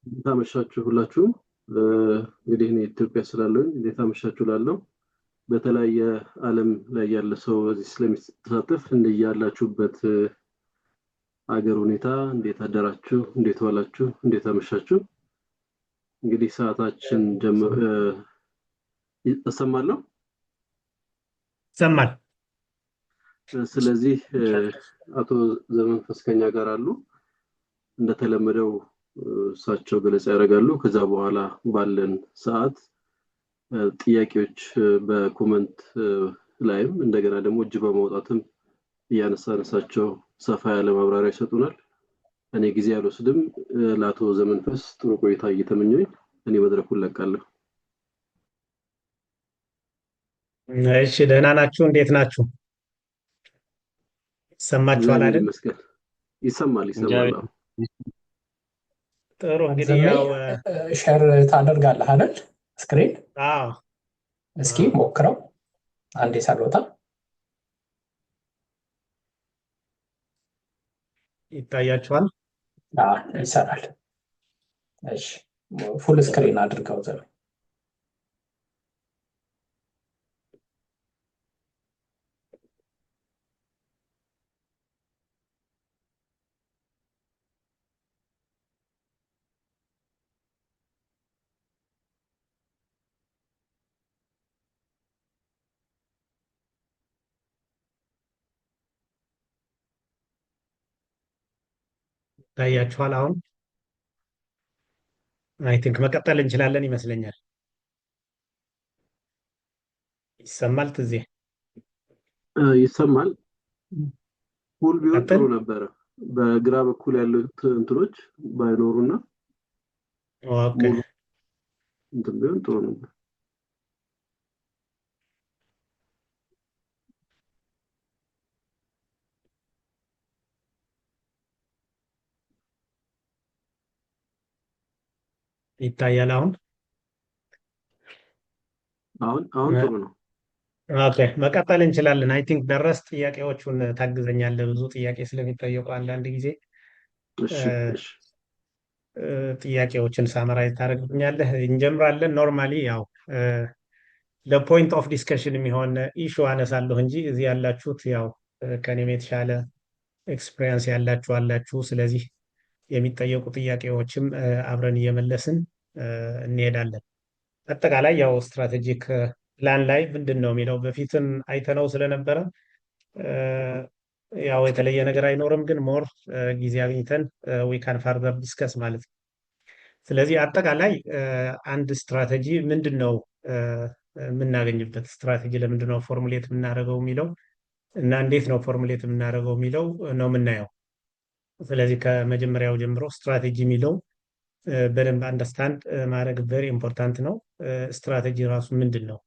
እንዴት አመሻችሁ ሁላችሁም። እንግዲህ እኔ ኢትዮጵያ ስላለሁኝ እንዴት አመሻችሁ ላለው በተለያየ ዓለም ላይ ያለ ሰው እዚህ ስለሚሳተፍ እንደያላችሁበት ሀገር ሁኔታ እንዴት አደራችሁ፣ እንዴት ዋላችሁ፣ እንዴት አመሻችሁ። እንግዲህ ሰዓታችን እሰማለሁ። ይሰማል። ስለዚህ አቶ ዘመንፈስ ከኛ ጋር አሉ። እንደተለመደው እሳቸው ገለጻ ያደርጋሉ። ከዛ በኋላ ባለን ሰዓት ጥያቄዎች በኮመንት ላይም እንደገና ደግሞ እጅ በማውጣትም እያነሳነሳቸው ሰፋ ያለ ማብራሪያ ይሰጡናል። እኔ ጊዜ አልወስድም። ለአቶ ዘመንፈስ ጥሩ ቆይታ እየተመኘኝ እኔ መድረኩን ለቃለሁ። እሺ፣ ደህና ናችሁ? እንዴት ናችሁ? ይሰማችኋል እግዚአብሔር አይደል? ይመስገን። ይሰማል። እግዚአብሔር አዎ። ጥሩ። እንግዲህ ዘሜ ያው ሸር ታደርጋለህ አይደል? ስክሪን አዎ እስኪ ሞክረው አንዴ ሳልወጣ ይታያችኋል። ይሰራል። እሺ ፉል ስክሪን አድርገው ዘሜ። ይታያችኋል። አሁን አይ ቲንክ መቀጠል እንችላለን ይመስለኛል። ይሰማል? ትዜ ይሰማል። ሁል ቢሆን ጥሩ ቀጥል። ነበረ። በግራ በኩል ያሉት እንትኖች ባይኖሩና ኦኬ፣ ሙሉ እንትን ቢሆን ጥሩ ነበር። ይታያል አሁን። አሁን ጥሩ ነው። ኦኬ፣ መቀጠል እንችላለን። አይ ቲንክ ደረስ ጥያቄዎቹን ታግዘኛለህ። ብዙ ጥያቄ ስለሚጠየቁ አንዳንድ ጊዜ እሺ እሺ ጥያቄዎችን ሳመራይዝ ታደርግልኛለህ። እንጀምራለን። ኖርማሊ ያው ለፖይንት ኦፍ ዲስከሽን የሚሆን ኢሹ አነሳለሁ እንጂ እዚህ ያላችሁት ያው ከኔም የተሻለ ኤክስፒሪየንስ ያላችሁ አላችሁ። ስለዚህ የሚጠየቁ ጥያቄዎችም አብረን እየመለስን እንሄዳለን። አጠቃላይ ያው ስትራቴጂክ ፕላን ላይ ምንድን ነው የሚለው በፊትም አይተነው ስለነበረ ያው የተለየ ነገር አይኖርም፣ ግን ሞር ጊዜ አግኝተን ዊ ካን ፋርዘር ዲስከስ ማለት ነው። ስለዚህ አጠቃላይ አንድ ስትራቴጂ ምንድን ነው የምናገኝበት ስትራቴጂ ለምንድን ነው ፎርሙሌት የምናደርገው የሚለው እና እንዴት ነው ፎርሙሌት የምናደርገው የሚለው ነው የምናየው። ስለዚህ ከመጀመሪያው ጀምሮ ስትራቴጂ የሚለው በደንብ አንደርስታንድ ማድረግ ቨሪ ኢምፖርታንት ነው። ስትራቴጂ ራሱ ምንድን ነው?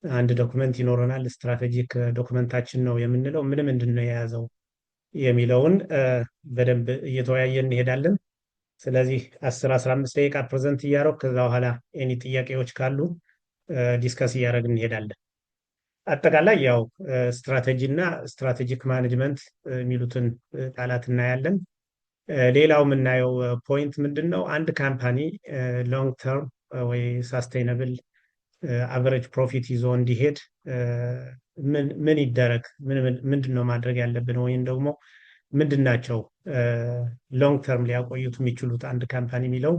አንድ ዶክመንት ይኖረናል። ስትራቴጂክ ዶክመንታችን ነው የምንለው ምንድን ነው የያዘው የሚለውን በደንብ እየተወያየን እንሄዳለን። ስለዚህ 10-15 ደቂቃ ፕሬዘንት እያደረኩ ከዛ በኋላ ኤኒ ጥያቄዎች ካሉ ዲስከስ እያደረግን እንሄዳለን። አጠቃላይ ያው ስትራቴጂ እና ስትራቴጂክ ማኔጅመንት የሚሉትን ቃላት እናያለን። ሌላው የምናየው ፖይንት ምንድን ነው? አንድ ካምፓኒ ሎንግ ተርም ወይ ሳስቴይነብል አቨሬጅ ፕሮፊት ይዞ እንዲሄድ ምን ይደረግ፣ ምንድን ነው ማድረግ ያለብን፣ ወይም ደግሞ ምንድን ናቸው ሎንግ ተርም ሊያቆዩት የሚችሉት አንድ ካምፓኒ የሚለው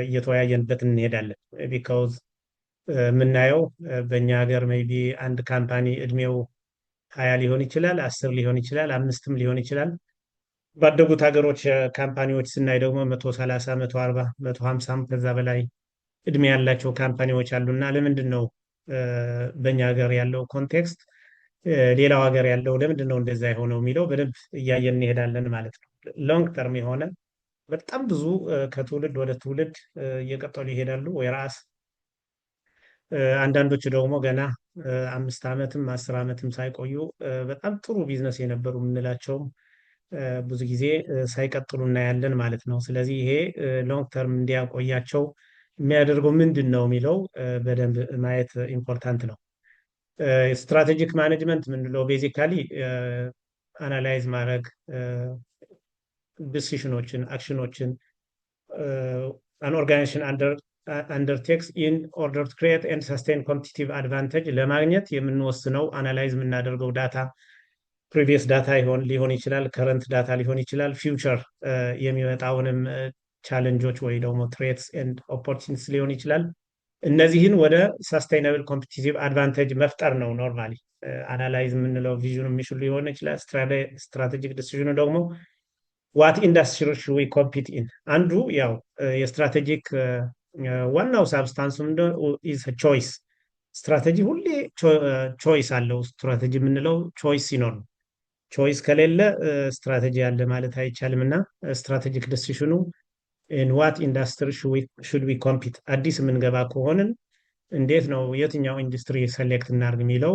እየተወያየንበት እንሄዳለን። ቢካውዝ የምናየው በእኛ ሀገር ሜይ ቢ አንድ ካምፓኒ እድሜው 20 ሊሆን ይችላል፣ 10 ሊሆን ይችላል፣ 5ም ሊሆን ይችላል። ባደጉት ሀገሮች ካምፓኒዎች ስናይ ደግሞ 130፣ 140፣ 150 ከዛ በላይ እድሜ ያላቸው ካምፓኒዎች አሉና ለምንድን ነው በእኛ ሀገር ያለው ኮንቴክስት ሌላው ሀገር ያለው ለምንድን ነው እንደዛ የሆነው የሚለው በደንብ እያየን እንሄዳለን ማለት ነው። ሎንግ ተርም የሆነ በጣም ብዙ ከትውልድ ወደ ትውልድ እየቀጠሉ ይሄዳሉ። ወይ ራስ አንዳንዶቹ ደግሞ ገና 5 ዓመትም 10 ዓመትም ሳይቆዩ በጣም ጥሩ ቢዝነስ የነበሩ የምንላቸውም ብዙ ጊዜ ሳይቀጥሉ እናያለን ማለት ነው። ስለዚህ ይሄ ሎንግ ተርም እንዲያቆያቸው የሚያደርገው ምንድን ነው የሚለው በደንብ ማየት ኢምፖርታንት ነው። ስትራቴጂክ ማኔጅመንት የምንለው ቤዚካሊ አናላይዝ ማድረግ ዲሲሽኖችን፣ አክሽኖችን an organization undertakes in order to create and sustain competitive advantage ለማግኘት የምንወስነው አናላይዝ የምናደርገው ዳታ ፕሪቪየስ ዳታ ሊሆን ይችላል፣ ከረንት ዳታ ሊሆን ይችላል፣ ፊውቸር የሚመጣውንም ቻሌንጆች ወይ ደግሞ ትሬትስ ኤንድ ኦፖርቹኒቲስ ሊሆን ይችላል። እነዚህን ወደ ሰስቴይነብል ኮምፒቲቲቭ አድቫንቴጅ መፍጠር ነው ኖርማሊ አናላይዝ የምንለው። ቪዥን የሚሽሉ ሊሆን ይችላል። ስትራቴጂክ ዲሲዥኑ ደግሞ ዋት ኢንዱስትሪ ሹድ ዊ ኮምፒት ኢን። አንዱ ያው የስትራቴጂክ ዋናው ሳብስታንሱ ኢዝ ቾይስ። ስትራቴጂ ሁሌ ቾይስ አለው። ስትራቴጂ የምንለው ቾይስ ሲኖር ነው። ቾይስ ከሌለ ስትራቴጂ አለ ማለት አይቻልም። እና ስትራቴጂክ ዲሲዥኑ ኢን ዋት ኢንዱስትሪ ሹድ ዊ ኮምፒት፣ አዲስ የምንገባ ከሆንን እንዴት ነው የትኛው ኢንዱስትሪ ሰሌክት እናድርግ የሚለው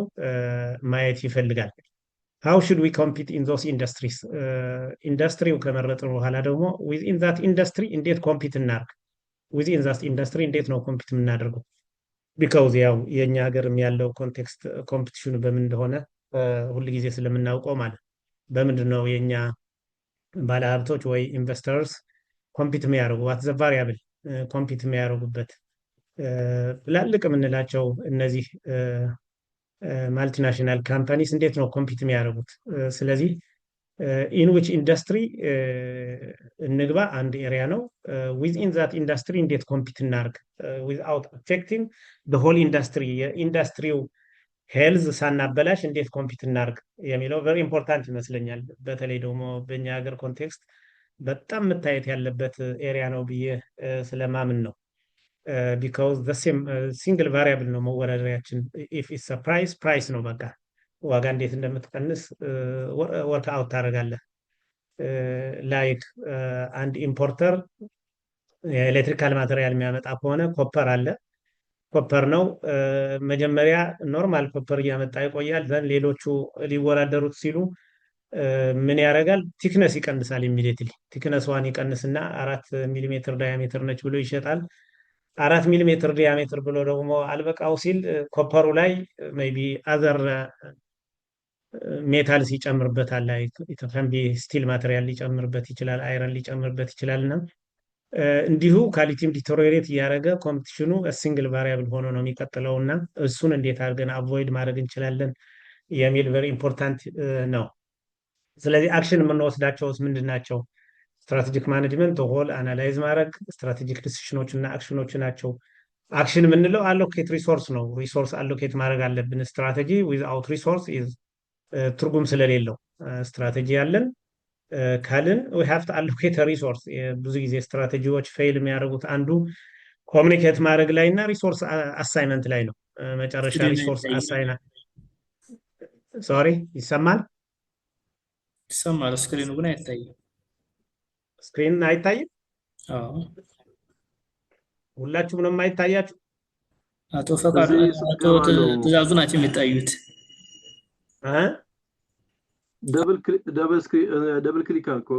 ማየት ይፈልጋል። ሃው ሹድ ዊ ኮምፒት ኢን ዞስ ኢንዱስትሪስ፣ ኢንዱስትሪው ከመረጥን በኋላ ደግሞ ዊዝኢን ዛት ኢንዱስትሪ እንዴት ኮምፒት እናድርግ፣ ዊዝኢን ዛት ኢንዱስትሪ እንዴት ነው ኮምፒት የምናደርገው። ቢካውዝ ያው የእኛ ሀገርም ያለው ኮንቴክስት ኮምፒቲሽኑ በምን እንደሆነ ሁል ጊዜ ስለምናውቀው ማለት በምንድን ነው የእኛ ባለሀብቶች ወይ ኢንቨስተርስ ኮምፒት የሚያደርጉ ዋት ዘ ቫሪያብል ኮምፒት የሚያደርጉበት ትላልቅ የምንላቸው እነዚህ ማልቲናሽናል ካምፓኒስ እንዴት ነው ኮምፒት የሚያደርጉት። ስለዚህ ኢን ዊች ኢንዱስትሪ እንግባ አንድ ኤሪያ ነው። ዊዝኢን ዛት ኢንዱስትሪ እንዴት ኮምፒት እናርግ ዊዝአውት አፌክቲንግ ዘ ሆል ኢንዱስትሪ፣ የኢንዱስትሪው ሄልዝ ሳናበላሽ እንዴት ኮምፒት እናርግ የሚለው ቨሪ ኢምፖርታንት ይመስለኛል። በተለይ ደግሞ በእኛ ሀገር ኮንቴክስት በጣም መታየት ያለበት ኤሪያ ነው ብዬ ስለማምን ነው። ቢካውዝ ዘ ሴም ሲንግል ቫሪያብል ነው መወዳደሪያችን። ኢፍ ኢትስ ፕራይስ ነው በቃ ዋጋ እንዴት እንደምትቀንስ ወርክ አውት ታደርጋለህ። ላይክ አንድ ኢምፖርተር የኤሌክትሪካል ማቴሪያል የሚያመጣ ከሆነ ኮፐር አለ፣ ኮፐር ነው መጀመሪያ ኖርማል ኮፐር እያመጣ ይቆያል። ዘን ሌሎቹ ሊወዳደሩት ሲሉ ምን ያደርጋል? ቲክነስ ይቀንሳል። ኢሚዲየትሊ ቲክነስዋን ይቀንስና 4 ሚሊሜትር ዳያሜትር ነች ብሎ ይሸጣል። 4 ሚሊሜትር ዲያሜትር ብሎ ደግሞ አልበቃው ሲል ኮፐሩ ላይ ሜይ ቢ አዘር ሜታልስ ይጨምርበታል። ላይ ኢተፈንቢ ስቲል ማቴሪያል ሊጨምርበት ይችላል፣ አይረን ሊጨምርበት ይችላል። እና እንዲሁ ኳሊቲም ዲቶሪየት እያደረገ ኮምፒቲሽኑ ሲንግል ቫሪያብል ሆኖ ነው የሚቀጥለው። እና እሱን እንዴት አድርገን አቮይድ ማድረግ እንችላለን የሚል ቨሪ ኢምፖርታንት ነው። ስለዚህ አክሽን የምንወስዳቸውስ ምንድን ናቸው? ስትራቴጂክ ማኔጅመንት ሆል አናላይዝ ማድረግ ስትራቴጂክ ዲሲሽኖች እና አክሽኖች ናቸው። አክሽን የምንለው አሎኬት ሪሶርስ ነው። ሪሶርስ አሎኬት ማድረግ አለብን። ስትራቴጂ ዊዝአውት ሪሶርስ ትርጉም ስለሌለው ስትራቴጂ ያለን ካልን ዊ ሃቭ ቱ አሎኬት ሪሶርስ። ብዙ ጊዜ ስትራቴጂዎች ፌል የሚያደርጉት አንዱ ኮሚኒኬት ማድረግ ላይ እና ሪሶርስ አሳይመንት ላይ ነው። መጨረሻ ሪሶርስ አሳይና ሶሪ ይሰማል? ይሰማል። ስክሪኑ ግን አይታይም። ስክሪን አይታይም? አዎ። ሁላችሁም ነው የማይታያችሁ? አቶ ፈቃዱ አቶ ትእዛዙ ናቸው የሚታዩት። ደብል ክሊክ አልኮ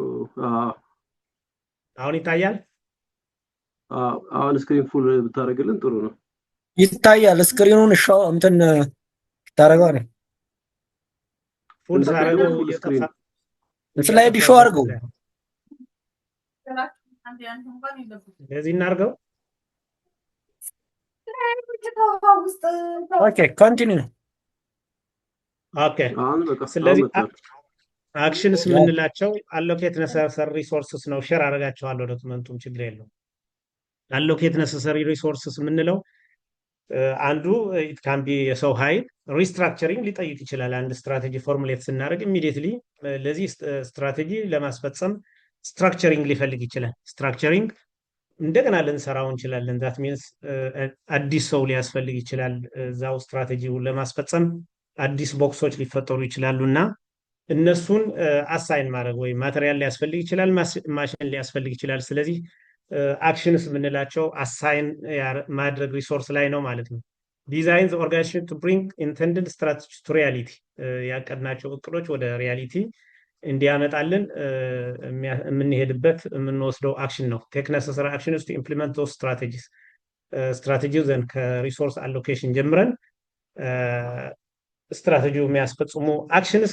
አሁን ይታያል? አሁን ስክሪን ፉል ብታደርግልን ጥሩ ነው። ይታያል። ስክሪኑን ሻው እንትን ታረጋው ነው። ፉል ታረጋው ስክሪን ስላይድ ሾው አድርገው። ለዚህ እናርገው። ኦኬ ኮንቲኒው። ኦኬ ስለዚህ አክሽንስ የምንላቸው አሎኬት ነሰሰሪ ሪሶርስስ ነው። ሼር አደርጋቸዋለሁ ዶክመንቱም ችግር የለውም። አሎኬት ነሰሰሪ ሪሶርስስ የምንለው አንዱ ኢት ካን ቢ የሰው ኃይል ሪስትራክቸሪንግ ሊጠይቅ ይችላል። አንድ ስትራቴጂ ፎርሙሌት ስናደርግ ኢሚዲየትሊ ለዚህ ስትራቴጂ ለማስፈጸም ስትራክቸሪንግ ሊፈልግ ይችላል። ስትራክቸሪንግ እንደገና ልንሰራው እንችላለን። ዛት ሚንስ አዲስ ሰው ሊያስፈልግ ይችላል። እዛው ስትራቴጂውን ለማስፈጸም አዲስ ቦክሶች ሊፈጠሩ ይችላሉ እና እነሱን አሳይን ማድረግ ወይ ማቴሪያል ሊያስፈልግ ይችላል፣ ማሽን ሊያስፈልግ ይችላል። ስለዚህ አክሽንስ የምንላቸው አሳይን ማድረግ ሪሶርስ ላይ ነው ማለት ነው። ዲዛይን ዘ ኦርጋናይዜሽን ቱ ብሪንግ ኢንተንድድ ስትራቴጂ ቱ ሪያሊቲ፣ ያቀድናቸው እቅዶች ወደ ሪያሊቲ እንዲያመጣልን የምንሄድበት የምንወስደው አክሽን ነው። ቴክ ነሰሰሪ አክሽንስ ቱ ኢምፕሊመንት ዞዝ ስትራቴጂስ። ስትራቴጂው ዘንድ ከሪሶርስ አሎኬሽን ጀምረን ስትራቴጂው የሚያስፈጽሙ አክሽንስ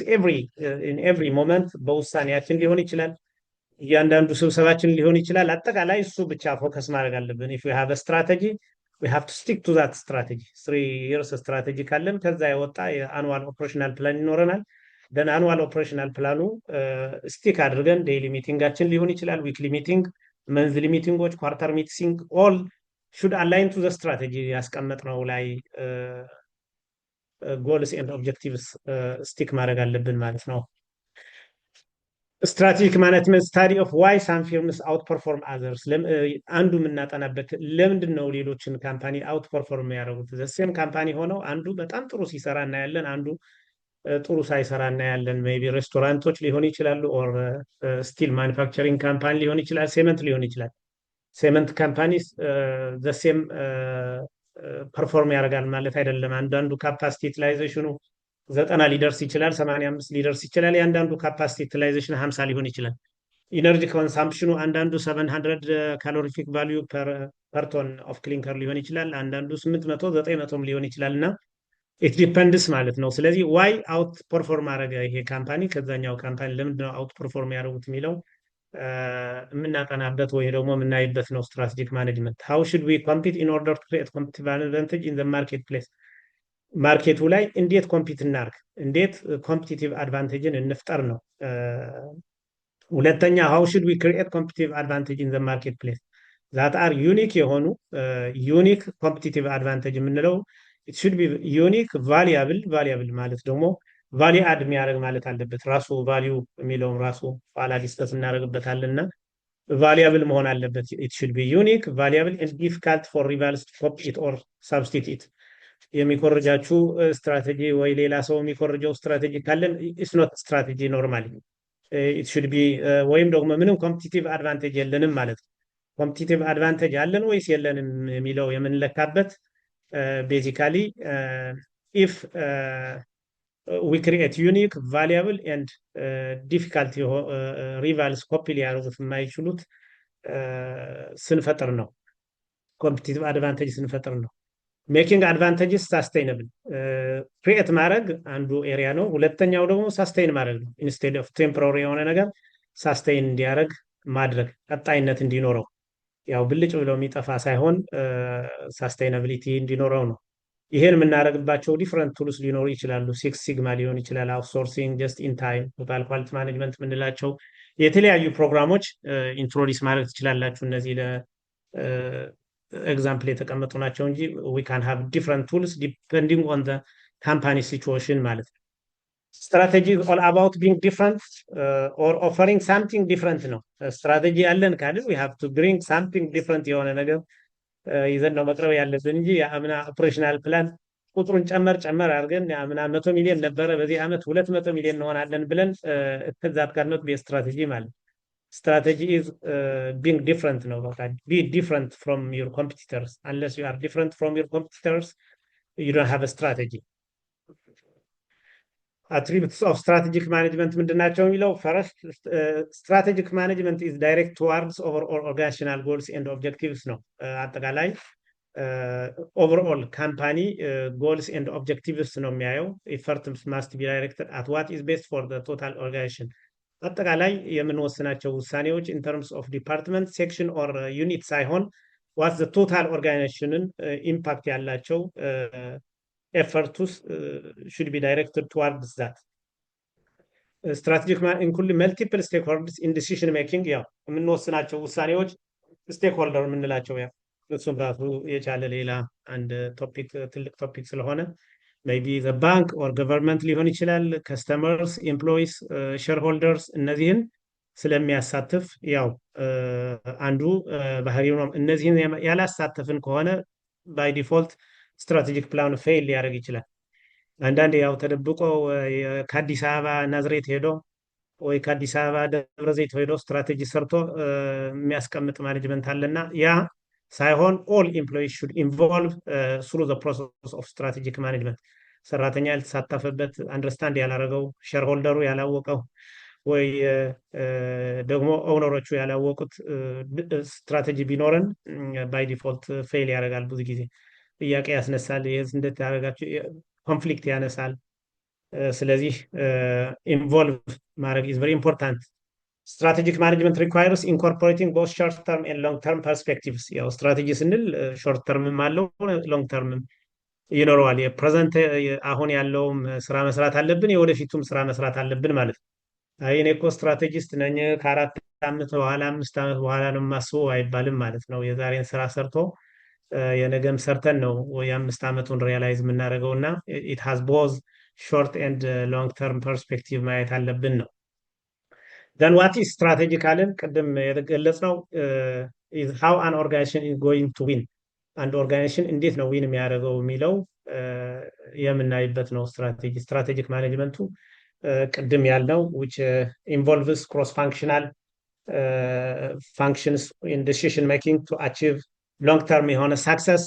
ኤቭሪ ሞመንት በውሳኔያችን ሊሆን ይችላል፣ እያንዳንዱ ስብሰባችን ሊሆን ይችላል። አጠቃላይ እሱ ብቻ ፎከስ ማድረግ አለብን። if we have a strategy we have to stick to that strategy 3 years ስትራቴጂ ካለን ከዛ የወጣ የአኑዋል ኦፕሬሽናል ፕላን ይኖረናል። ደን አኑዋል ኦፕሬሽናል ፕላኑ ስቲክ አድርገን ዴይሊ ሚቲንጋችን ሊሆን ይችላል፣ ዊክሊ ሚቲንግ፣ መንዝሊ ሚቲንጎች፣ ኳርተር ሚቲንግ ኦል should align to the strategy ያስቀመጥነው ላይ ጎልስ ኤንድ ኦብጀክቲቭስ ስቲክ ማድረግ አለብን ማለት ነው። ስትራቴጂክ ማኔጅመንት ስታዲ ኦፍ ዋይ ሳም ፊርምስ አውትፐርፎርም አዘርስ። አንዱ የምናጠናበት ለምንድን ነው ሌሎችን ካምፓኒ አውትፐርፎርም ያደረጉት? ዘሴም ካምፓኒ ሆነው አንዱ በጣም ጥሩ ሲሰራ እናያለን፣ አንዱ ጥሩ ሳይሰራ እናያለን። ሜይ ቢ ሬስቶራንቶች ሊሆን ይችላሉ፣ ኦር ስቲል ማኒፋክቸሪንግ ካምፓኒ ሊሆን ይችላል፣ ሴመንት ሊሆን ይችላል። ሴመንት ካምፓኒስ ዘሴም ፐርፎርም ያደርጋል ማለት አይደለም። አንዳንዱ ካፓሲቲ ዩቲላይዜሽኑ 90 ሊደርስ ይችላል፣ 85 ሊደርስ ይችላል። የአንዳንዱ ካፓሲቲ ዩቲላይዜሽን 50 ሊሆን ይችላል። ኢነርጂ ኮንሳምፕሽኑ አንዳንዱ 700 ካሎሪፊክ ቫልዩ ፐር ቶን ኦፍ ክሊንከር ሊሆን ይችላል፣ አንዳንዱ 800 900 ሊሆን ይችላል። እና ኢት ዲፐንድስ ማለት ነው። ስለዚህ ዋይ አውት ፐርፎርም አደረገ ይሄ ካምፓኒ ከዛኛው ካምፓኒ ለምንድነው አውት ፐርፎርም ያደረጉት የሚለው የምናጠናበት ወይ ደግሞ የምናይበት ነው። ስትራቴጂክ ማኔጅመንት ሃው ሹድ ዊ ኮምፒት ኢን ኦርደር ቱ ክሬት ኮምፒቲቲቭ አድቫንቴጅ ኢን ዘ ማርኬት ፕሌስ። ማርኬቱ ላይ እንዴት ኮምፒት እናርግ፣ እንዴት ኮምፒቲቲቭ አድቫንቴጅን እንፍጠር ነው። ሁለተኛ ሃው ሹድ ዊ ክሬት ኮምፒቲቲቭ አድቫንቴጅ ኢን ዘ ማርኬት ፕሌስ ዛት አር ዩኒክ የሆኑ ዩኒክ ኮምፒቲቲቭ አድቫንቴጅ የምንለው ኢት ሹድ ቢ ዩኒክ ቫሊያብል ማለት ደግሞ ቫሊ አድ የሚያደርግ ማለት አለበት። ራሱ ቫሊዩ የሚለውም ራሱ ኋላ ዲስከስ እናደርግበታልና ቫሊያብል መሆን አለበት። ኢት ሹድ ቢ ዩኒክ ቫሊያብል ኤንድ ዲፊካልት ፎር ሪቫልስ ቱ ኮፒ ኢት ኦር ሳብስቲቱት። የሚኮርጃችሁ ስትራቴጂ ወይ ሌላ ሰው የሚኮርጀው ስትራቴጂ ካለን ኢትስ ኖት ስትራቴጂ ኖርማሊ ኢት ሹድ ቢ ወይም ደግሞ ምንም ኮምፒቲቲቭ አድቫንቴጅ የለንም ማለት ነው። ኮምፒቲቲቭ አድቫንቴጅ አለን ወይስ የለንም የሚለው የምንለካበት ቤዚካሊ ኢፍ we create unique valuable and difficult rivals ኮፒ ሊያደርጉት የማይችሉት ስንፈጥር ነው። ኮምፒቲቲቭ አድቫንቴጅ ስንፈጥር ነው። ሜኪንግ አድቫንቴጅስ ሳስቴይነብል ክሪኤት ማድረግ አንዱ ኤሪያ ነው። ሁለተኛው ደግሞ ሳስቴይን ማድረግ ነው። ኢንስቴድ ኦፍ ቴምፖራሪ የሆነ ነገር ሳስቴይን እንዲያደርግ ማድረግ፣ ቀጣይነት እንዲኖረው፣ ያው ብልጭ ብለው የሚጠፋ ሳይሆን ሳስቴይናቢሊቲ እንዲኖረው ነው። ይሄን የምናደርግባቸው ዲፍረንት ቱልስ ሊኖሩ ይችላሉ። ሲክስ ሲግማ ሊሆን ይችላል፣ አውትሶርሲንግ፣ ጀስት ኢን ታይም፣ ቶታል ኳሊቲ ማኔጅመንት የምንላቸው የተለያዩ ፕሮግራሞች ኢንትሮዲስ ማድረግ ትችላላችሁ። እነዚህ ለኤግዛምፕል የተቀመጡ ናቸው እንጂ ዊ ካን ሃቭ ዲፍረንት ቱልስ ዲፔንዲንግ ኦን ዘ ካምፓኒ ሲቹዌሽን ማለት ነው። ስትራቴጂ ኦል አባውት ቢንግ ዲፍረንት ኦር ኦፈሪንግ ሳምቲንግ ዲፍረንት ነው። ስትራቴጂ ያለን ካልን ዊ ሃቭ ቱ ብሪንግ ሳምቲንግ ዲፍረንት የሆነ ነገር ይዘን ነው መቅረብ ያለብን እንጂ የአምና ኦፕሬሽናል ፕላን ቁጥሩን ጨመር አድርገን የአምና 100 ሚሊዮን ነበረ በዚህ ዓመት 200 ሚሊዮን እንሆናለን ብለን ከዛት ጋር ነው ስትራቴጂ ማለት። ስትራቴጂ ኢዝ ቢንግ ዲፍረንት ነው። በቃ ቢ ዲፍረንት ፍሮም ዩር ኮምፒቲተርስ አንለስ ዩ አር ዲፍረንት ፍሮም ዩር ኮምፒቲተርስ ዩ ዶንት ሃቭ አ ስትራቴጂ። attributes of strategic management ምንድናቸው የሚለው ፈርስት strategic management is direct towards overall organizational goals and objectives ነው። አጠቃላይ overall company goals and objectives ነው የሚያየው። efforts must be directed at what is best for the total organization። አጠቃላይ የምንወስናቸው ውሳኔዎች in terms of department section or unit ሳይሆን what the total organizationን impact ያላቸው efforts should be directed towards that. Strategic include multiple stakeholders in decision making። ያው የምንወስናቸው ውሳኔዎች ስቴክሆልደር የምንላቸው ያው እሱም ራሱ የቻለ ሌላ አንድ ቶፒክ ትልቅ ቶፒክ ስለሆነ maybe the bank or government ሊሆን ይችላል፣ customers፣ employees፣ shareholders እነዚህን ስለሚያሳትፍ ያው አንዱ ባህሪው ነው። እነዚህን ያላሳተፍን ከሆነ by default ስትራቴጂክ ፕላኑ ፌል ሊያደርግ ይችላል። አንዳንድ ያው ተደብቆ ከአዲስ አበባ ናዝሬት ሄዶ ወይ ከአዲስ አበባ ደብረ ዘይት ሄዶ ስትራቴጂ ሰርቶ የሚያስቀምጥ ማኔጅመንት አለና ያ ሳይሆን ኦል ኤምፕሎይስ ሹድ ኢንቮልቭ ስሩ ዘ ፕሮሰስ ኦፍ ስትራቴጂክ ማኔጅመንት። ሰራተኛ ያልተሳተፈበት፣ አንደርስታንድ ያላረገው፣ ሼርሆልደሩ ያላወቀው ወይ ደግሞ ኦውነሮቹ ያላወቁት ስትራቴጂ ቢኖረን ባይ ዲፎልት ፌል ያደርጋል። ብዙ ጊዜ ጥያቄ ያስነሳል። ይሄስ እንዴት ያደርጋችሁ ኮንፍሊክት ያነሳል። ስለዚህ ኢንቮልቭ ማድረግ ኢዝ ቨሪ ኢምፖርታንት። strategic management requires incorporating both short-term and long-term perspectives. ያው ስትራቴጂ ስንል ሾርት ተርምም አለው ሎንግ ተርምም ይኖረዋል። የፕሬዘንት አሁን ያለውም ስራ መስራት አለብን፣ የወደፊቱም ስራ መስራት አለብን ማለት ነው። እኔ እኮ ስትራቴጂስት ነኝ ከ4 ዓመት በኋላ 5 ዓመት በኋላ ነው የማስበው አይባልም ማለት ነው። የዛሬን ስራ ሰርቶ የነገም ሰርተን ነው ወይ 5 ዓመቱን ሪያላይዝ የምናደርገው እና it has both short and long term perspective ማየት አለብን ነው። then what is strategic አለን ቅድም የተገለጸው is how an organization is going to win አንድ ኦርጋናይዜሽን እንዴት ነው ዊን የሚያደርገው የሚለው የምናይበት ነው። ስትራቴጂክ ማኔጅመንቱ ቅድም ያልነው which involves cross functional functions in decision making to achieve long term የሆነ success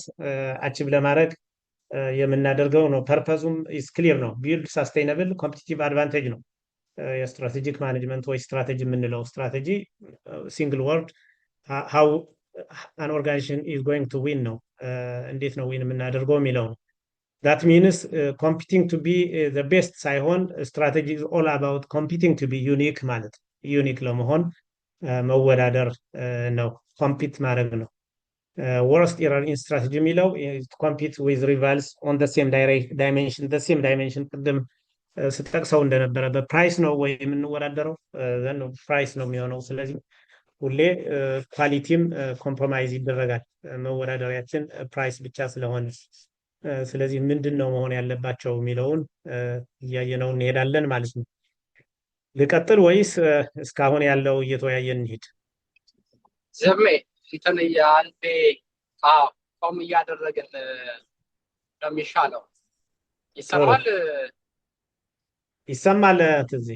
achieve ለማድረግ የምናደርገው ነው። ፐርፐዙም is clear ነው። build sustainable competitive advantage ነው። የስትራቴጂክ ማኔጅመንት ወይ ስትራቴጂ የምንለው ስትራቴጂ ሲንግል ወርድ how an organization is going to win ነው። እንዴት ነው ዊን የምናደርገው የሚለው ነው። that means competing to be the best ሳይሆን strategy is all about competing to be unique ማለት ዩኒክ ለመሆን መወዳደር ነው፣ ኮምፒት ማድረግ ነው። worst error in strategy የሚለው compete with rivals on the same dimension ቅድም ስትጠቅሰው እንደነበረ በፕራይስ ነው ወይ የምንወዳደረው ዘን ፕራይስ ነው የሚሆነው። ስለዚህ ሁሌ ኳሊቲም ኮምፕሮማይዝ ይደረጋል መወዳደሪያችን ፕራይስ ብቻ ስለሆነ። ስለዚህ ምንድን ነው መሆን ያለባቸው የሚለውን እያየነው እንሄዳለን ማለት ነው። ልቀጥል ወይስ እስካሁን ያለው እየተወያየን እንሂድ? ዘሜ እንትን አንዴ ቆም እያደረግን ነው የሚሻለው። ይሰማል? ይሰማል ትዝ?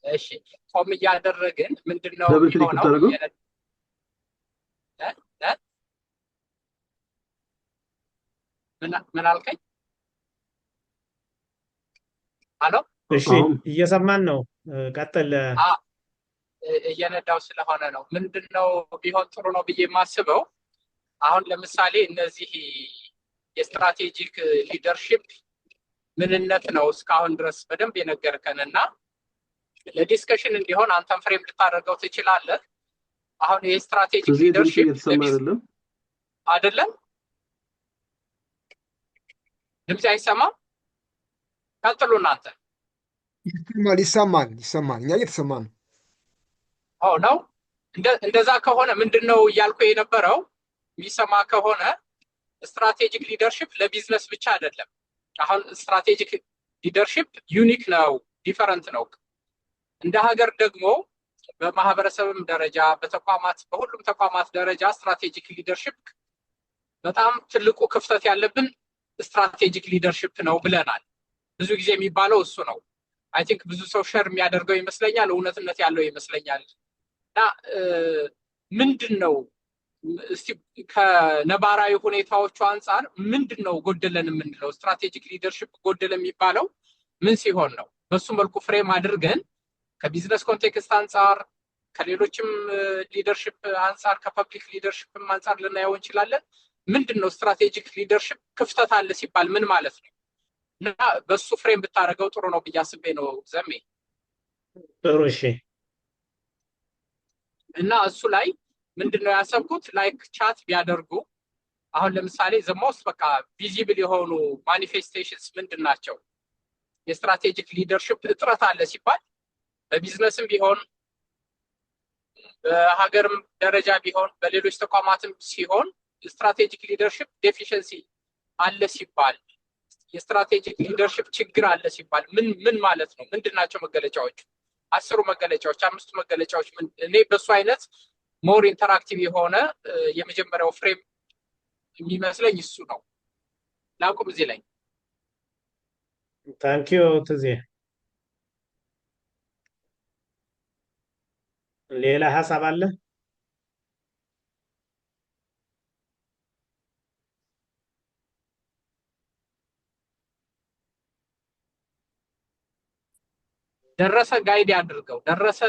እሺ ቆም እያደረግን ምንድነው የሚሆነው? ምን አልከኝ? አሎ እሺ እየሰማን ነው። ቀጥል። እየነዳው ስለሆነ ነው። ምንድነው ቢሆን ጥሩ ነው ብዬ የማስበው አሁን ለምሳሌ እነዚህ የስትራቴጂክ ሊደርሺፕ ምንነት ነው እስካሁን ድረስ በደንብ የነገርከንና ለዲስከሽን እንዲሆን አንተም ፍሬም ልታደርገው ትችላለህ። አሁን የስትራቴጂክ ሊደርሺፕ አይደለም ድምጽ አይሰማም? ቀጥሉ እናንተ። ይሰማል እኛ እየተሰማን ነው። ነው እንደዛ ከሆነ ምንድነው እያልኩ የነበረው የሚሰማ ከሆነ ስትራቴጂክ ሊደርሺፕ ለቢዝነስ ብቻ አይደለም። አሁን ስትራቴጂክ ሊደርሺፕ ዩኒክ ነው፣ ዲፈረንት ነው። እንደ ሀገር ደግሞ በማህበረሰብም ደረጃ በተቋማት በሁሉም ተቋማት ደረጃ ስትራቴጂክ ሊደርሺፕ በጣም ትልቁ ክፍተት ያለብን ስትራቴጂክ ሊደርሺፕ ነው ብለናል። ብዙ ጊዜ የሚባለው እሱ ነው። አይ ቲንክ ብዙ ሰው ሸር የሚያደርገው ይመስለኛል፣ እውነትነት ያለው ይመስለኛል። እና ምንድነው እስቲ ከነባራዊ ሁኔታዎቹ አንፃር ምንድነው ጎደለን የምንለው? ስትራቴጂክ ሊደርሺፕ ጎደለ የሚባለው ምን ሲሆን ነው? በሱ መልኩ ፍሬም አድርገን ከቢዝነስ ኮንቴክስት አንፃር ከሌሎችም ሊደርሺፕ አንፃር ከፐብሊክ ሊደርሺፕም አንፃር ልናየው እንችላለን። ምንድነው ስትራቴጂክ ሊደርሺፕ ክፍተት አለ ሲባል ምን ማለት ነው? እና በሱ ፍሬም ብታደርገው ጥሩ ነው ብዬ አስቤ ነው ዘሜ። ጥሩ እሺ። እና እሱ ላይ ምንድነው ያሰብኩት ላይክ ቻት ቢያደርጉ አሁን ለምሳሌ ዘሞስት በቃ ቪዚብል የሆኑ ማኒፌስቴሽንስ ምንድናቸው? የስትራቴጂክ ሊደርሺፕ እጥረት አለ ሲባል በቢዝነስም ቢሆን በሀገርም ደረጃ ቢሆን በሌሎች ተቋማትም ሲሆን ስትራቴጂክ ሊደርሺፕ ዴፊሽንሲ አለ ሲባል የስትራቴጂክ ሊደርሺፕ ችግር አለ ሲባል ምን ማለት ነው? ምንድናቸው መገለጫዎቹ? 10 መገለጫዎች 5 መገለጫዎች እኔ በሱ አይነት ሞር ኢንተራክቲቭ የሆነ የመጀመሪያው ፍሬም የሚመስለኝ እሱ ነው። ላቁም እዚህ ላይ። ታንክ ዩ ትዜ። ሌላ ሀሳብ አለ? ደረሰ ጋይድ ያድርገው። ደረሰ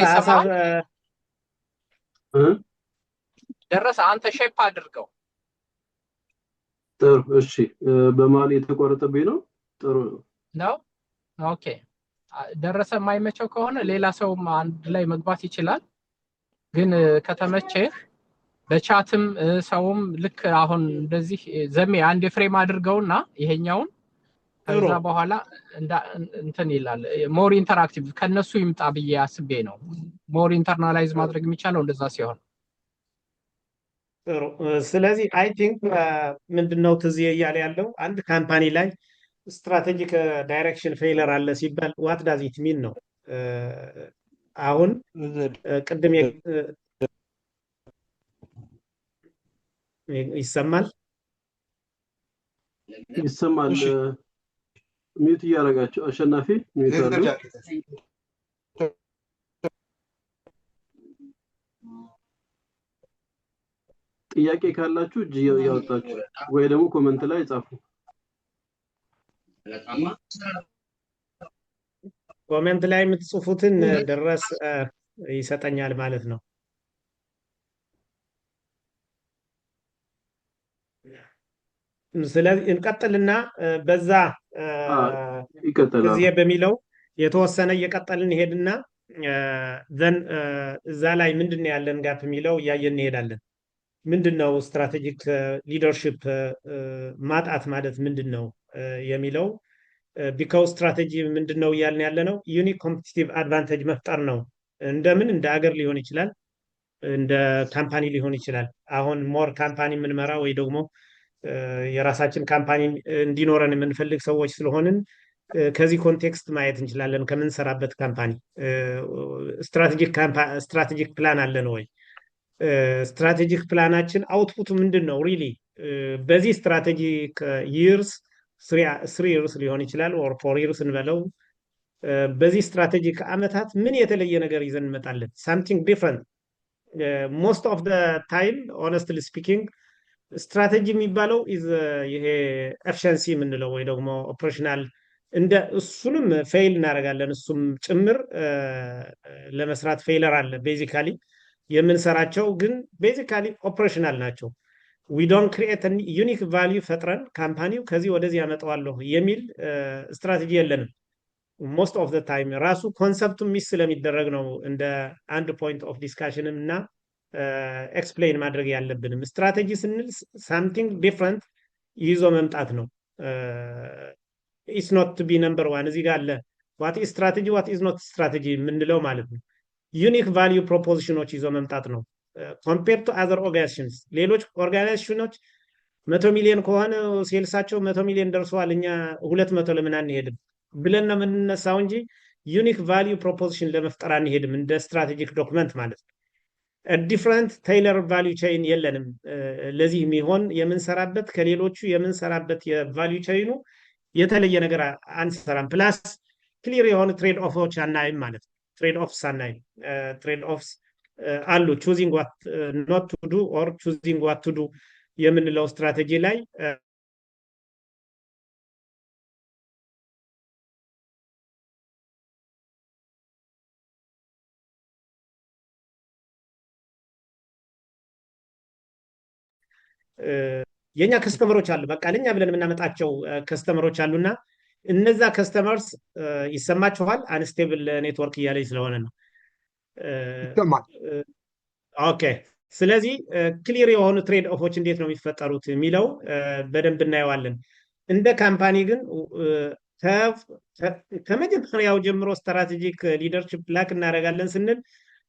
ሀሳብ ደረሰ አንተ ሼፕ አድርገው። ጥሩ እሺ። በመሀል የተቆረጠብኝ ነው። ጥሩ ነው። ኦኬ ደረሰ የማይመቸው ከሆነ ሌላ ሰውም አንድ ላይ መግባት ይችላል። ግን ከተመቸህ በቻትም ሰውም ልክ አሁን እንደዚህ ዘሜ አንድ ፍሬም አድርገውና ይሄኛውን ከዛ በኋላ እንትን ይላል ሞር ኢንተራክቲቭ ከነሱ ይምጣ ብዬ አስቤ ነው። ሞር ኢንተርናላይዝ ማድረግ የሚቻለው እንደዛ ሲሆን ጥሩ። ስለዚህ አይ ቲንክ ምንድነው ትዝ እያለ ያለው አንድ ካምፓኒ ላይ ስትራቴጂክ ዳይሬክሽን ፌለር አለ ሲባል ዋት ዳዝ ኢት ሚን ነው። አሁን ቅድም ይሰማል ይሰማል። ሚዩት እያደረጋቸው አሸናፊ ሚዩት አድርጉ። ጥያቄ ካላችሁ እጅ ያወጣችሁ ወይ ደግሞ ኮሜንት ላይ ጻፉ። ኮሜንት ላይ የምትጽፉትን ድረስ ይሰጠኛል ማለት ነው። ስለዚህ እንቀጥልና በዛ ይቀጥላል እዚህ በሚለው የተወሰነ እየቀጠልን ሄድና ዘን እዛ ላይ ምንድነው ያለን ጋፕ የሚለው እያየን እንሄዳለን። ምንድነው ስትራቴጂክ ሊደርሺፕ ማጣት ማለት ምንድነው የሚለው ቢካውስ ስትራቴጂ ምንድነው እያልን ያለ ነው ዩኒክ ኮምፒቲቲቭ አድቫንቴጅ መፍጠር ነው። እንደምን እንደ ሀገር ሊሆን ይችላል፣ እንደ ካምፓኒ ሊሆን ይችላል። አሁን ሞር ካምፓኒ የምንመራ ወይ ደግሞ የራሳችን ካምፓኒ እንዲኖረን የምንፈልግ ሰዎች ስለሆንን ከዚህ ኮንቴክስት ማየት እንችላለን። ከምንሰራበት ካምፓኒ ስትራቴጂክ ፕላን አለን ወይ? ስትራቴጂክ ፕላናችን አውትፑቱ ምንድን ነው? ሪሊ በዚህ ስትራቴጂክ ይርስ 3 ይርስ ሊሆን ይችላል ኦር 4 ይርስ እንበለው። በዚህ ስትራቴጂክ አመታት ምን የተለየ ነገር ይዘን እንመጣለን? ሳምቲንግ ዲፍረንት ሞስት ኦፍ ዘ ታይም ሆነስትሊ ስፒኪንግ ስትራቴጂ የሚባለው ይሄ ኤፊሽንሲ የምንለው ወይ ደግሞ ኦፕሬሽናል እንደ እሱንም ፌይል እናደርጋለን። እሱም ጭምር ለመስራት ፌይለር አለ። ቤዚካሊ የምንሰራቸው ግን ቤዚካሊ ኦፕሬሽናል ናቸው። ዊ ዶንት ክሪኤት ዩኒክ ቫልዩ ፈጥረን ካምፓኒው ከዚህ ወደዚህ ያመጣዋለሁ የሚል ስትራቴጂ የለንም። ሞስት ኦፍ ዘ ታይም ራሱ ኮንሰፕቱ ሚስ ስለሚደረግ ነው እንደ አንድ ፖይንት ኦፍ ዲስካሽንም እና ኤክስፕሌን ማድረግ ያለብንም። ስትራቴጂ ስንል ሳምቲንግ ዲፍረንት ይዞ መምጣት ነው። ኢትስ ኖት ቱ ቢ ነምበር ዋን እዚህ ጋር አለ ዋት ኢዝ ስትራቴጂ ዋት ኢዝ ኖት ስትራቴጂ የምንለው ማለት ነው። ዩኒክ ቫልዩ ፕሮፖዚሽኖች ይዞ መምጣት ነው። ኮምፔር ቱ አዘር ኦርጋናይዜሽንስ ሌሎች ኦርጋናይዜሽኖች 100 ሚሊዮን ከሆነ ሴልሳቸው 100 ሚሊዮን ደርሰዋል እኛ 200 ለምን አንሄድም ብለን ነው የምንነሳው እንጂ ዩኒክ ቫልዩ ፕሮፖዚሽን ለመፍጠር አንሄድም እንደ ስትራቴጂክ ዶክመንት ማለት ነው። ዲፍረንት ቴይለር ቫልዩ ቼይን የለንም። ለዚህ የሚሆን የምንሰራበት ከሌሎቹ የምንሰራበት የቫልዩ ቼይኑ የተለየ ነገር አንሰራም። ፕላስ ክሊር የሆኑ ትሬድ ኦፎች አናይም ማለት ነው። ትሬድ ኦፍስ አናይም። ትሬድ ኦፍስ አሉ ቹዚንግ ዋት ኖት ቱ ዱ ኦር ቹዚንግ ዋት ቱ ዱ የምንለው ስትራቴጂ ላይ የኛ ከስተመሮች አሉ። በቃ ለኛ ብለን የምናመጣቸው ከስተመሮች አሉና እነዛ ከስተመርስ ይሰማችኋል። አንስቴብል ኔትወርክ እያለኝ ስለሆነ ነው። ኦኬ። ስለዚህ ክሊር የሆኑ ትሬድ ኦፎች እንዴት ነው የሚፈጠሩት የሚለው በደንብ እናየዋለን። እንደ ካምፓኒ ግን ከመጀመሪያው ጀምሮ ስትራቴጂክ ሊደርሺፕ ላክ እናደርጋለን ስንል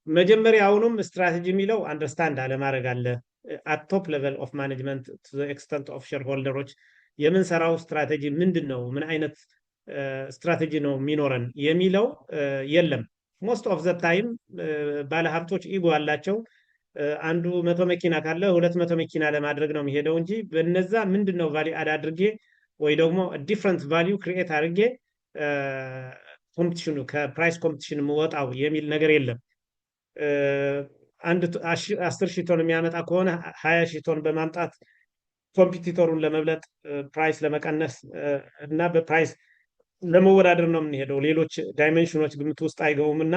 መጀመሪያውኑም ስትራቴጂ የሚለው አንደርስታንድ አለማድረግ አለ። at top level of management to the extent of shareholders የምንሰራው ስትራቴጂ ምንድን ነው? ምን አይነት ስትራቴጂ ነው የሚኖረን የሚለው የለም። ሞስት ኦፍ ዘ ታይም ባለሀብቶች ኢጎ አላቸው። አንዱ 100 መኪና ካለ 200 መኪና ለማድረግ ነው የሚሄደው እንጂ በነዛ ምንድነው ቫልዩ አድ አድርጌ ወይ ደግሞ ዲፍረንት ቫልዩ ክሪኤት አድርጌ ኮምፒቲሽኑ ከፕራይስ ኮምፒቲሽን የምወጣው የሚል ነገር የለም። አንድ 10,000 ቶን የሚያመጣ ከሆነ 20,000 ቶን በማምጣት ኮምፒቲተሩን ለመብለጥ ፕራይስ ለመቀነስ እና በፕራይስ ለመወዳደር ነው የምንሄደው። ሌሎች ዳይሜንሽኖች ግምት ውስጥ አይገቡም እና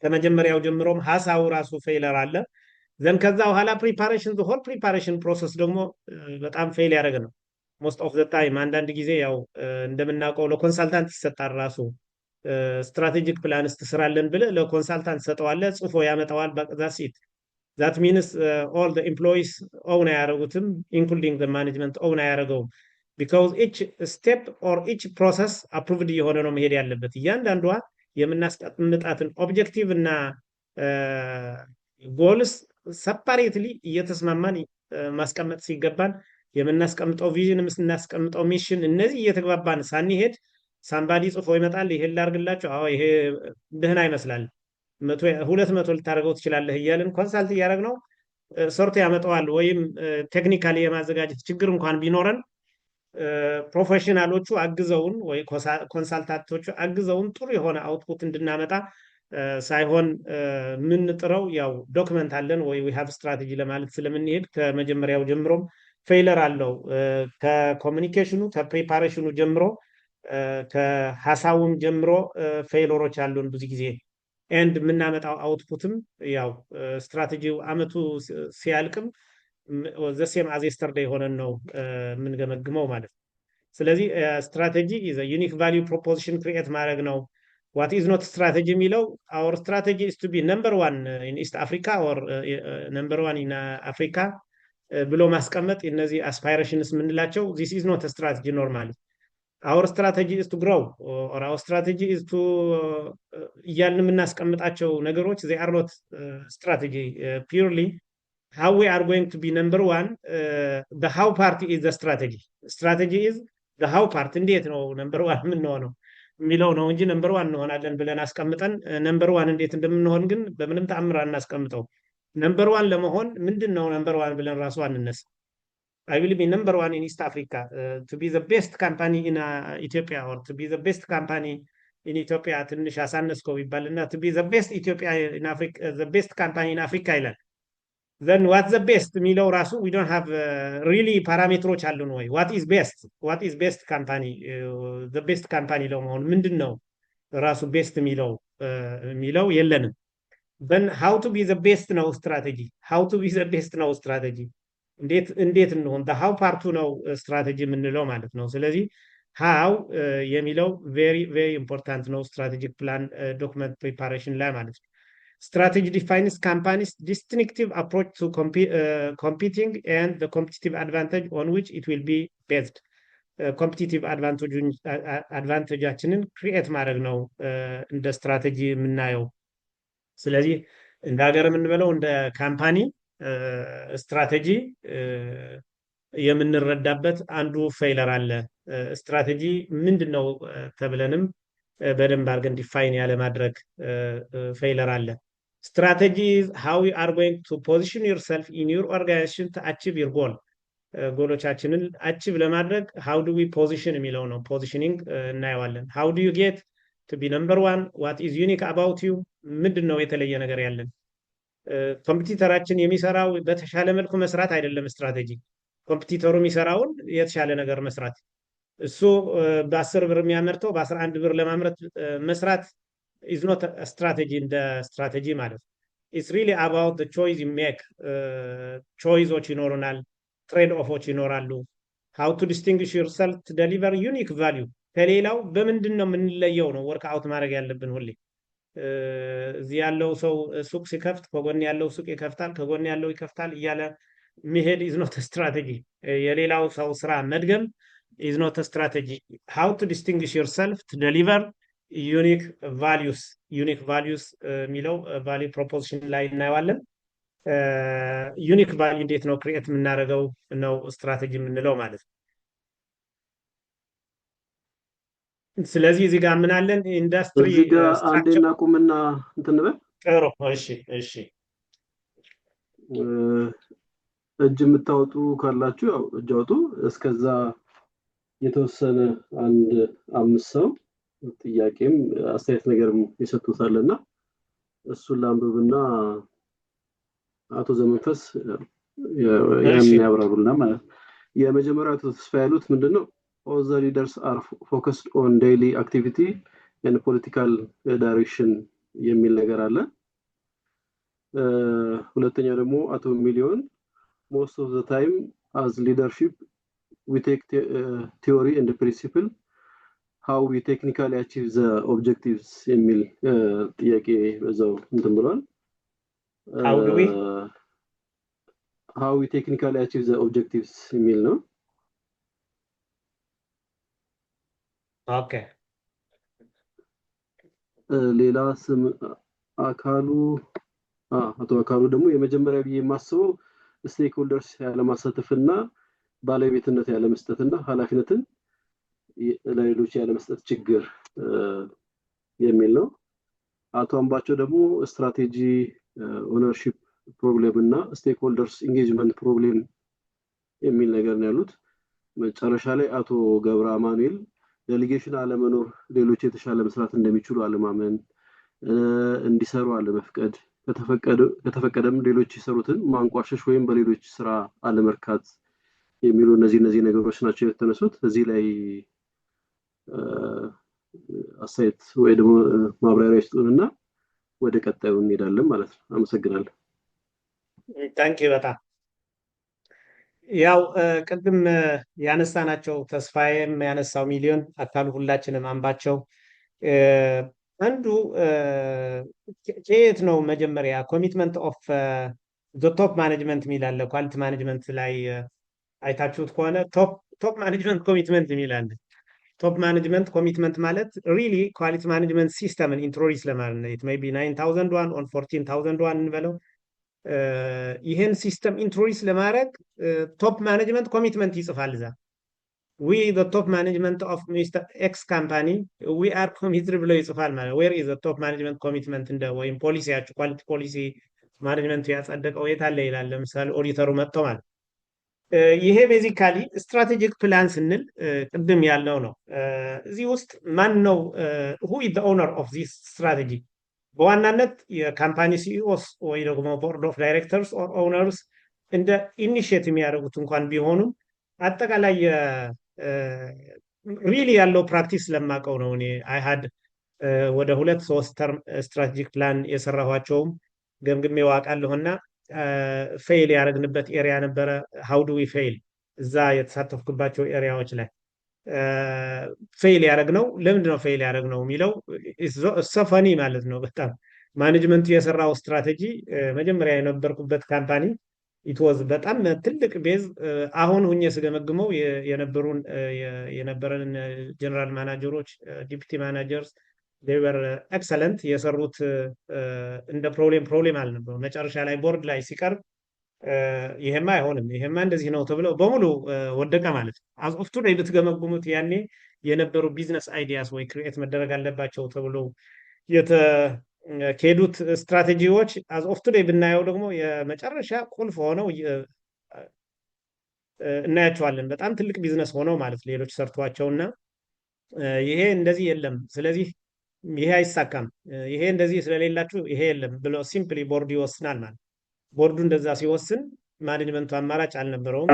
ከመጀመሪያው ጀምሮም ሀሳቡ ራሱ ፌለር አለ። ዘን ከዛ በኋላ ፕሪፓሬሽን ሆል ፕሪፓሬሽን ፕሮሰስ ደግሞ በጣም ፌል ያደረገ ነው። most of the time አንዳንድ ጊዜ ያው እንደምናውቀው ለኮንሳልታንት ይሰጣል ራሱ ስትራቴጂክ ፕላንስ ትስራለን ብለህ ለኮንሳልታንት ሰጠዋለህ ጽፎ ያመጣዋል that's it that means all the employees own አያረጉትም including the management own አያረገውም because each step or each process approved የሆነ ነው መሄድ ያለበት እያንዳንዷ የምናስቀምጣትን ኦብጀክቲቭ እና ጎልስ ሰፓሬትሊ እየተስማማን ማስቀመጥ ሲገባን የምናስቀምጠው ቪዥን የምናስቀምጠው ሚሽን እነዚህ እየተግባባን ሳንሄድ ሳምባዲ ጽፎ ይመጣል ይሄን ላርግላችሁ አዎ ይሄ ደህና ይመስላል 200 ልታደርገው ትችላለህ እያልን ኮንሳልት እያደረግነው ሶርት ያመጣዋል ወይም ቴክኒካሊ የማዘጋጀት ችግር እንኳን ቢኖረን ፕሮፌሽናሎቹ አግዘውን ወይ ኮንሳልታንቶቹ አግዘውን ጥሩ የሆነ አውትፑት እንድናመጣ ሳይሆን ምን ጥረው ያው ዶክመንት አለን ወይ we have strategy ለማለት ስለምንሄድ ከመጀመሪያው ጀምሮም ፌለር አለው ከኮሙኒኬሽኑ ከፕሪፓሬሽኑ ጀምሮ ከሐሳቡም ጀምሮ ፌለሮች አሉን ብዙ ጊዜ ኤንድ የምናመጣው አውትፑትም ያው ስትራቴጂው አመቱ ሲያልቅም the same as yesterday ሆነን ነው የምንገመግመው ማለት ነው ስለዚህ ስትራቴጂ is a unique value proposition create ማድረግ ነው what is not strategy የሚለው our strategy is to be number 1 in East Africa or number 1 in Africa ብሎ ማስቀመጥ እነዚህ aspirations ምንላቸው this is not a strategy normally our strategy is to grow or our strategy is to እያልን የምናስቀምጣቸው ነገሮች they are not strategy purely how we are going to be number 1 the how part is the strategy is the how part እንዴት ነው number 1 ምን ነው የሚለው ነው እንጂ number 1 እንሆናለን ብለን አስቀምጠን number 1 እንዴት እንደምንሆን ግን በምንም ተአምር አናስቀምጠው number 1 ለመሆን ምንድነው number 1 ብለን ራሱ አንነሳ I will be number 1 in East Africa to be the best company in Ethiopia or to be the best company in Ethiopia ትንሽ አሳነስከው ይባልና to be the best Ethiopia in Africa the best company in Africa ይላል then what's the best የሚለው ራሱ we don't have really parameters አሉን ወይ what is best company the best company ለመሆን ምንድነው ራሱ best የሚለው የለንም then how to be the best ነው strategy እንዴት እንሆን the how part ነው strategy የምንለው ማለት ነው ስለዚህ how የሚለው very very important ነው strategic plan document preparation ላይ ማለት ነው strategy defines company's distinctive approach to competing and the competitive advantage on which it will be based competitive advantageአችንን create ማድረግ ነው እንደ strategy የምናየው ስለዚህ እንደ ሀገር የምንበለው እንደ ካምፓኒ ስትራቴጂ የምንረዳበት አንዱ ፌለር አለ ስትራቴጂ ምንድነው ተብለንም በደንብ አድርገን ዲፋይን ያለ ማድረግ ፌለር አለ strategy is how you are going to position yourself in your organization to achieve your goal ጎሎቻችንን አቺቭ ለማድረግ how do we position የሚለው ነው positioning እናየዋለን how do you get to be number 1 what is unique about you ምንድነው የተለየ ነገር ያለን ኮምፒቲተራችን የሚሰራው በተሻለ መልኩ መስራት አይደለም ስትራቴጂ ኮምፒቲተሩ የሚሰራውን የተሻለ ነገር መስራት እሱ በ10 ብር የሚያመርተው በ11 ብር ለማምረት መስራት is not a strategy in the strategy ማለት it's really about the choice you make choiceዎች ይኖሩናል trade offዎች ይኖራሉ how to distinguish yourself to deliver unique value ከሌላው በምንድነው የምንለየው ነው ወርክ አውት ማድረግ ያለብን ሁሌ እዚህ ያለው ሰው ሱቅ ሲከፍት ከጎን ያለው ሱቅ ይከፍታል ከጎን ያለው ይከፍታል እያለ መሄድ is not a strategy የሌላው ሰው ስራ መድገም is not a strategy how to distinguish yourself to deliver unique values የሚለው value proposition ላይ እናየዋለን unique value እንዴት ነው ክሬት የምናደርገው ነው ስትራቴጂ የምንለው ማለት ነው ስለዚህ እዚህ ጋር ምን አለን ኢንዱስትሪ አንዴና ቁምና እንትን በል ጥሩ እሺ እጅ የምታወጡ ካላችሁ ያው እጅ አውጡ እስከዛ የተወሰነ አንድ 5 ሰው ጥያቄም አስተያየት ነገርም ይሰጡታልና እሱን ላንብብና አቶ ዘመንፈስ ያን ያብራሩልና ማለት የመጀመሪያው ተስፋ ያሉት ምንድነው all the leaders are focused on daily activity and political direction የሚል ነገር አለ ሁለተኛው ደግሞ አቶ ሚሊዮን most of the time as leadership we take theory and the principle, how we technically achieve the objectives የሚል ጥያቄ በዛው እንትን ብሏል። how we technically achieve the objectives የሚል ነው። ኦኬ ሌላ ስም አካሉ አቶ አካሉ ደግሞ የመጀመሪያ ብዬ የማስበው ስቴክሆልደርስ ያለማሳተፍና ባለቤትነት ያለመስጠትና ኃላፊነትን ለሌሎች ያለመስጠት ችግር የሚል ነው። አቶ አምባቸው ደግሞ ስትራቴጂ ኦነርሺፕ ፕሮብሌም እና ስቴክሆልደርስ ኢንጌጅመንት ፕሮብሌም የሚል ነገር ነው ያሉት። መጨረሻ ላይ አቶ ገብረ አማኑኤል ዴሊጌሽን አለመኖር፣ ሌሎች የተሻለ መስራት እንደሚችሉ አለማመን፣ እንዲሰሩ አለመፍቀድ፣ ከተፈቀደም ሌሎች ይሰሩትን ማንቋሸሽ ወይም በሌሎች ስራ አለመርካት የሚሉ እነዚህ ነገሮች ናቸው የተነሱት። እዚህ ላይ አስተያየት ወይ ደግሞ ማብራሪያ ይስጡንና ወደ ቀጣዩ እንሄዳለን ማለት ነው። አመሰግናለሁ። ታንኪ በጣም ያው ቅድም ያነሳናቸው ተስፋዬም ያነሳው ሚሊዮን አካሉ ሁላችንም አንባቸው አንዱ ከየት ነው መጀመሪያ ኮሚትመንት ኦፍ ዘ ቶፕ ማኔጅመንት የሚላለ ኳሊቲ ማኔጅመንት ላይ አይታችሁት ከሆነ ቶፕ ማኔጅመንት ኮሚትመንት የሚላለ ቶፕ ማኔጅመንት ኮሚትመንት ማለት ሪሊ ኳሊቲ ማኔጅመንት ሲስተምን ኢንትሮዲዩስ ለማለት ነው። ኢት ሜይ ቢ 9001 ኦን 14001 እንበለው ይሄን ሲስተም ኢንትሮዲዩስ ለማድረግ ቶፕ ማኔጅመንት ኮሚትመንት ይጽፋል እዛ we the top management of Mr. X company we are committed ብለው ይጽፋል ማለት where is the top management commitment እንደ ወይም ፖሊሲያችሁ ኳሊቲ ፖሊሲ ማኔጅመንቱ ያጸደቀው የት አለ ይላል። ለምሳሌ ኦዲተሩ መጥቶ ማለት ይሄ ቤዚካሊ ስትራቴጂክ ፕላን ስንል ቅድም ያለው ነው። እዚህ ውስጥ ማን ነው who is the owner of this strategy? በዋናነት የካምፓኒ ሲኢኦስ ወይ ደግሞ ቦርድ ኦፍ ዳይሬክተርስ ኦር ኦውነርስ እንደ ኢኒሺየት የሚያደርጉት እንኳን ቢሆኑም አጠቃላይ ሪሊ ያለው ፕራክቲስ ለማቀው ነው። እኔ አይ ሃድ ወደ 2-3 ተርም ስትራቴጂክ ፕላን የሰራኋቸውም ገምግሜ ዋቃለሁና ፌል ያደረግንበት ኤሪያ ነበረ። ሃው ዱ ዊ ፌል እዛ የተሳተፍኩባቸው ኤሪያዎች ላይ ፌል ያደረግነው ለምንድን ነው ፌል ያደረግነው የሚለው ሰፈኒ ማለት ነው። በጣም ማኔጅመንቱ የሰራው ስትራቴጂ መጀመሪያ የነበርኩበት ካምፓኒ ኢትዋዝ በጣም ትልቅ ቤዝ አሁን ሁኜ ስገመግመው የነበረን ጀነራል ማናጀሮች ዲፕቲ ማናጀርስ they were excellent የሰሩት እንደ ፕሮብሌም አልነበረም። መጨረሻ ላይ ቦርድ ላይ ሲቀርብ ይሄማ አይሆንም ይሄማ እንደዚህ ነው ተብለው በሙሉ ወደቀ ማለት ነው። as of today ልትገመግሙት ያኔ የነበሩ ቢዝነስ አይዲያስ ወይ ክሪኤት መደረግ አለባቸው ተብሎ የተካሄዱት ስትራቴጂዎች as of today ብናየው ደግሞ የመጨረሻ ቁልፍ ሆነው እናያቸዋለን። በጣም ትልቅ ቢዝነስ ሆነው ማለት ሌሎች ሰርቷቸውና ይሄ እንደዚህ የለም ስለዚህ ይሄ አይሳካም ይሄ እንደዚህ ስለሌላችሁ ይሄ የለም ብሎ ሲምፕሊ ቦርድ ይወስናል ማለት። ቦርዱ እንደዛ ሲወስን ማኔጅመንቱ አማራጭ አልነበረውም።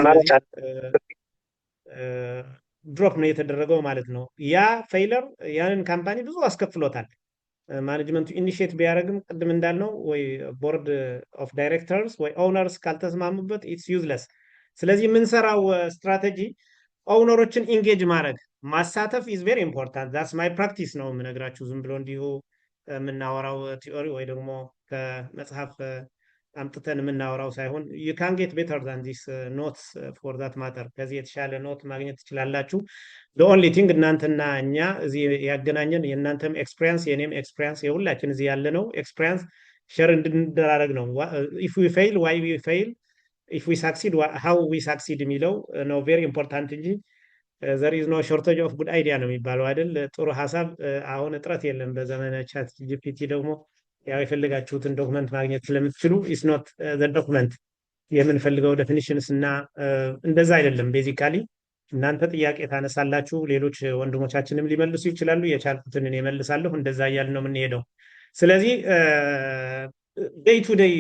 ድሮፕ ነው የተደረገው ማለት ነው። ያ ፌይለር ያንን ካምፓኒ ብዙ አስከፍሎታል። ማኔጅመንቱ ኢኒሺየት ቢያደርግም ቅድም እንዳልነው ወይ ቦርድ ኦፍ ዳይሬክተርስ ወይ ኦውነርስ ካልተስማሙበት ኢትስ ዩዝለስ። ስለዚህ የምንሰራው ስትራቴጂ ኦውነሮችን ኢንጌጅ ማድረግ ማሳተፍ ኢዝ ቬሪ ኢምፖርታንት። ዛትስ ማይ ፕራክቲስ ነው የምነግራችሁ። ዝም ብሎ እንዲሁ የምናወራው ቲዮሪ ወይ ደግሞ ከመጽሐፍ አምጥተን የምናወራው ሳይሆን you can get better than this notes for that matter። ከዚህ የተሻለ ኖት ማግኘት ትችላላችሁ። the only thing እናንተና እኛ እዚህ ያገናኘን የእናንተም ኤክስፒሪየንስ የኔም ኤክስፒሪየንስ የሁላችን እዚህ ያለ ነው ኤክስፒሪየንስ ሼር እንድንደራረግ ነው። if we fail why we fail if we succeed how we succeed የሚለው ነው ቬሪ ኢምፖርታንት እንጂ there is no shortage of good idea ነው የሚባለው አይደል? ጥሩ ሀሳብ አሁን እጥረት የለም በዘመነ ቻት ጂፒቲ ደግሞ ያው የፈለጋችሁትን ዶክመንት ማግኘት ስለምትችሉ is not the document የምንፈልገው ዴፊኒሽንስ እና እንደዛ አይደለም። ቤዚካሊ እናንተ ጥያቄ ታነሳላችሁ ሌሎች ወንድሞቻችንም ሊመልሱ ይችላሉ የቻልኩትን እኔ እመልሳለሁ። እንደዛ እያልን ነው የምንሄደው። ስለዚህ ዴይ ቱ ዴይ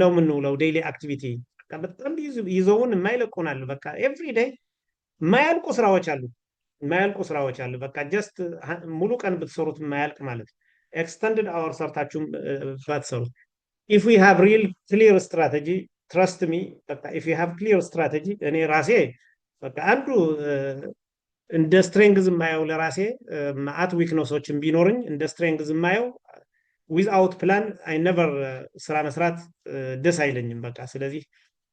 ነው የምንውለው ዴይሊ አክቲቪቲ በጣም ይዘውን የማይለቁናል። በቃ ኤቭሪ ዴይ የማያልቁ ስራዎች አሉ። በቃ ጀስት ሙሉ ቀን ብትሰሩት የማያልቅ ማለት ነው። extended hour ሰርታችሁም ባትሰሩት if we have real clear strategy trust me በቃ if you have clear strategy እኔ ራሴ በቃ አንዱ እንደ ስትሬንግዝ የማየው ለራሴ ማአት ዊክነሶችን ቢኖርኝ እንደ ስትሬንግዝ የማየው ዊዝአውት ፕላን አይ ነቨር ስራ መስራት ደስ አይለኝም። በቃ ስለዚህ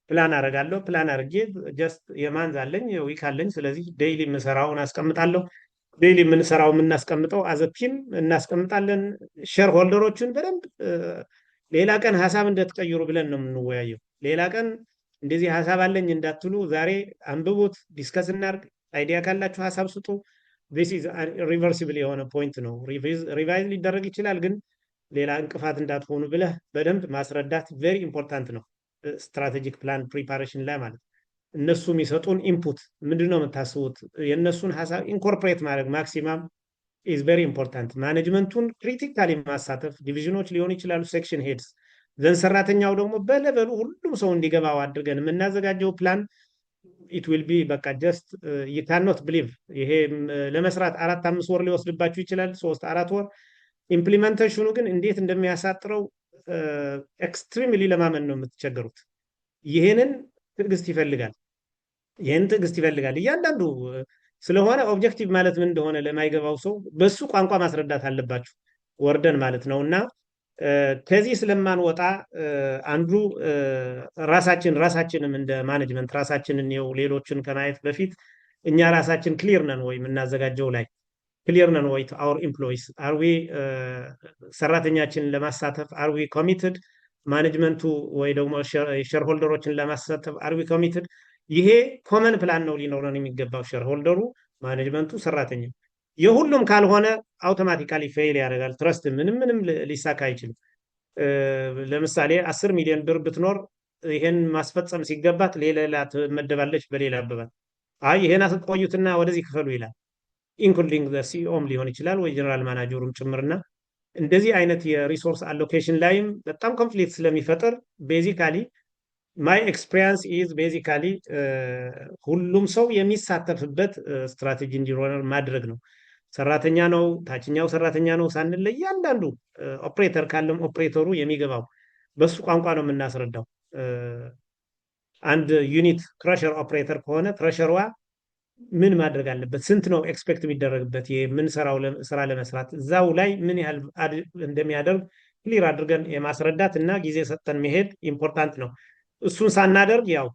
ፕላን አደርጋለሁ። ፕላን አድርጌ ጀስት የማንዝ አለኝ ዊክ አለኝ። ስለዚህ ዴይሊ የምሰራውን አስቀምጣለሁ። ዴይሊ የምንሰራው የምናስቀምጠው አዘፒም እናስቀምጣለን። ሼር ሆልደሮችን በደንብ ሌላ ቀን ሀሳብ እንደተቀይሩ ብለን ነው የምንወያየው። ሌላ ቀን እንደዚህ ሀሳብ አለኝ እንዳትሉ፣ ዛሬ አንብቡት፣ ዲስከስ እናድርግ። አይዲያ ካላችሁ ሀሳብ ስጡ። ዚስ ኢዝ ሪቨርሲብል የሆነ ፖይንት ነው። ሪቫይዝ ሊደረግ ይችላል፣ ግን ሌላ እንቅፋት እንዳትሆኑ ብለህ በደንብ ማስረዳት ቬሪ ኢምፖርታንት ነው። ስትራቴጂክ ፕላን ፕሪፓሬሽን ላይ ማለት እነሱ የሚሰጡን ኢንፑት ምንድን ነው የምታስቡት፣ የእነሱን ሀሳብ ኢንኮርፖሬት ማድረግ ማክሲማም ኢዝ ቬሪ ኢምፖርታንት። ማኔጅመንቱን ክሪቲካሊ ማሳተፍ፣ ዲቪዥኖች ሊሆኑ ይችላሉ፣ ሴክሽን ሄድስ ዘን ሰራተኛው ደግሞ በሌቨሉ ሁሉም ሰው እንዲገባው አድርገን የምናዘጋጀው ፕላን ኢት ዊል ቢ በቃ ጀስት ዩ ካንኖት ብሊቭ። ይሄ ለመስራት 4-5 ወር ሊወስድባችሁ ይችላል፣ 3-4 ወር። ኢምፕሊመንቴሽኑ ግን እንዴት እንደሚያሳጥረው ኤክስትሪምሊ ለማመን ነው የምትቸገሩት። ይህንን ትዕግስት ይፈልጋል። እያንዳንዱ ስለሆነ ኦብጀክቲቭ ማለት ምን እንደሆነ ለማይገባው ሰው በሱ ቋንቋ ማስረዳት አለባችሁ ወርደን ማለት ነው። እና ከዚህ ስለማንወጣ አንዱ ራሳችንም እንደ ማኔጅመንት ራሳችንን ሌሎችን ከማየት በፊት እኛ ራሳችን ክሊር ነን ወይ የምናዘጋጀው ላይ ክሊር ነን ወይ አወር ኤምፕሎይስ አር ዊ ሰራተኛችንን ለማሳተፍ አር ዊ ኮሚትድ፣ ማኔጅመንቱ ወይ ደግሞ ሼርሆልደሮችን ለማሳተፍ አር ዊ ኮሚትድ። ይሄ ኮመን ፕላን ነው ሊኖረን የሚገባው፣ ሼርሆልደሩ፣ ማኔጅመንቱ፣ ሰራተኛው። የሁሉም ካልሆነ አውቶማቲካሊ ፌይል ያደርጋል። ትረስት ምንም ሊሳካ አይችልም። ለምሳሌ 10 ሚሊዮን ብር ብትኖር ይሄን ማስፈጸም ሲገባት ሌላ ትመደባለች በሌላ አበባት። አይ ይሄን አስቆዩትና ወደዚህ ክፈሉ ይላል። ኢንክሉዲንግ ዘ ሲኦም ሊሆን ይችላል ወይ ጀነራል ማናጀሩም ጭምርና እንደዚህ አይነት የሪሶርስ አሎኬሽን ላይም በጣም ኮንፍሊክት ስለሚፈጥር ቤዚካሊ ማይ ኤክስፒሪየንስ ኢዝ ቤዚካሊ ሁሉም ሰው የሚሳተፍበት ስትራቴጂ እንዲኖር ማድረግ ነው። ሰራተኛ ነው፣ ታችኛው ሰራተኛ ነው ሳንል እያንዳንዱ ኦፕሬተር ካለም ኦፕሬተሩ የሚገባው በሱ ቋንቋ ነው የምናስረዳው። አንድ ዩኒት ክረሸር ኦፕሬተር ከሆነ ክረሸሯ ምን ማድረግ አለበት፣ ስንት ነው ኤክስፔክት የሚደረግበት የምንሰራው ስራ ለመስራት እዛው ላይ ምን ያህል እንደሚያደርግ ክሊር አድርገን የማስረዳት እና ጊዜ ሰጠን መሄድ ኢምፖርታንት ነው። እሱን ሳናደርግ ያው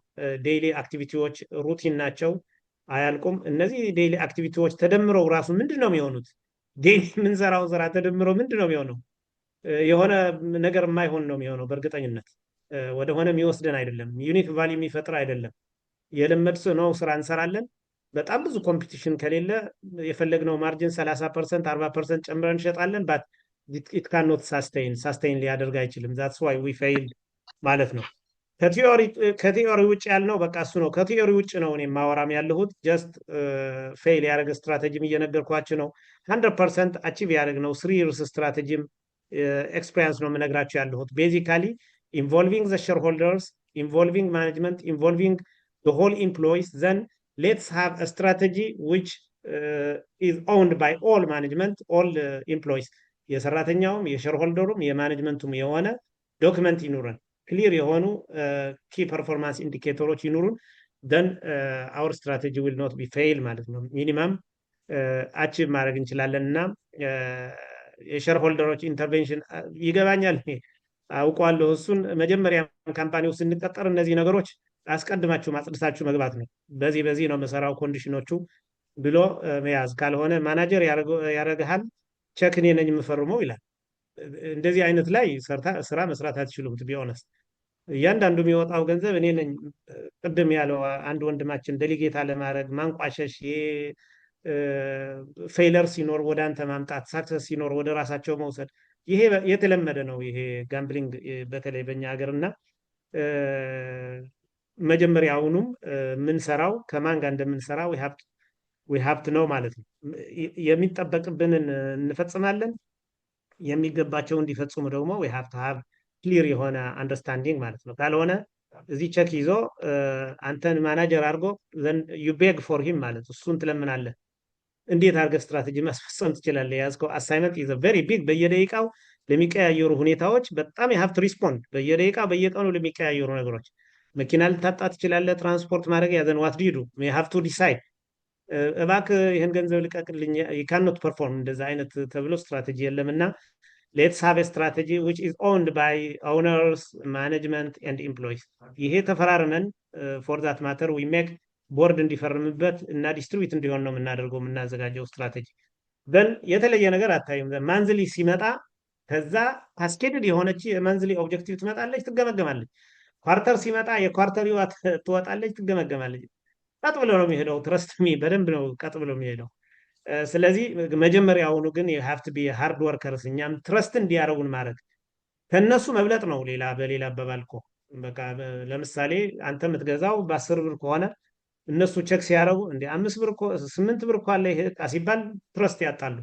ዴይሊ አክቲቪቲዎች ሩቲን ናቸው፣ አያልቁም። እነዚህ ዴይሊ አክቲቪቲዎች ተደምረው ራሱ ምንድን ነው የሚሆኑት? ዴይሊ የምንሰራው ስራ ተደምረው ምንድን ነው የሚሆነው? የሆነ ነገር የማይሆን ነው የሚሆነው። በእርግጠኝነት ወደሆነ የሚወስደን አይደለም፣ ዩኒክ ቫሊ የሚፈጥር አይደለም። የለመድ ነው ስራ እንሰራለን። በጣም ብዙ ኮምፒቲሽን ከሌለ የፈለግነው ማርጅን 30% 40% ጨምረን እንሸጣለን። ባት ኢት ካኖት ሳስቴይን ሊያደርግ አይችልም። ዛትስ ዋይ ዊ ፌይል ማለት ነው። ከቲዮሪ ውጭ ያልነው በቃ እሱ ነው። ከቲዮሪ ውጭ ነው እኔ ማወራም ያለሁት። ጀስት ፌይል ያደረገ ስትራቴጂም እየነገርኳችሁ ነው። 100% አቺቭ ያደረግነው 3 years ስትራቴጂም ኤክስፔሪንስ ነው የምነግራችሁ ያለሁት። ቤዚካሊ ኢንቮልቪንግ ዘ ሼርሆልደርስ፣ ኢንቮልቪንግ ማኔጅመንት፣ ኢንቮልቪንግ ዘ ሆል ኤምፕሎይስ ዘን let's have a strategy which is owned by all management, all employees። የሰራተኛውም የሼርሆልደሩም የማኔጅመንቱም የሆነ ዶክመንት ይኑረን፣ ክሊር የሆኑ ኪ ፐርፎርማንስ ኢንዲኬተሮች ይኑሩን። then our strategy will not be fail ማለት ነው። ሚኒማም አቺቭ ማድረግ እንችላለን። እና የሼርሆልደሮች ኢንተርቬንሽን ይገባኛል፣ አውቀዋለሁ። እሱን መጀመሪያ ካምፓኒው ስንቀጠር እነዚህ ነገሮች አስቀድማችሁ ማጽድታችሁ መግባት ነው። በዚህ ነው መሰራው ኮንዲሽኖቹ ብሎ መያዝ። ካልሆነ ማናጀር ያረጋሃል፣ ቼክ እኔ ነኝ የምፈርመው ይላል። እንደዚህ አይነት ላይ ስራ መስራት አትችሉም። ቱ ቢ ኦነስት እያንዳንዱ የሚወጣው ገንዘብ እኔ ነኝ። ቅድም ያለው አንድ ወንድማችን ዴሊጌታ ለማድረግ ማንቋሸሽ፣ ፌይለር ሲኖር ወደ አንተ ማምጣት፣ ሳክሰስ ሲኖር ወደ ራሳቸው መውሰድ፣ ይሄ የተለመደ ነው። ይሄ ጋምብሊንግ በተለይ በእኛ ሀገርና መጀመሪያውኑም የምንሰራው ከማን ጋር እንደምንሰራ ዊ ሀብት ነው ማለት ነው። የሚጠበቅብንን እንፈጽማለን፣ የሚገባቸው እንዲፈጽሙ ደግሞ ዊ ሀብት ሀብ ክሊር የሆነ አንደርስታንዲንግ ማለት ነው። ካልሆነ እዚህ ቸክ ይዞ አንተን ማናጀር አድርጎ ዩ ቤግ ፎር ሂም ማለት እሱን ትለምናለህ። እንዴት አድርገህ ስትራቴጂ ማስፈጸም ትችላለህ? የያዝከው አሳይመንት ኢዝ ቬሪ ቢግ። በየደቂቃው ለሚቀያየሩ ሁኔታዎች በጣም የሀብት ሪስፖንድ፣ በየደቂቃው በየቀኑ ለሚቀያየሩ ነገሮች መኪና ልታጣ ትችላለህ። ትራንስፖርት ማድረግ ያዘን ዋት ዱ ዩ ዱ ዩ ሃቭ ቱ ዲሳይድ እባክህ ይህን ገንዘብ ልቀቅልኝ ካኖት ፐርፎርም እንደዛ አይነት ተብሎ ስትራቴጂ የለምና ሌትስ ሃቭ ስትራቴጂ ዊች ኢዝ ኦውንድ ባይ ኦውነርስ ማኔጅመንት ኤንድ ኢምፕሎይስ ይሄ ተፈራርመን ፎር ዛት ማተር ዊ ሜክ ቦርድ እንዲፈርምበት እና ዲስትሪቢዩት እንዲሆን ነው የምናደርገው የምናዘጋጀው ስትራቴጂ ዘን የተለየ ነገር አታዩም ማንዝሊ ሲመጣ ከዛ ካስኬድድ የሆነች የማንዝሊ ኦብጀክቲቭ ትመጣለች ትገመገማለች ኳርተር ሲመጣ የኳርተሪዋ ትወጣለች ትገመገማለች ቀጥ ብሎ ነው የሚሄደው ትረስት ሚ በደንብ ነው ቀጥ ብሎ የሚሄደው ስለዚህ መጀመሪያውኑ ግን you have to be hard workers እኛም ትረስት እንዲያደርጉን ማድረግ ከነሱ መብለጥ ነው ሌላ በሌላ አባባልኮ በቃ ለምሳሌ አንተ የምትገዛው በ10 ብር ከሆነ እነሱ ቼክ ሲያደርጉ እንደ 5 ብር እኮ 8 ብር እኮ አለ ይሄ ሲባል ትረስት ያጣሉ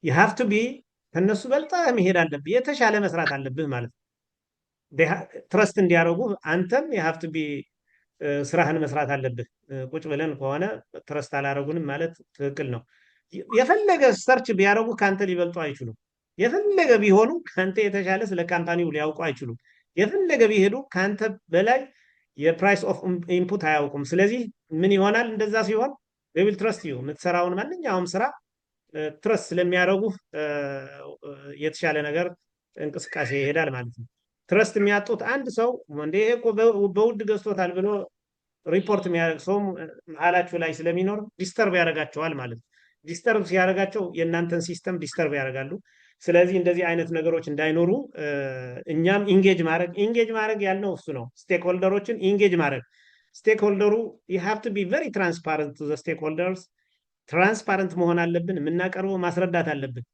you have to be ከነሱ በልጠህ መሄድ አለብህ የተሻለ መስራት አለብህ ማለት ነው ትረስት እንዲያደርጉ አንተም you have to be ስራህን መስራት አለብህ ቁጭ ብለን ከሆነ ትረስት አላረጉንም ማለት ትክክል ነው የፈለገ ሰርች ቢያረጉ ካንተ ሊበልጡ አይችሉም የፈለገ ቢሆኑ ካንተ የተሻለ ስለ ካምፓኒው ሊያውቁ አይችሉም የፈለገ ቢሄዱ ካንተ በላይ የፕራይስ ኦፍ ኢንፑት አያውቁም ስለዚህ ምን ይሆናል እንደዛ ሲሆን they will trust you የምትሰራውን ማንኛውም ስራ ትረስት ስለሚያደርጉ የተሻለ ነገር እንቅስቃሴ ይሄዳል ማለት ነው ትረስት የሚያጡት አንድ ሰው እንደ እኮ በውድ ገዝቶታል ብሎ ሪፖርት የሚያደርግ ሰው መሀላችሁ ላይ ስለሚኖር ዲስተርብ ያደርጋቸዋል ማለት ነው ዲስተርብ ሲያደርጋቸው የእናንተን ሲስተም ዲስተርብ ያደርጋሉ ስለዚህ እንደዚህ አይነት ነገሮች እንዳይኖሩ እኛም ኢንጌጅ ማድረግ ያልነው እሱ ነው ስቴክሆልደሮችን ኢንጌጅ ማድረግ ስቴክሆልደሩ you have to be very transparent to the stakeholders ትራንስፓረንት መሆን አለብን የምናቀርበው ማስረዳት አለብን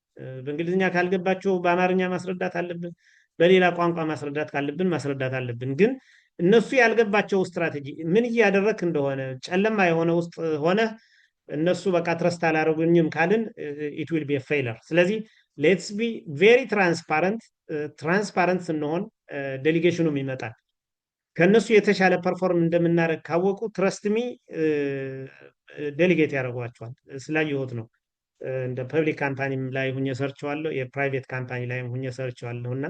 በእንግሊዝኛ ካልገባቸው በአማርኛ ማስረዳት አለብን በሌላ ቋንቋ ማስረዳት ካለብን ማስረዳት አለብን ግን እነሱ ያልገባቸው ስትራቴጂ ምን እያደረክ እንደሆነ ጨለማ የሆነ ውስጥ ሆነ እነሱ በቃ ትረስት አላረጉኝም ካልን it will be a failure ስለዚህ let's be very transparent ስንሆን ዴሊጌሽኑም ይመጣል ከነሱ የተሻለ ፐርፎርም እንደምናደርግ ካወቁ ትረስት ሚ ዴሊጌት ያደርጓቸዋል ስላየሁት ነው እንደ ፐብሊክ ካምፓኒ ላይ ሁኜ ሰርቸዋለሁ የፕራይቬት ካምፓኒ ላይ ሁኜ ሰርቸዋለሁና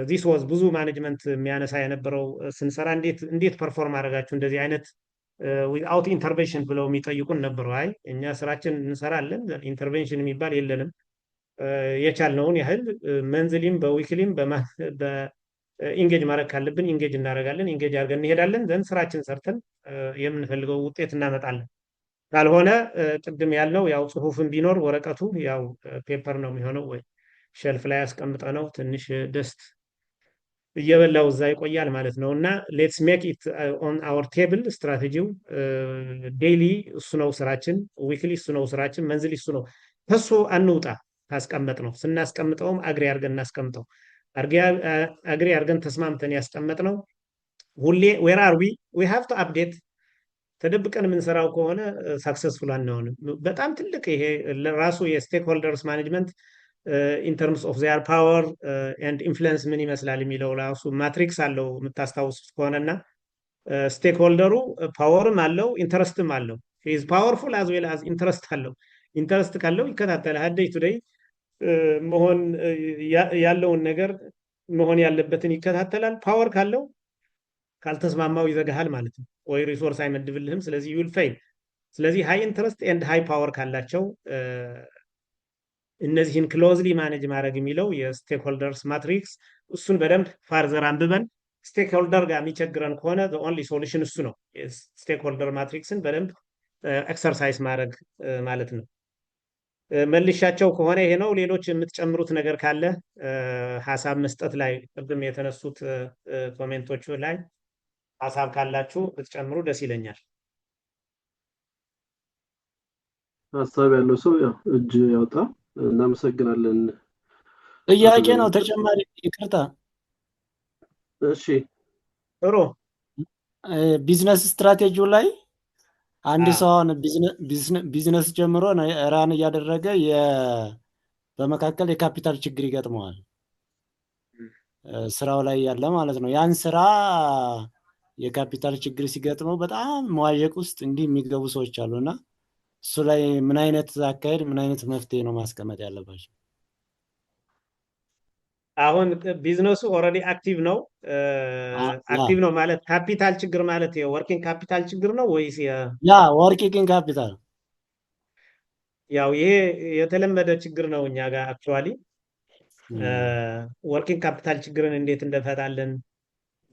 this was ብዙ ማኔጅመንት የሚያነሳ የነበረው ስንሰራ እንዴት ፐርፎርም አደረጋችሁ እንደዚህ አይነት without intervention ብለው የሚጠይቁን ነበሩ አይ እኛ ስራችን እንሰራለን ኢንተርቬንሽን የሚባል የለንም የቻልነውን ያህል መንዝሊም በዊክሊም ኢንጌጅ ማድረግ ካለብን ኢንጌጅ እናደርጋለን ኢንጌጅ አድርገን እንሄዳለን ዘን ስራችን ሰርተን የምንፈልገው ውጤት እናመጣለን ካልሆነ ቅድም ያልነው ያው ጽሁፍን ቢኖር ወረቀቱ ያው ፔፐር ነው የሚሆነው ወይ ሸልፍ ላይ አስቀምጠ ነው ትንሽ ደስት እየበላው እዛ ይቆያል ማለት ነው እና ሌትስ ሜክ ኢት ኦን አወር ቴብል ስትራቴጂው ዴይሊ እሱ ነው ስራችን ዊክሊ እሱ ነው ስራችን መንዝሊ እሱ ነው ከሱ አንውጣ ካስቀመጥ ነው ስናስቀምጠውም አግሪ አድርገን እናስቀምጠው አግሪ አድርገን ተስማምተን ያስቀመጥ ነው ሁሌ where are we have to update ተደብቀን የምንሰራው ከሆነ ሰክሰስፉል አንሆንም በጣም ትልቅ ይሄ ራሱ የስቴክሆልደርስ ማኔጅመንት in terms of their power and influence ምን ይመስላል የሚለው ራሱ ማትሪክስ አለው የምታስታውሱት ከሆነና ስቴክሆልደሩ ፓወርም አለው ኢንተረስትም አለው he is powerful as well as interest አለው ኢንተረስት ካለው ይከታተላል day to day መሆን ያለውን ነገር መሆን ያለበትን ይከታተላል ፓወር ካለው ካልተስማማው ይዘጋሃል ማለት ነው ወይ ሪሶርስ አይመድብልህም ስለዚህ you will fail ስለዚህ ሃይ ኢንተረስት ኤንድ ሃይ ፓወር ካላቸው እነዚህን ክሎዝሊ ማኔጅ ማድረግ የሚለው የስቴክሆልደርስ ማትሪክስ እሱን በደንብ ፋርዘር አንብበን ስቴክሆልደር ጋር የሚቸግረን ከሆነ the only solution እሱ ነው ስቴክሆልደር ማትሪክስን በደንብ ኤክሰርሳይዝ ማድረግ ማለት ነው መልሻቸው ከሆነ ይሄ ነው ሌሎች የምትጨምሩት ነገር ካለ ሐሳብ መስጠት ላይ ቅድም የተነሱት ኮሜንቶቹ ላይ ሐሳብ ካላችሁ ብትጨምሩ ደስ ይለኛል ሐሳብ ያለው ሰው ያው እጅ ያውጣ እናመሰግናለን ጥያቄ ነው ተጨማሪ ይቅርታ እሺ ጥሩ ቢዝነስ ስትራቴጂው ላይ አንድ ሰው ቢዝነስ ጀምሮ ራን እያደረገ በመካከል የካፒታል ችግር ይገጥመዋል ስራው ላይ ያለ ማለት ነው ያን ስራ የካፒታል ችግር ሲገጥመው በጣም መዋዠቅ ውስጥ እንዲህ የሚገቡ ሰዎች አሉና እሱ ላይ ምን አይነት አካሄድ ምን አይነት መፍትሄ ነው ማስቀመጥ ያለባቸው አሁን ቢዝነሱ ኦልሬዲ አክቲቭ ነው። አክቲቭ ነው ማለት ካፒታል ችግር ማለት የወርኪንግ ካፒታል ችግር ነው ወይስ ያ ወርኪንግ ካፒታል? ያው ይሄ የተለመደ ችግር ነው እኛ ጋር አክቹዋሊ። ወርኪንግ ካፒታል ችግርን እንዴት እንደፈታለን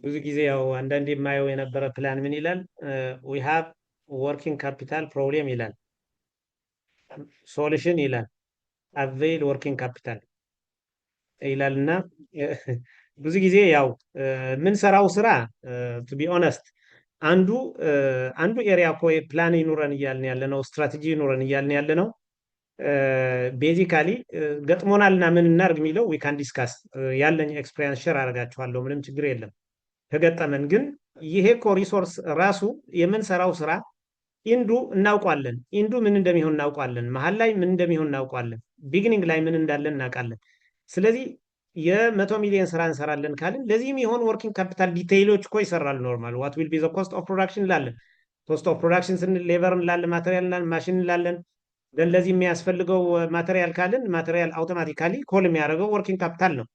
ብዙ ጊዜ ያው አንዳንዴ የማየው የነበረ ፕላን ምን ይላል? ዊ ሃቭ ወርኪንግ ካፒታል ፕሮብሌም ይላል፣ ሶሉሽን ይላል፣ አቬይል ወርኪንግ ካፒታል ይላል። እና ብዙ ጊዜ ያው የምንሰራው ስራ ቱ ቢ ኦነስት አንዱ ኤሪያ እኮ ፕላን ይኑረን እያልን ያለ ነው፣ ስትራቴጂ ይኑረን እያልን ያለ ነው። ቤዚካሊ ገጥሞናልና ምን እናርግ የሚለው ዊ ካን ዲስካስ ያለኝ ኤክስፒሪየንስ ሼር አደርጋችኋለሁ። ምንም ችግር የለም ከገጠመን። ግን ይሄ እኮ ሪሶርስ ራሱ የምንሰራው ስራ ኢንዱ እናውቋለን። ኢንዱ ምን እንደሚሆን እናውቋለን። መሀል ላይ ምን እንደሚሆን እናውቋለን። ቢግኒንግ ላይ ምን እንዳለን እናውቃለን። ስለዚህ የ100 ሚሊዮን ስራ እንሰራለን ካልን ለዚህም የሆን ወርኪንግ ካፒታል ዲቴይሎች እኮ ይሰራል። ኖርማል ዋት ዊል ቢ ዘ ኮስት ኦፍ ፕሮዳክሽን እንላለን። ኮስት ኦፍ ፕሮዳክሽን ስንል ሌበር እንላለን፣ ማቴሪያል እንላለን፣ ማሽን እንላለን። ደን ለዚህ የሚያስፈልገው ማቴሪያል ካልን ማቴሪያል አውቶማቲካሊ ኮል የሚያደርገው ወርኪንግ ካፒታል ነው።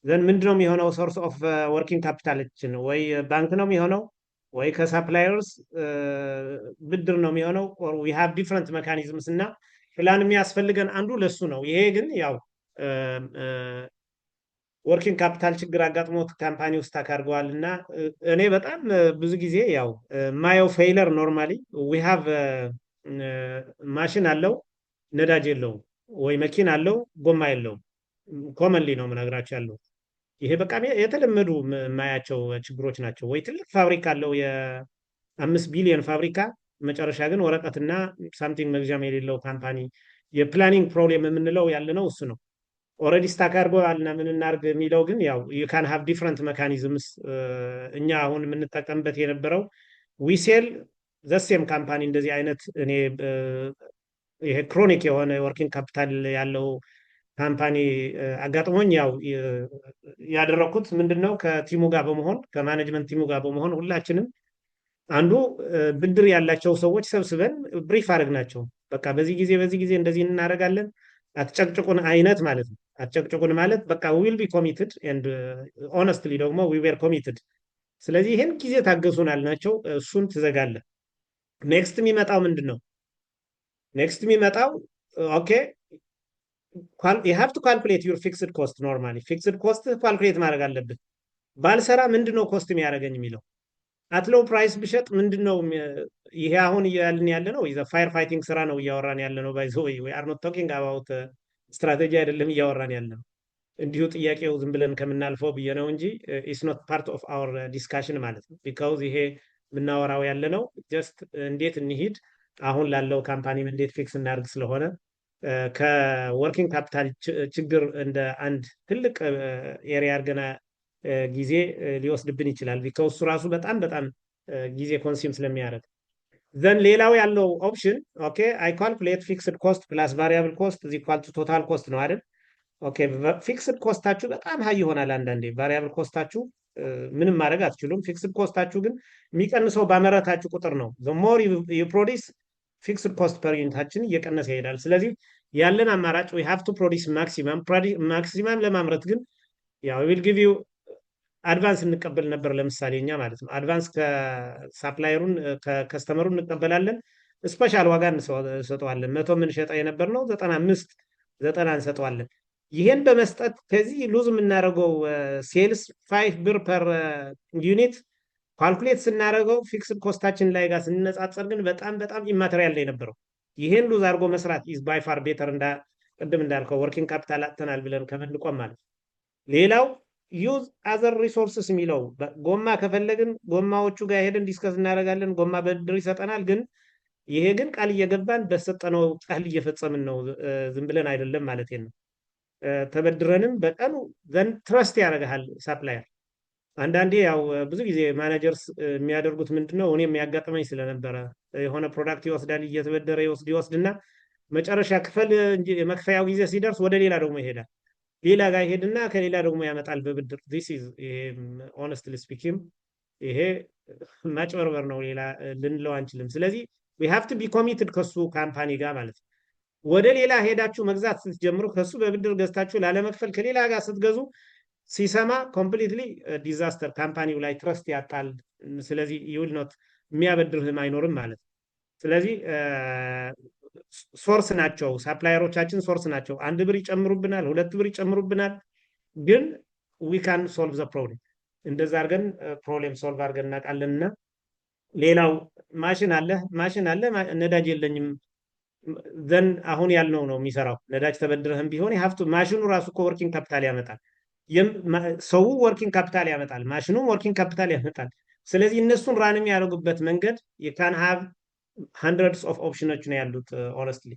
ዘን ምንድነው የሚሆነው? ሶርስ ኦፍ ወርኪንግ ካፒታላችን ወይ ባንክ ነው የሚሆነው ወይ ከሳፕላየርስ ብድር ነው የሚሆነው። ኦር ዊ ሃቭ ዲፍረንት ሜካኒዝምስ እና ፕላን የሚያስፈልገን አንዱ ለሱ ነው። ይሄ ግን ያው ወርኪንግ ካፒታል ችግር አጋጥሞት ካምፓኒ ውስጥ ታካርገዋል። እና እኔ በጣም ብዙ ጊዜ ያው ማየው ፌይለር ኖርማሊ ዊ ሃቭ ማሽን አለው ነዳጅ የለውም፣ ወይ መኪና አለው ጎማ የለውም። ኮመንሊ ነው የምነግራቸው ያለው። ይሄ በቃ የተለመዱ የማያቸው ችግሮች ናቸው። ወይ ትልቅ ፋብሪካ አለው የ5 ቢሊዮን ፋብሪካ፣ መጨረሻ ግን ወረቀትና ሳምቲንግ መግዣም የሌለው ካምፓኒ። የፕላኒንግ ፕሮብሌም የምንለው ያለ ነው እሱ ነው። ኦልሬዲ ስታክ አድርገዋልና ምን እናድርግ የሚለው ግን ያው ዩ ካን ሃቭ ዲፍረንት ሜካኒዝምስ። እኛ አሁን የምንጠቀምበት የነበረው ዊሴል ዘሴም ካምፓኒ እንደዚህ አይነት እኔ ይሄ ክሮኒክ የሆነ ወርኪንግ ካፒታል ያለው ካምፓኒ አጋጥሞኝ ያው ያደረኩት ምንድነው ከቲሙ ጋር በመሆን ከማኔጅመንት ቲሙ ጋር በመሆን ሁላችንም አንዱ ብድር ያላቸው ሰዎች ሰብስበን ብሪፍ አድርግናቸው። በቃ በዚህ ጊዜ እንደዚህ እናደርጋለን፣ አትጨቅጭቁን አይነት ማለት ነው። አትጨቅጭቁን ማለት በቃ ዊል ቢ ኮሚትድ ኤንድ ኦነስትሊ ደግሞ ዊ ዌር ኮሚትድ። ስለዚህ ይሄን ጊዜ ታገሱን አልናቸው። እሱን ትዘጋለህ። ኔክስት የሚመጣው ምንድን ነው? ኔክስት የሚመጣው ኦኬ you have to calculate your fixed cost normally fixed cost calculate ማድረግ አለብህ። ባልሰራ ምንድነው ኮስት የሚያደርገኝ የሚለው አትለው ፕራይስ ብሸጥ ምንድነው ይሄ አሁን እያልን ያለ ነው ዘ ፋየር ፋይቲንግ ስራ ነው እያወራን ያለ ነው። ባይ ዘ ወይ we are not talking about ስትራቴጂ አይደለም እያወራን ያለ ነው። እንዲሁ ጥያቄው ዝም ብለን ከምናልፈው ብዬ ነው እንጂ it's not part of our discussion ማለት ነው። because ይሄ የምናወራው ያለ ነው ጀስት እንዴት እንሂድ አሁን ላለው ካምፓኒም እንዴት ፊክስ እናድርግ ስለሆነ ከወርኪንግ ካፒታል ችግር እንደ አንድ ትልቅ ኤሪያ አድርገና ጊዜ ሊወስድብን ይችላል። ቢካውስ እሱ ራሱ በጣም ጊዜ ኮንሱም ስለሚያደርግ። ዘን ሌላው ያለው ኦፕሽን ኦኬ አይ ካልኩሌት ፊክስድ ኮስት ፕላስ ቫሪያብል ኮስት ኢዝ ኢኳል ቱ ቶታል ኮስት ነው አይደል? ኦኬ ፊክስድ ኮስታችሁ በጣም ሀይ ይሆናል። አንዳንዴ ቫሪያብል ኮስታችሁ ምንም ማድረግ አትችሉም። ፊክስድ ኮስታችሁ ግን የሚቀንሰው ባመረታችሁ ቁጥር ነው። ዘ ሞር ዩ ፕሮዲስ ፊክስድ ኮስት ፐር ዩኒታችን እየቀነሰ ይሄዳል። ስለዚህ ያለን አማራጭ we have to produce maximum ለማምረት ግን ያው will give you አድቫንስ እንቀበል ነበር ለምሳሌ እኛ ማለት ነው። አድቫንስ ከሳፕላየሩን ከከስተመሩን እንቀበላለን፣ ስፔሻል ዋጋ እንሰጠዋለን። 100 ምን ሸጣ የነበር ነው 95 90 እንሰጠዋለን። ይሄን በመስጠት ከዚህ ሉዝ የምናደርገው ሴልስ 5 ብር ፐር ዩኒት ካልኩሌት ስናደርገው ፊክስድ ኮስታችን ላይ ጋር ስንነጻጸር ግን በጣም ኢማቴሪያል ላይ ነበረው። ይሄን ሉዝ አድርጎ መስራት ኢዝ ባይ ፋር ቤተር ቅድም እንዳልከው ወርኪንግ ካፒታል አጥተናል ብለን ከምንቆም ማለት። ሌላው ዩዝ አዘር ሪሶርስስ የሚለው ጎማ ከፈለግን ጎማዎቹ ጋር ሄደን ዲስከስ እናደርጋለን። ጎማ በድር ይሰጠናል። ግን ይሄ ግን ቃል እየገባን በሰጠነው ቃል እየፈጸምን ነው፣ ዝም ብለን አይደለም ማለት ነው። ተበድረንም በቀኑ ዘንድ ትረስት ያደርግሃል ሳፕላየር። አንዳንዴ ያው ብዙ ጊዜ ማኔጀርስ የሚያደርጉት ምንድነው እኔም የሚያጋጥመኝ ስለነበረ የሆነ ፕሮዳክት ይወስዳል እየተበደረ ይወስድና መጨረሻ ክፈል እንጂ የመክፈያው ጊዜ ሲደርስ ወደ ሌላ ደግሞ ይሄዳል። ሌላ ጋር ይሄድና ከሌላ ደግሞ ያመጣል በብድር። this is honestly speaking ይሄ ማጭበርበር ነው፣ ሌላ ልንለው አንችልም። ስለዚህ we have to be committed ከሱ ካምፓኒ ጋር ማለት ነው። ወደ ሌላ ሄዳችሁ መግዛት ስትጀምሩ ከሱ በብድር ገዝታችሁ ላለመክፈል ከሌላ ጋር ስትገዙ ሲሰማ ኮምፕሊትሊ ዲዛስተር ካምፓኒው ላይ ትረስት ያጣል። ስለዚህ ይውል ኖት የሚያበድርህም አይኖርም ማለት ነው። ስለዚህ ሶርስ ናቸው፣ ሳፕላየሮቻችን ሶርስ ናቸው። 1 ብር ይጨምሩብናል፣ 2 ብር ይጨምሩብናል፣ ግን ዊ ካን ሶልቭ ዘ ፕሮብሌም። እንደዛ አድርገን ፕሮብሌም ሶልቭ አድርገን እናውቃለንና ሌላው ማሽን አለ ነዳጅ የለኝም ዘን አሁን ያልነው ነው የሚሰራው። ነዳጅ ተበድረህም ቢሆን ሀብቱ ማሽኑ ራሱ እኮ ወርኪንግ ካፒታል ያመጣል። ሰው ወርኪንግ ካፒታል ያመጣል፣ ማሽኑም ወርኪንግ ካፒታል ያመጣል። ስለዚህ እነሱን ራን የሚያደርጉበት መንገድ የካን ሃቭ hundreds of ኦፕሽኖች ነው ያሉት። ኦነስትሊ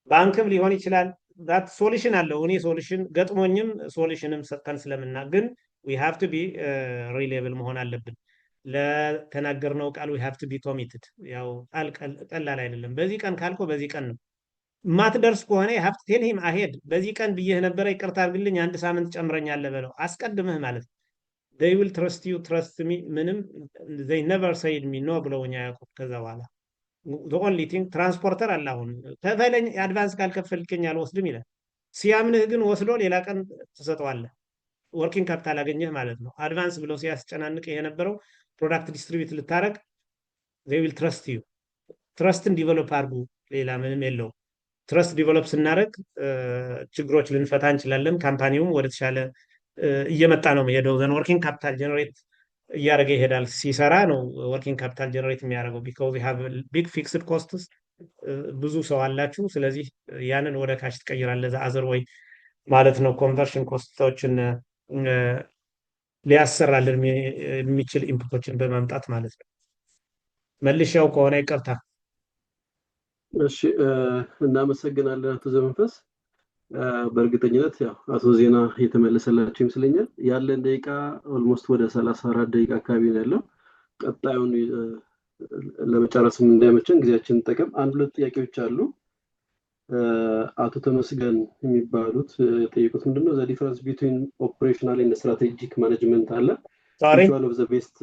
ባንክም ሊሆን ይችላል። ዛት ሶሉሽን አለው። እኔ ሶሉሽን ገጥሞኝም ሶሉሽንም ሰጥተን ስለምና ግን we have to be reliable መሆን አለብን። ለተናገርነው ቃል we have to be committed። ያው ቀላል አይደለም። በዚህ ቀን ካልኮ በዚህ ቀን ነው። ማትደርስ ከሆነ you have to tell him ahead። በዚህ ቀን ብዬህ ነበረ ይቅርታ አድርግልኝ 1 ሳምንት ጨምረኛለህ በለው፣ አስቀድመህ ማለት ነው። they will trust you, trust me። ምንም they never said me no ብለውኛ ያዕቆብ። ከዛ በኋላ the only thing ትራንስፖርተር አለ። አሁን ከፈለኝ አድቫንስ ካልከፈልከኝ አልወስድም ይላል። ሲያምንህ ግን ወስዶ ሌላ ቀን ትሰጠዋለህ። ወርኪንግ ካፒታል አገኘህ ማለት ነው። አድቫንስ ብሎ ሲያስጨናንቅ የነበረው ፕሮዳክት ዲስትሪቢዩት ልታረግ they will trust you። ትረስትን ዲቨሎፕ አድርጉ፣ ሌላ ምንም የለው። ትረስት ዲቨሎፕ ስናደርግ ችግሮች ልንፈታ እንችላለን። ካምፓኒውም ወደ ተሻለ እየመጣ ነው የሚሄደው። ዘን ወርኪንግ ካፒታል ጀነሬት እያደረገ ይሄዳል። ሲሰራ ነው ወርኪንግ ካፒታል ጀነሬት የሚያደርገው። ቢኮዝ ዊ ሃቭ ቢግ ፊክስድ ኮስትስ፣ ብዙ ሰው አላችሁ። ስለዚህ ያንን ወደ ካሽ ትቀይራለህ። ዘ አዘር ወይ ማለት ነው። ኮንቨርሽን ኮስቶችን ሊያሰራልን የሚችል ኢንፑቶችን በማምጣት ማለት ነው። መልሻው ከሆነ ይቅርታ። እሺ እናመሰግናለን አቶ ዘመንፈስ። በእርግጠኝነት ያው አቶ ዜና የተመለሰላቸው ይመስለኛል። ያለን ደቂቃ ኦልሞስት ወደ 34 ደቂቃ አካባቢ ነው ያለው። ቀጣዩን ለመጨረስም እንዳይመቸን ጊዜያችንን እንጠቀም። 1-2 ጥያቄዎች አሉ። አቶ ተመስገን የሚባሉት ጠይቁት ምንድነው the difference between operational and strategic management አለ። Sorry? Which one of the best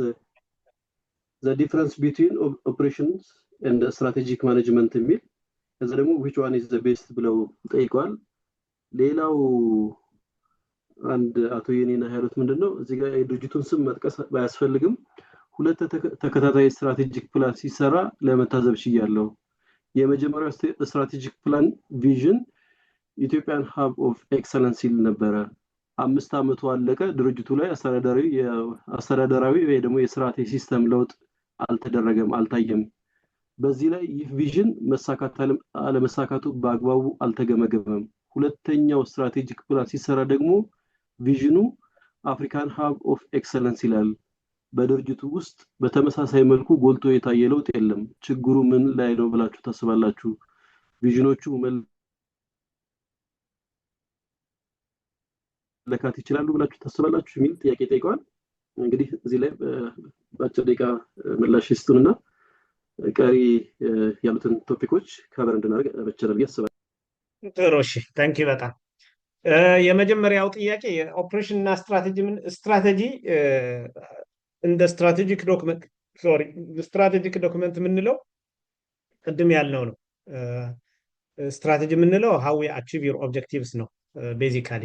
the difference between operations and strategic management የሚል ከዛ ደግሞ which one is the best ብለው ጠይቀዋል። ሌላው አንድ አቶ የኔና ያሉት ምንድነው እዚህ ጋር የድርጅቱን ስም መጥቀስ ባያስፈልግም 2 ተከታታይ ስትራቴጂክ ፕላን ሲሰራ ለመታዘብ ችያለሁ። የመጀመሪያው ስትራቴጂክ ፕላን ቪዥን ኢትዮጵያን ሃብ ኦፍ ኤክሰለንስ ሲል ነበረ። 5 ዓመቱ አለቀ። ድርጅቱ ላይ አስተዳደራዊ ወይ ደግሞ የስትራቴጂ ሲስተም ለውጥ አልተደረገም፣ አልታየም። በዚህ ላይ ይህ ቪዥን መሳካት አለመሳካቱ በአግባቡ አልተገመገመም። ሁለተኛው ስትራቴጂክ ፕላን ሲሰራ ደግሞ ቪዥኑ አፍሪካን ሃብ ኦፍ ኤክሰለንስ ይላል። በድርጅቱ ውስጥ በተመሳሳይ መልኩ ጎልቶ የታየ ለውጥ የለም። ችግሩ ምን ላይ ነው ብላችሁ ታስባላችሁ? ቪዥኖቹ መለካት ይችላሉ ብላችሁ ታስባላችሁ የሚል ጥያቄ ጠይቀዋል። እንግዲህ እዚህ ላይ በአጭር ደቂቃ ምላሽ ይስጡንና ቀሪ ያሉትን ቶፒኮች ከበር እንድናደርግ በቸራል ያስባል። ጥሩ እሺ፣ ታንኪ በጣም የመጀመሪያው ጥያቄ የኦፕሬሽን እና ስትራቴጂ እንደ ስትራቴጂክ ዶክመንት የምንለው ቅድም ያልነው ነው። ስትራቴጂ የምንለው how we achieve your objectives ነው ቤዚካሊ።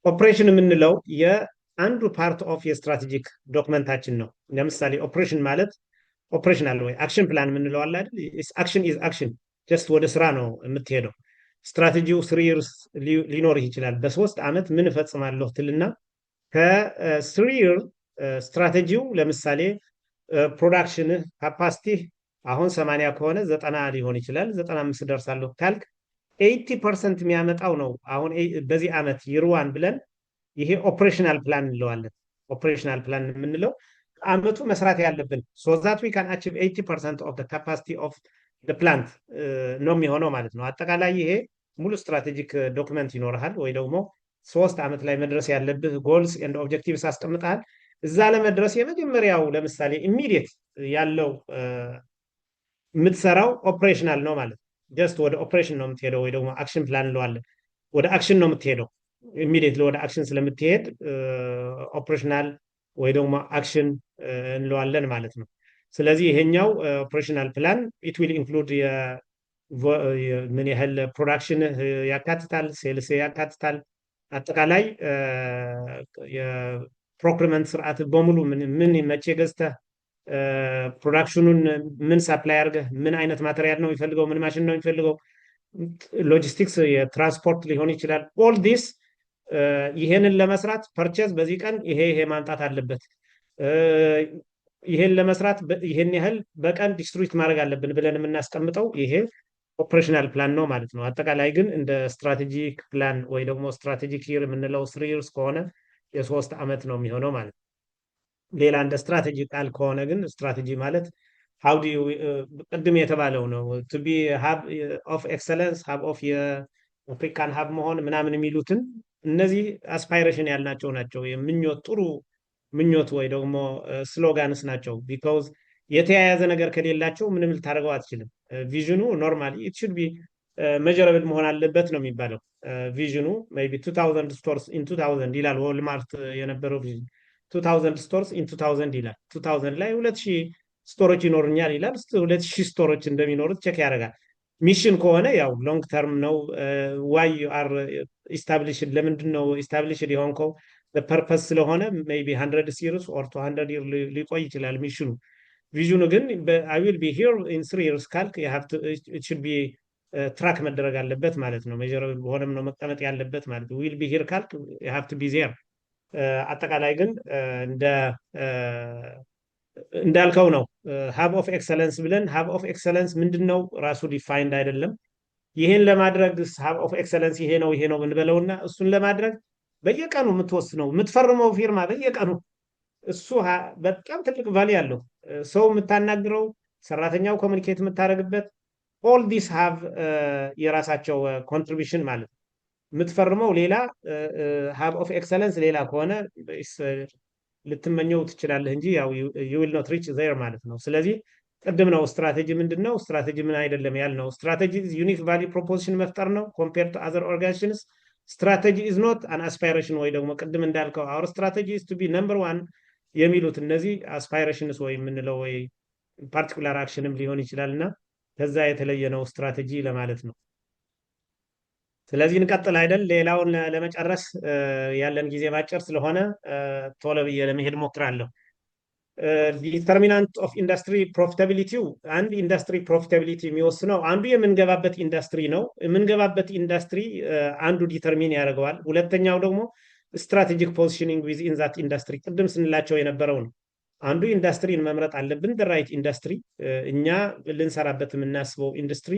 ኦፕሬሽን የምንለው የአንዱ ፓርት ኦፍ የስትራቴጂክ ዶክመንታችን ነው። ለምሳሌ ኦፕሬሽን ማለት ኦፕሬሽናል ወይ አክሽን ፕላን የምንለው አለ አይደል? አክሽን ኢዝ አክሽን፣ ጀስት ወደ ስራ ነው የምትሄደው። ስትራቴጂው 3 years ሊኖርህ ይችላል። በ3 ዓመት ምን እፈጽማለሁ ትልና ከ3 year ስትራቴጂው ለምሳሌ ፕሮዳክሽንህ ካፓሲቲ አሁን 80 ከሆነ 90 ሊሆን ይችላል። 95 ደርሳለሁ ካልክ 80% የሚያመጣው ነው። አሁን በዚህ ዓመት ይርዋን ብለን ይሄ ኦፕሬሽናል ፕላን እንለዋለን። ኦፕሬሽናል ፕላን የምንለው አመቱ መስራት ያለብን so that we can achieve 80% of the capacity of the plant ነው የሚሆነው ማለት ነው። አጠቃላይ ይሄ ሙሉ ስትራቴጂክ ዶክመንት ይኖርሃል ወይ ደግሞ 3 ዓመት ላይ መድረስ ያለብህ ጎልስ ኤንድ ኦብጀክቲቭስ አስቀምጠሃል። እዛ ለመድረስ የመጀመሪያው ለምሳሌ ኢሚዲየት ያለው የምትሰራው ኦፕሬሽናል ነው ማለት ነው። ጀስት ወደ ኦፕሬሽን ነው የምትሄደው ወይ ደግሞ አክሽን ፕላን እንለዋለን። ወደ አክሽን ነው የምትሄደው። ኢሚዲየት ወደ አክሽን ስለምትሄድ ኦፕሬሽናል ወይ ደግሞ አክሽን እንለዋለን ማለት ነው። ስለዚህ ይሄኛው ኦፕሬሽናል ፕላን ኢት ዊል ኢንክሉድ ምን ያህል ፕሮዳክሽን ያካትታል፣ ሴልስ ያካትታል፣ አጠቃላይ የፕሮክሪመንት ስርዓት በሙሉ ምን መቼ ገዝተህ ፕሮዳክሽኑን ምን ሳፕላይ አድርገህ ምን አይነት ማቴሪያል ነው የሚፈልገው ምን ማሽን ነው የሚፈልገው ሎጂስቲክስ የትራንስፖርት ሊሆን ይችላል ኦል ዲስ ይሄንን ለመስራት ፐርቼዝ በዚህ ቀን ይሄ ማምጣት አለበት ይሄን ለመስራት ይሄን ያህል በቀን ዲስትሪቢዩት ማድረግ አለብን ብለን የምናስቀምጠው ይሄ ኦፕሬሽናል ፕላን ነው ማለት ነው። አጠቃላይ ግን እንደ ስትራቴጂክ ፕላን ወይ ደግሞ ስትራቴጂክ ይር የምንለው 3 years ከሆነ የ3 ዓመት ነው የሚሆነው ማለት ነው። ሌላ እንደ ስትራቴጂ ቃል ከሆነ ግን ስትራቴጂ ማለት how do you ቅድም የተባለው ነው to be hub of excellence hub of የአፍሪካን ሀብ መሆን ምናምን የሚሉትን እነዚህ አስፓይሬሽን ያልናቸው ናቸው። የምኞት ጥሩ ምኞት ወይ ደግሞ ስሎጋንስ ናቸው። ቢኮዝ የተያያዘ ነገር ከሌላቸው ምንም ልታደርገው አትችልም። ቪዥኑ ኖርማሊ ኢት ሹድ ቢ ሜጀረብል መሆን አለበት ነው የሚባለው። ቪዥኑ ሜይ ቢ 2000 ስቶርስ ኢን 2000 ይላል። ወልማርት የነበረው ቪዥን 2000 ስቶርስ ኢን 2000 ይላል። 2000 ላይ 2000 ስቶሮች ይኖሩኛል ይላል። 2000 ስቶሮች እንደሚኖሩት ቼክ ያደርጋል። ሚሽን ከሆነ ያው ሎንግ ተርም ነው። ዋይ ዩ አር ኢስታብሊሽድ ለምንድን ነው ኢስታብሊሽድ የሆንከው ፐርፐስ ስለሆነ ሜይ ቢ 100 years ኦር 200 years ሊቆይ ይችላል ሚሽኑ። ቪዥኑ ግን አይ ዊል ቢ ሂር ኢን 3 years ካልክ ኢት ሹድ ቢ ትራክ መደረግ አለበት ማለት ነው። ሜጀረብል በሆነም ነው መቀመጥ ያለበት ማለት ነው። ዊል ቢ ሂር ካልክ ዩ ሃቭ ቱ ቢ ዜር። አጠቃላይ ግን እንዳልከው ነው ሀብ ኦፍ ኤክሰለንስ ብለን ሀብ ኦፍ ኤክሰለንስ ምንድን ነው ራሱ ዲፋይንድ አይደለም። ይሄን ለማድረግ ሀብ ኦፍ ኤክሰለንስ ይሄ ነው ብንበለውና እሱን ለማድረግ በየቀኑ የምትወስነው የምትፈርመው ፊርማ በየቀኑ እሱ በጣም ትልቅ ቫሊ ያለው ሰው የምታናግረው ሰራተኛው ኮሚኒኬት የምታደርግበት ኦል ዲስ ሃቭ የራሳቸው ኮንትሪቢሽን ማለት ነው። የምትፈርመው ሌላ ሃብ ኦፍ ኤክሰለንስ ሌላ ከሆነ ልትመኘው ትችላለህ እንጂ ያው you will not reach there ማለት ነው። ስለዚህ ቅድም ነው ስትራቴጂ ምንድን ነው ስትራቴጂ ምን አይደለም ያልነው። ስትራቴጂ ዩኒክ ቫሊ ፕሮፖዚሽን መፍጠር ነው ኮምፔር ቱ አዘር ኦርጋናይዜሽንስ። ስትራቴጂ ኢዝ ኖት አን አስፓይሬሽን ወይ ደግሞ ቅድም እንዳልከው አወር ስትራቴጂ ኢዝ ቱ ቢ ነምበር 1 የሚሉት እነዚህ አስፓይሬሽንስ ወይ የምንለው ወይ ፓርቲኩላር አክሽንም ሊሆን ይችላል እና ከዛ የተለየ ነው ስትራቴጂ ለማለት ነው። ስለዚህ እንቀጥል አይደል? ሌላውን ለመጨረስ ያለን ጊዜ ባጭር ስለሆነ ቶሎ ብዬ ለመሄድ ሞክራለሁ። ዲተርሚናንት ኦፍ ኢንዱስትሪ ፕሮፊታቢሊቲው አንድ ኢንዱስትሪ ፕሮፊታቢሊቲ የሚወስነው አንዱ የምንገባበት ኢንዱስትሪ ነው። የምንገባበት ኢንዱስትሪ አንዱ ዲተርሚን ያደርገዋል። ሁለተኛው ደግሞ ስትራቴጂክ ፖዚሽኒንግ ዊዝ ኢን ዛት ኢንዱስትሪ ቅድም ስንላቸው የነበረው ነው። አንዱ ኢንዱስትሪን መምረጥ አለብን። ራይት ኢንዱስትሪ እኛ ልንሰራበት የምናስበው ኢንዱስትሪ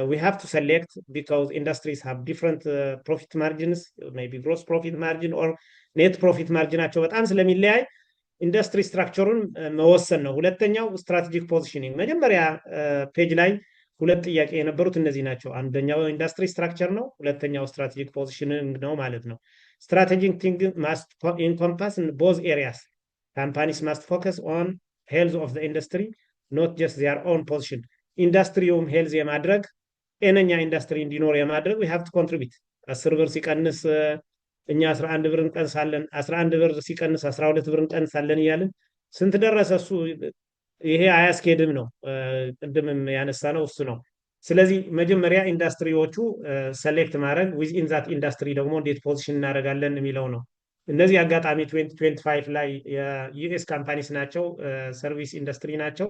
we have to select because industries have different profit margins, maybe gross profit margin or net profit marginaቸው በጣም ስለሚለያይ ኢንዱስትሪ ስትራክቸሩን መወሰን ነው። ሁለተኛው ስትራቴጂክ ፖዚሽኒንግ መጀመሪያ ፔጅ ላይ ሁለት ጥያቄ የነበሩት እነዚህ ናቸው። አንደኛው ኢንዱስትሪ ስትራክቸር ነው፣ ሁለተኛው ስትራቴጂክ ፖዚሽኒንግ ነው ማለት ነው። ስትራቴጂክ ቲንኪንግ must encompass both areas. Companies must focus on health of the industry, not just their own position. ኢንዱስትሪውም ሄልዝ የማድረግ ጤነኛ ኢንዱስትሪ እንዲኖር የማድረግ we have to contribute 10 ብር ሲቀንስ እኛ 11 ብር እንቀንሳለን፣ 11 ብር ሲቀንስ 12 ብር እንቀንሳለን እያልን ስንት ደረሰ እሱ? ይሄ አያስኬድም ነው። ቅድምም ያነሳ ነው እሱ ነው። ስለዚህ መጀመሪያ ኢንዱስትሪዎቹ ሰሌክት ማድረግ ዊዝኢን ዛት ኢንዱስትሪ ደግሞ እንዴት ፖዚሽን እናደርጋለን የሚለው ነው። እነዚህ አጋጣሚ 2025 ላይ የዩኤስ ካምፓኒስ ናቸው፣ ሰርቪስ ኢንዱስትሪ ናቸው።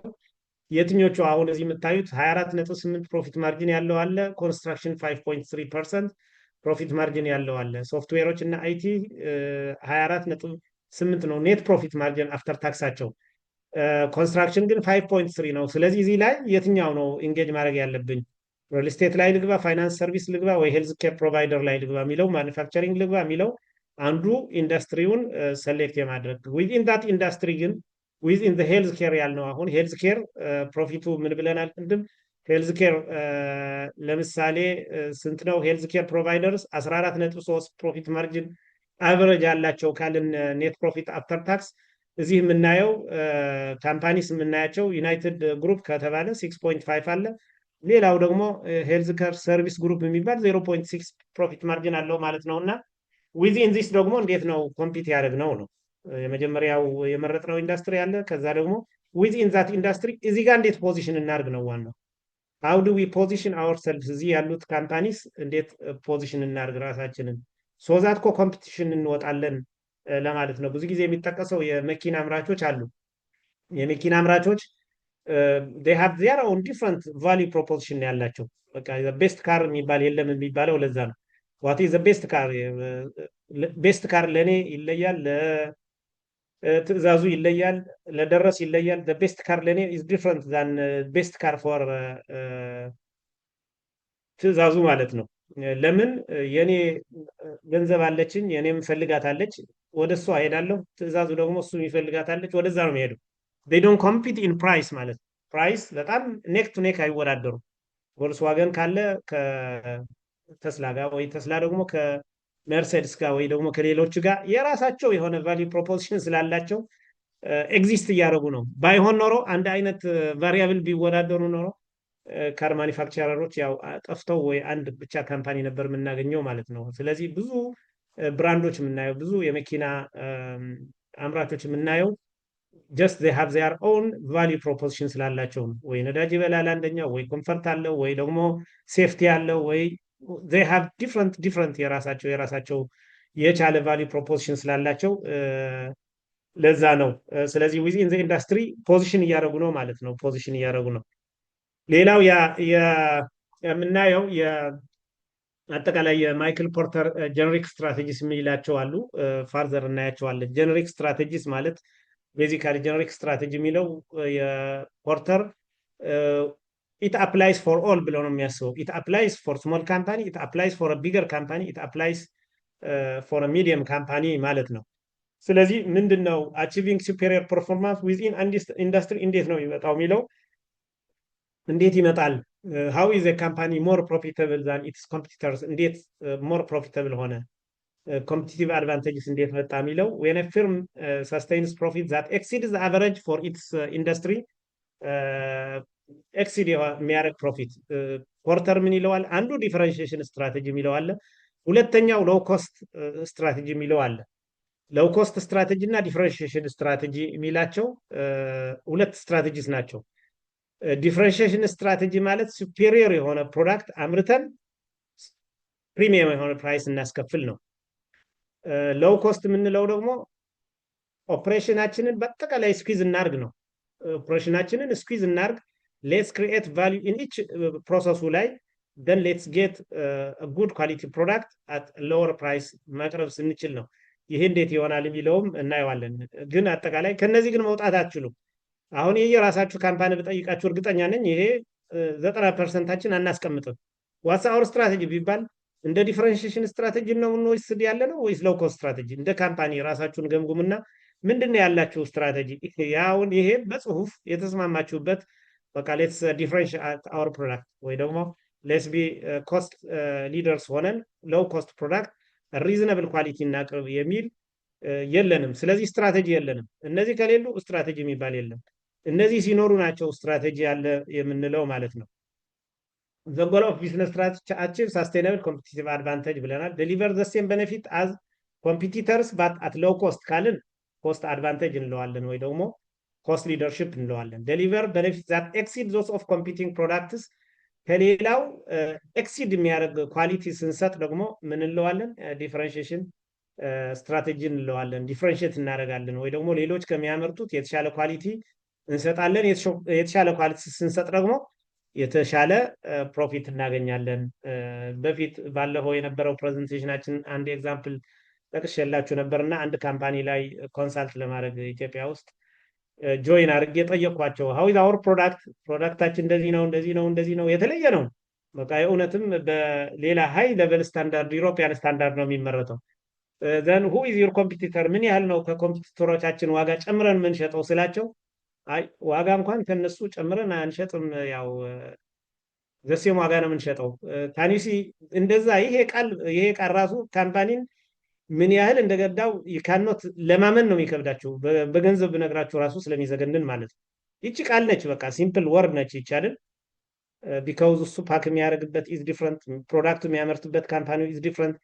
የትኞቹ አሁን እዚህ የምታዩት 24.8 ፕሮፊት ማርጂን ያለው አለ። ኮንስትራክሽን 5.3% ፕሮፊት ማርጂን ያለው አለ። ሶፍትዌሮች እና አይቲ 24.8 ነው ኔት ፕሮፊት ማርጂን አፍተር ታክሳቸው። ኮንስትራክሽን ግን 5.3 ነው። ስለዚህ እዚህ ላይ የትኛው ነው ኢንጌጅ ማድረግ ያለብኝ? ሪል ስቴት ላይ ልግባ፣ ፋይናንስ ሰርቪስ ልግባ፣ ወይ ሄልዝ ኬር ፕሮቫይደር ላይ ልግባ የሚለው ማኑፋክቸሪንግ ልግባ የሚለው አንዱ ኢንዱስትሪውን ሰሌክት የማድረግ ዊዝኢን ዳት ኢንዱስትሪ ግን ዊዝኢን ዘ ሄልዝ ኬር ያልነው አሁን ሄልዝ ኬር ፕሮፊቱ ምን ብለናል ቅድም? ሄልዝ ኬር ለምሳሌ ስንት ነው? ሄልዝ ኬር ፕሮቫይደርስ 14.3 ፕሮፊት ማርጂን አቨሬጅ ያላቸው ካልን ኔት ፕሮፊት አፍተር ታክስ እዚህ የምናየው ካምፓኒስ የምናያቸው ዩናይትድ ግሩፕ ከተባለ 6.5 አለ። ሌላው ደግሞ ሄልዝ ኬር ሰርቪስ ግሩፕ የሚባል 0.6 ፕሮፊት ማርጂን አለው ማለት ነው። እና ዊዝኢን ዚስ ደግሞ እንዴት ነው ኮምፒት ያደረግነው ነው የመጀመሪያው የመረጥነው ኢንዱስትሪ አለ። ከዛ ደግሞ ዊዝኢን ዛት ኢንዱስትሪ እዚህ ጋር እንዴት ፖዚሽን እናድርግ ነው ዋናው። ሃው ዱ ዊ ፖዚሽን አወርሰልቭስ እዚህ ያሉት ካምፓኒስ እንዴት ፖዚሽን እናድርግ ራሳችንን። ሶዛት ኮ ኮምፒቲሽን እንወጣለን ለማለት ነው። ብዙ ጊዜ የሚጠቀሰው የመኪና አምራቾች አሉ። የመኪና አምራቾች they have their own different value proposition ያላቸው። በቃ ቤስት ካር የሚባል የለም የሚባለው ለዛ ነው። what is the best car? ቤስት ካር ለኔ ይለያል፣ ለትዕዛዙ ይለያል፣ ለደረስ ይለያል። the best car ለኔ is different than best car for ትዕዛዙ ማለት ነው። ለምን የኔ ገንዘብ አለችኝ፣ የኔም ፈልጋታለች፣ ወደሷ ሄዳለሁ። ትዕዛዙ ደግሞ እሱ ይፈልጋታለች፣ ወደዛ ነው የሚሄደው። they don't compete in price ማለት ነው። ፕራይስ በጣም ኔክ ቱ ኔክ አይወዳደሩም። ቮልክስዋገን ካለ ከተስላ ጋር ወይ ተስላ ደግሞ ከመርሴድስ ጋር ወይ ደግሞ ከሌሎች ጋር የራሳቸው የሆነ ቫልዩ ፕሮፖዚሽን ስላላቸው ኤግዚስት እያደረጉ ነው። ባይሆን ኖሮ አንድ አይነት ቫሪያብል ቢወዳደሩ ኖሮ ካር ማኒፋክቸረሮች ያው ጠፍተው ወይ አንድ ብቻ ካምፓኒ ነበር የምናገኘው ማለት ነው። ስለዚህ ብዙ ብራንዶች የምናየው ብዙ የመኪና አምራቾች የምናየው just they have their own value proposition ስላላቸው ነው። ወይ ነዳጅ ይበላል አንደኛው፣ ወይ ኮምፈርት አለው፣ ወይ ደግሞ ሴፍቲ አለው፣ ወይ they have different የራሳቸው የቻለ value proposition ስላላቸው ለዛ ነው። ስለዚህ within the industry ፖዚሽን እያደረጉ ነው ማለት ነው። ፖዚሽን እያደረጉ ነው። ሌላው የምናየው አጠቃላይ የማይክል ፖርተር ጀነሪክ ስትራቴጂስ የሚላቸው አሉ። ፋርዘር እናያቸዋለን። ጀነሪክ ስትራቴጂስ ማለት ቤዚካሊ ጀነሪክ ስትራቴጂ የሚለው የፖርተር ኢት አፕላይስ ፎር ኦል ብሎ ነው የሚያስበው። ኢት አፕላይስ ፎር ስሞል ካምፓኒ፣ ኢት አፕላይስ ፎር ቢገር ካምፓኒ፣ ኢት አፕላይስ ፎር ሚዲየም ካምፓኒ ማለት ነው። ስለዚህ ምንድን ነው አቺቪንግ ሱፔሪየር ፐርፎርማንስ ዊዝኢን ኢንዱስትሪ እንዴት ነው የሚመጣው የሚለው እንዴት ይመጣል? ሃው ኢዝ ኤ ካምፓኒ ሞር ፕሮፊታብል ዛን ኢትስ ኮምፒቲተርስ፣ እንዴት ሞር ፕሮፊታብል ሆነ? ኮምፒቲቲቭ አድቫንቴጅስ እንዴት መጣ የሚለው when a firm sustains profit that exceeds the average for its industry exceed የሚያደርግ ፕሮፊት ፖርተር ምን ይለዋል? አንዱ ዲፈረንሺዬሽን ስትራቴጂ የሚለው አለ። ሁለተኛው ሎው ኮስት ስትራቴጂ የሚለው አለ። ሎው ኮስት ስትራቴጂ እና ዲፈረንሺዬሽን ስትራቴጂ የሚላቸው ሁለት ስትራቴጂስ ናቸው። ዲፈረንሺዬሽን ስትራቴጂ ማለት ሱፔሪየር የሆነ ፕሮዳክት አምርተን ፕሪሚየም የሆነ ፕራይስ እናስከፍል ነው። ሎው ኮስት የምንለው ደግሞ ኦፕሬሽናችንን በአጠቃላይ ስኩዝ እናርግ ነው። ኦፕሬሽናችንን ስኩዝ እናርግ፣ ሌትስ ክሪኤት ቫልዩ ኢን ኢች ፕሮሰሱ ላይ ደን ሌትስ ጌት ጉድ ኳሊቲ ፕሮዳክት አት ሎወር ፕራይስ ማቅረብ ስንችል ነው። ይሄ እንዴት ይሆናል የሚለውም እናየዋለን። ግን አጠቃላይ ከነዚህ ግን መውጣት አትችሉም። አሁን ይሄ የራሳችሁ ካምፓኒ ብጠይቃችሁ እርግጠኛ ነኝ ይሄ 90% አናስቀምጥም። ዋትስ አወር ስትራቴጂ ቢባል እንደ ዲፈረንሺዬሽን ስትራቴጂ ነው የምንወስድ ያለ ነው ወይስ ሎው ኮስት ስትራቴጂ? እንደ ካምፓኒ ራሳችሁን ገምጉምና ምንድነው ያላችሁ ስትራቴጂ? ያውን ይሄ በጽሁፍ የተስማማችሁበት በቃ ሌትስ ዲፈረንሺዬት አወር ፕሮዳክት ወይ ደግሞ ሌትስ ቢ ኮስት ሊደርስ ሆነን ሎው ኮስት ፕሮዳክት ሪዝነብል ኳሊቲ እናቅርብ የሚል የለንም። ስለዚህ ስትራቴጂ የለንም። እነዚህ ከሌሉ ስትራቴጂ የሚባል የለም። እነዚህ ሲኖሩ ናቸው ስትራቴጂ ያለ የምንለው ማለት ነው። The goal of business strategy to achieve sustainable competitive advantage ብለናል። deliver the same benefit as competitors but at low cost ካልን cost advantage እንለዋለን ወይ ደግሞ cost leadership እንለዋለን። deliver benefits that exceed those of competing products ከሌላው exceed የሚያደርግ ኳሊቲ ስንሰጥ ደግሞ ምን እንለዋለን? differentiation ስትራቴጂ እንለዋለን። ዲፈረንሺየት እናደርጋለን ወይ ደግሞ ሌሎች ከሚያመርቱት የተሻለ ኳሊቲ እንሰጣለን። የተሻለ ኳሊቲ ስንሰጥ ደግሞ የተሻለ ፕሮፊት እናገኛለን። በፊት ባለፈው የነበረው ፕሬዘንቴሽናችን አንድ ኤግዛምፕል ጠቅሼላችሁ ነበርና አንድ ካምፓኒ ላይ ኮንሳልት ለማድረግ ኢትዮጵያ ውስጥ ጆይን አድርጌ ጠየኳቸው። ሃው ኢዝ አወር ፕሮዳክታችን እንደዚህ ነው የተለየ ነው። በቃ የእውነትም በሌላ ሃይ ሌቨል ስታንዳርድ ዩሮፒያን ስታንዳርድ ነው የሚመረተው። ዘን ሁ ኢዝ ዩር ኮምፒቲተር፣ ምን ያህል ነው ከኮምፒቲተሮቻችን ዋጋ ጨምረን የምንሸጠው ስላቸው አይ ዋጋ እንኳን ከነሱ ጨምረን አንሸጥም፣ ያው ዘሴም ዋጋ ነው የምንሸጠው። ታኒሲ እንደዛ ይሄ ቃል ራሱ ካምፓኒን ምን ያህል እንደገዳው ይካኖት ለማመን ነው የሚከብዳቸው። በገንዘብ ብነግራቸው ራሱ ስለሚዘገንን ማለት ነው። ይቺ ቃል ነች፣ በቃ ሲምፕል ወርድ ነች ይቻላል። ቢካውዝ እሱ ፓክ የሚያደርግበት ኢዝ ዲፍረንት፣ ፕሮዳክቱ የሚያመርትበት ካምፓኒው ኢዝ ዲፍረንት፣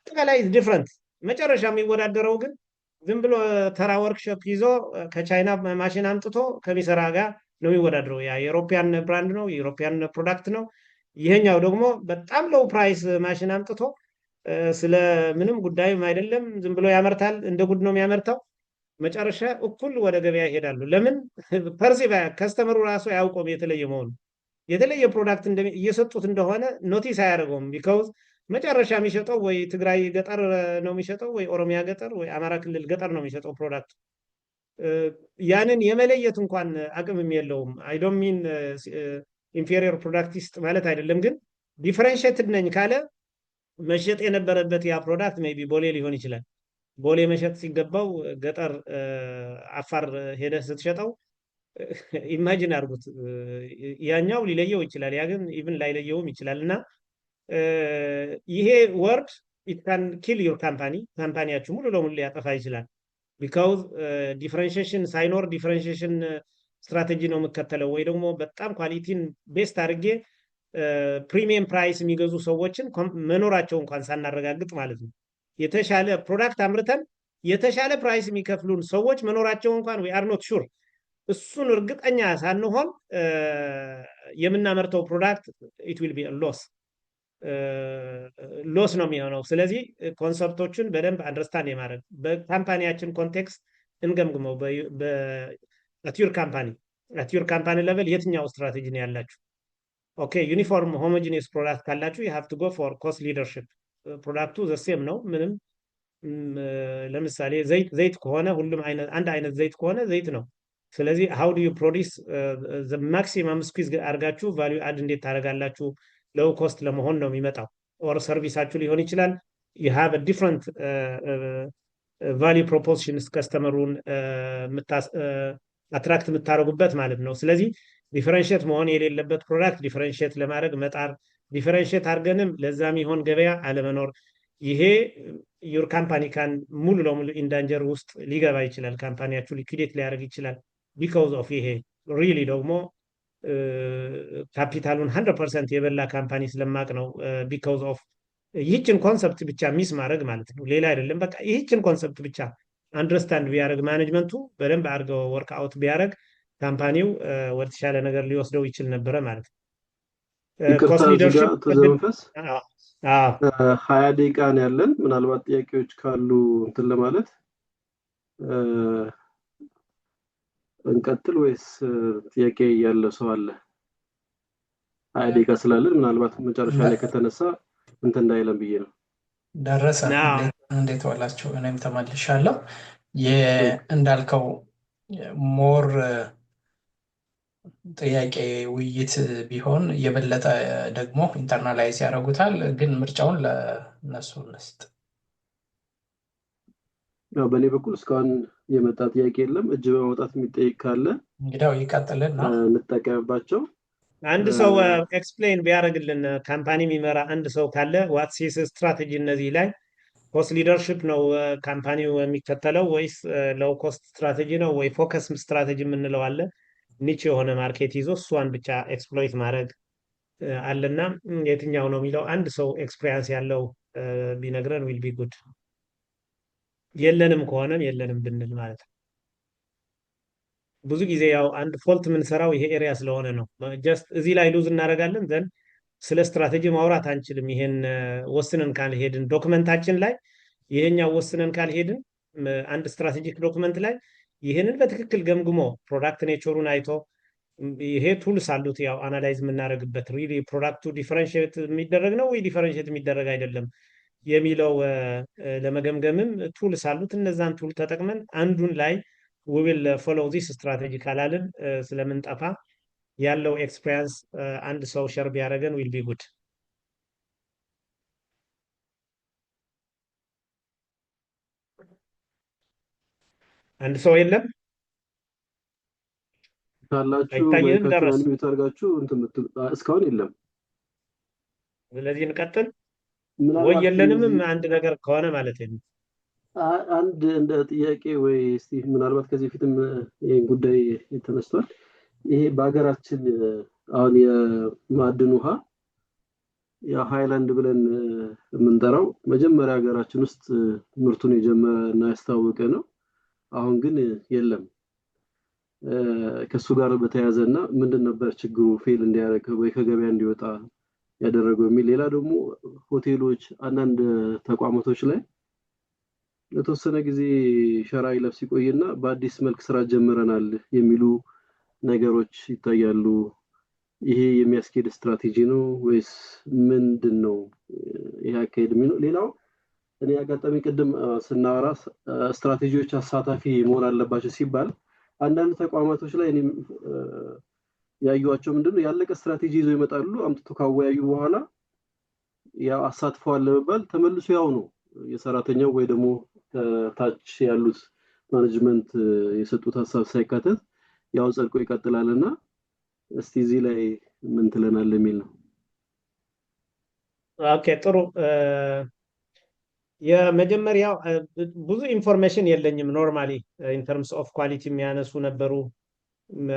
አጠቃላይ ኢዝ ዲፍረንት። መጨረሻ የሚወዳደረው ግን ዝም ብሎ ተራ ወርክሾፕ ይዞ ከቻይና ማሽን አምጥቶ ከሚሰራ ጋር ነው የሚወዳደረው። ያ የኢሮፒያን ብራንድ ነው፣ የኢሮፒያን ፕሮዳክት ነው። ይሄኛው ደግሞ በጣም ሎው ፕራይስ ማሽን አምጥቶ ስለ ምንም ጉዳይም አይደለም። ዝም ብሎ ያመርታል። እንደ ጉድ ነው የሚያመርተው። መጨረሻ እኩል ወደ ገበያ ይሄዳሉ። ለምን? ፐርሲቭ ከስተመሩ ራሱ አያውቀውም የተለየ መሆኑ። የተለየ ፕሮዳክት እየሰጡት እንደሆነ ኖቲስ አያደርገውም። ቢካውዝ መጨረሻ የሚሸጠው ወይ ትግራይ ገጠር ነው የሚሸጠው፣ ወይ ኦሮሚያ ገጠር፣ ወይ አማራ ክልል ገጠር ነው የሚሸጠው ፕሮዳክት። ያንን የመለየት እንኳን አቅምም የለውም። አይ ዶንት ሚን ኢንፌሪየር ፕሮዳክቲስት ማለት አይደለም፣ ግን ዲፈረንሽየትድ ነኝ ካለ መሸጥ የነበረበት ያ ፕሮዳክት ሜይ ቢ ቦሌ ሊሆን ይችላል። ቦሌ መሸጥ ሲገባው ገጠር አፋር ሄደህ ስትሸጠው ኢማጂን አድርጉት። ያኛው ሊለየው ይችላል፣ ያ ግን ኢቭን ላይለየውም ይችላል። እና ይሄ ወርድ ኢት ካን ኪል ዩር ካምፓኒ፣ ካምፓኒያችሁ ሙሉ ለሙሉ ሊያጠፋ ይችላል። ቢካውዝ ዲፍረንሽሽን ሳይኖር ዲፍረንሽሽን ስትራቴጂ ነው የምከተለው ወይ ደግሞ በጣም ኳሊቲን ቤስት አድርጌ ፕሪሚየም ፕራይስ የሚገዙ ሰዎችን መኖራቸው እንኳን ሳናረጋግጥ ማለት ነው። የተሻለ ፕሮዳክት አምርተን የተሻለ ፕራይስ የሚከፍሉን ሰዎች መኖራቸው እንኳን we are not sure እሱን እርግጠኛ ሳንሆን የምናመርተው ፕሮዳክት it will be a loss ነው የሚሆነው። ስለዚህ ኮንሰፕቶችን በደንብ አንደርስታንድ የማድረግ በካምፓኒያችን ኮንቴክስት እንገምግመው። በአትዩር ካምፓኒ ሌቨል የትኛው ስትራቴጂ ነው ያላችሁ? ኦኬ ዩኒፎርም ሆሞጂኒየስ ፕሮዳክት ካላችሁ you have to go for cost leadership። ፕሮዳክቱ ዘሴም ነው ምንም። ለምሳሌ ዘይት ከሆነ ሁሉም አንድ አይነት ዘይት ከሆነ ዘይት ነው። ስለዚህ how do you produce the maximum squeeze አድርጋችሁ ቫልዩ አድ እንዴት ታደርጋላችሁ? ሎው ኮስት ለመሆን ነው የሚመጣው። ኦር ሰርቪሳችሁ ሊሆን ይችላል you have a different value propositions ከስተመሩን አትራክት የምታደርጉበት ማለት ነው። ስለዚህ ዲፈረንሽየት መሆን የሌለበት ፕሮዳክት ዲፈረንሽየት ለማድረግ መጣር፣ ዲፈረንሽየት አድርገንም ለዛ የሚሆን ገበያ አለመኖር፣ ይሄ ዩር ካምፓኒ ካን ሙሉ ለሙሉ ኢንዳንጀር ውስጥ ሊገባ ይችላል። ካምፓኒያችሁ ሊኩዴት ሊያደርግ ይችላል። ቢካውዝ ኦፍ ይሄ ሪሊ ደግሞ ካፒታሉን 100% የበላ ካምፓኒ ስለማቅ ነው። ቢካውዝ ኦፍ ይህችን ኮንሰፕት ብቻ ሚስ ማድረግ ማለት ነው፣ ሌላ አይደለም። በቃ ይህችን ኮንሰፕት ብቻ አንደርስታንድ ቢያደርግ ማኔጅመንቱ በደንብ አድርገው ወርክ አውት ቢያደርግ ካምፓኒው ወደ ተሻለ ነገር ሊወስደው ይችል ነበረ ማለት ነው። ኮስት ሊደርሺፕ ተዘንፈስ 20 ደቂቃ ነው ያለን። ምናልባት ጥያቄዎች ካሉ እንትን ለማለት እንቀጥል ወይስ ጥያቄ ያለ ሰው አለ? 20 ደቂቃ ስላለን ምናልባት መጨረሻ ላይ ከተነሳ እንትን እንዳይለም ብዬ ነው። ደረሰ እንዴት ዋላችሁ? እኔም ተመልሻለሁ። እንዳልከው ሞር ጥያቄ ውይይት ቢሆን የበለጠ ደግሞ ኢንተርናላይዝ ያደርጉታል። ግን ምርጫውን ለነሱ እንስጥ። ያው በእኔ በኩል እስካሁን የመጣ ጥያቄ የለም። እጅ በማውጣት የሚጠይቅ ካለ እንግዲያው ይቀጥልና እንጠቀምባቸው። አንድ ሰው ኤክስፕሌን ቢያደርግልን ካምፓኒ የሚመራ አንድ ሰው ካለ ዋትስ ሂዝ ስትራቴጂ እነዚህ ላይ ኮስት ሊደርሺፕ ነው ካምፓኒው የሚከተለው ወይስ ሎው ኮስት ስትራቴጂ ነው ወይ ፎከስ ስትራቴጂ የምንለው አለ? ኒች የሆነ ማርኬት ይዞ እሷን ብቻ ኤክስፕሎይት ማድረግ አለና የትኛው ነው የሚለው አንድ ሰው ኤክስፒሪየንስ ያለው ቢነግረን ዊል ቢ ጉድ። የለንም ከሆነም የለንም ብንል ማለት ነው። ብዙ ጊዜ ያው አንድ ፎልት የምንሰራው ይሄ ኤሪያ ስለሆነ ነው። ጀስት እዚህ ላይ ሉዝ እናደርጋለን ዘንድ ስለ ስትራቴጂ ማውራት አንችልም። ይሄን ወስነን ካልሄድን ዶክመንታችን ላይ ይሄኛው ወስነን ካልሄድን አንድ ስትራቴጂክ ዶክመንት ላይ ይሄንን በትክክል ገምግሞ ፕሮዳክት ኔቸሩን አይቶ ይሄ ቱልስ አሉት ያው አናላይዝ የምናደርግበት ሪሊ ፕሮዳክቱ ዲፈረንሺየት የሚደረግ ነው ወይ ዲፈረንሺየት የሚደረግ አይደለም የሚለው ለመገምገምም ቱልስ አሉት። እነዛን ቱል ተጠቅመን አንዱን ላይ we will follow this strategy ካላልን ስለምንጠፋ ያለው ኤክስፒሪየንስ አንድ ሰው ሸር ቢያደርገን will be good። አንድ ሰው የለም ካላችሁ ማይክሮፎን አድርጋችሁ እንትን እስካሁን የለም። ስለዚህ እንቀጥል ወይ የለንም አንድ ነገር ከሆነ ማለት ነው። አንድ እንደ ጥያቄ ወይ እስቲ ምናልባት ከዚህ በፊትም ይሄን ጉዳይ ተነስቷል። ይሄ በሀገራችን አሁን የማዕድን ውሃ የሃይላንድ ብለን የምንጠራው መጀመሪያ ሀገራችን ውስጥ ምርቱን የጀመረ እና ያስታወቀ ነው። አሁን ግን የለም። ከሱ ጋር በተያያዘና ምንድን ነበር ችግሩ ፌል እንዲያደርግ ወይ ከገበያ እንዲወጣ ያደረገው የሚል ሌላ ደግሞ ሆቴሎች አንዳንድ ተቋማቶች ላይ ለተወሰነ ጊዜ ሸራ ይለብስ ይቆይና በአዲስ መልክ ስራ ጀምረናል የሚሉ ነገሮች ይታያሉ። ይሄ የሚያስኬድ ስትራቴጂ ነው ወይስ ምንድነው ይሄ አካሄድ የሚለው? ሌላው እኔ አጋጣሚ ቅድም ስናወራ ስትራቴጂዎች አሳታፊ መሆን አለባቸው ሲባል አንዳንድ ተቋማቶች ላይ እኔም ያዩዋቸው ምንድነው ያለቀ ስትራቴጂ ይዘው ይመጣሉ። አምጥቶ ካወያዩ በኋላ ያው አሳትፈዋል ለመባል ተመልሶ ያው ነው የሰራተኛው ወይ ደግሞ ታች ያሉት ማኔጅመንት የሰጡት ሀሳብ ሳይካተት ያው ጸድቆ ይቀጥላልና እስቲ እዚህ ላይ ምን ትለናለህ የሚል ነው። ኦኬ ጥሩ። የመጀመሪያው ብዙ ኢንፎርሜሽን የለኝም ኖርማሊ ኢን ተርምስ ኦፍ ኳሊቲ የሚያነሱ ነበሩ።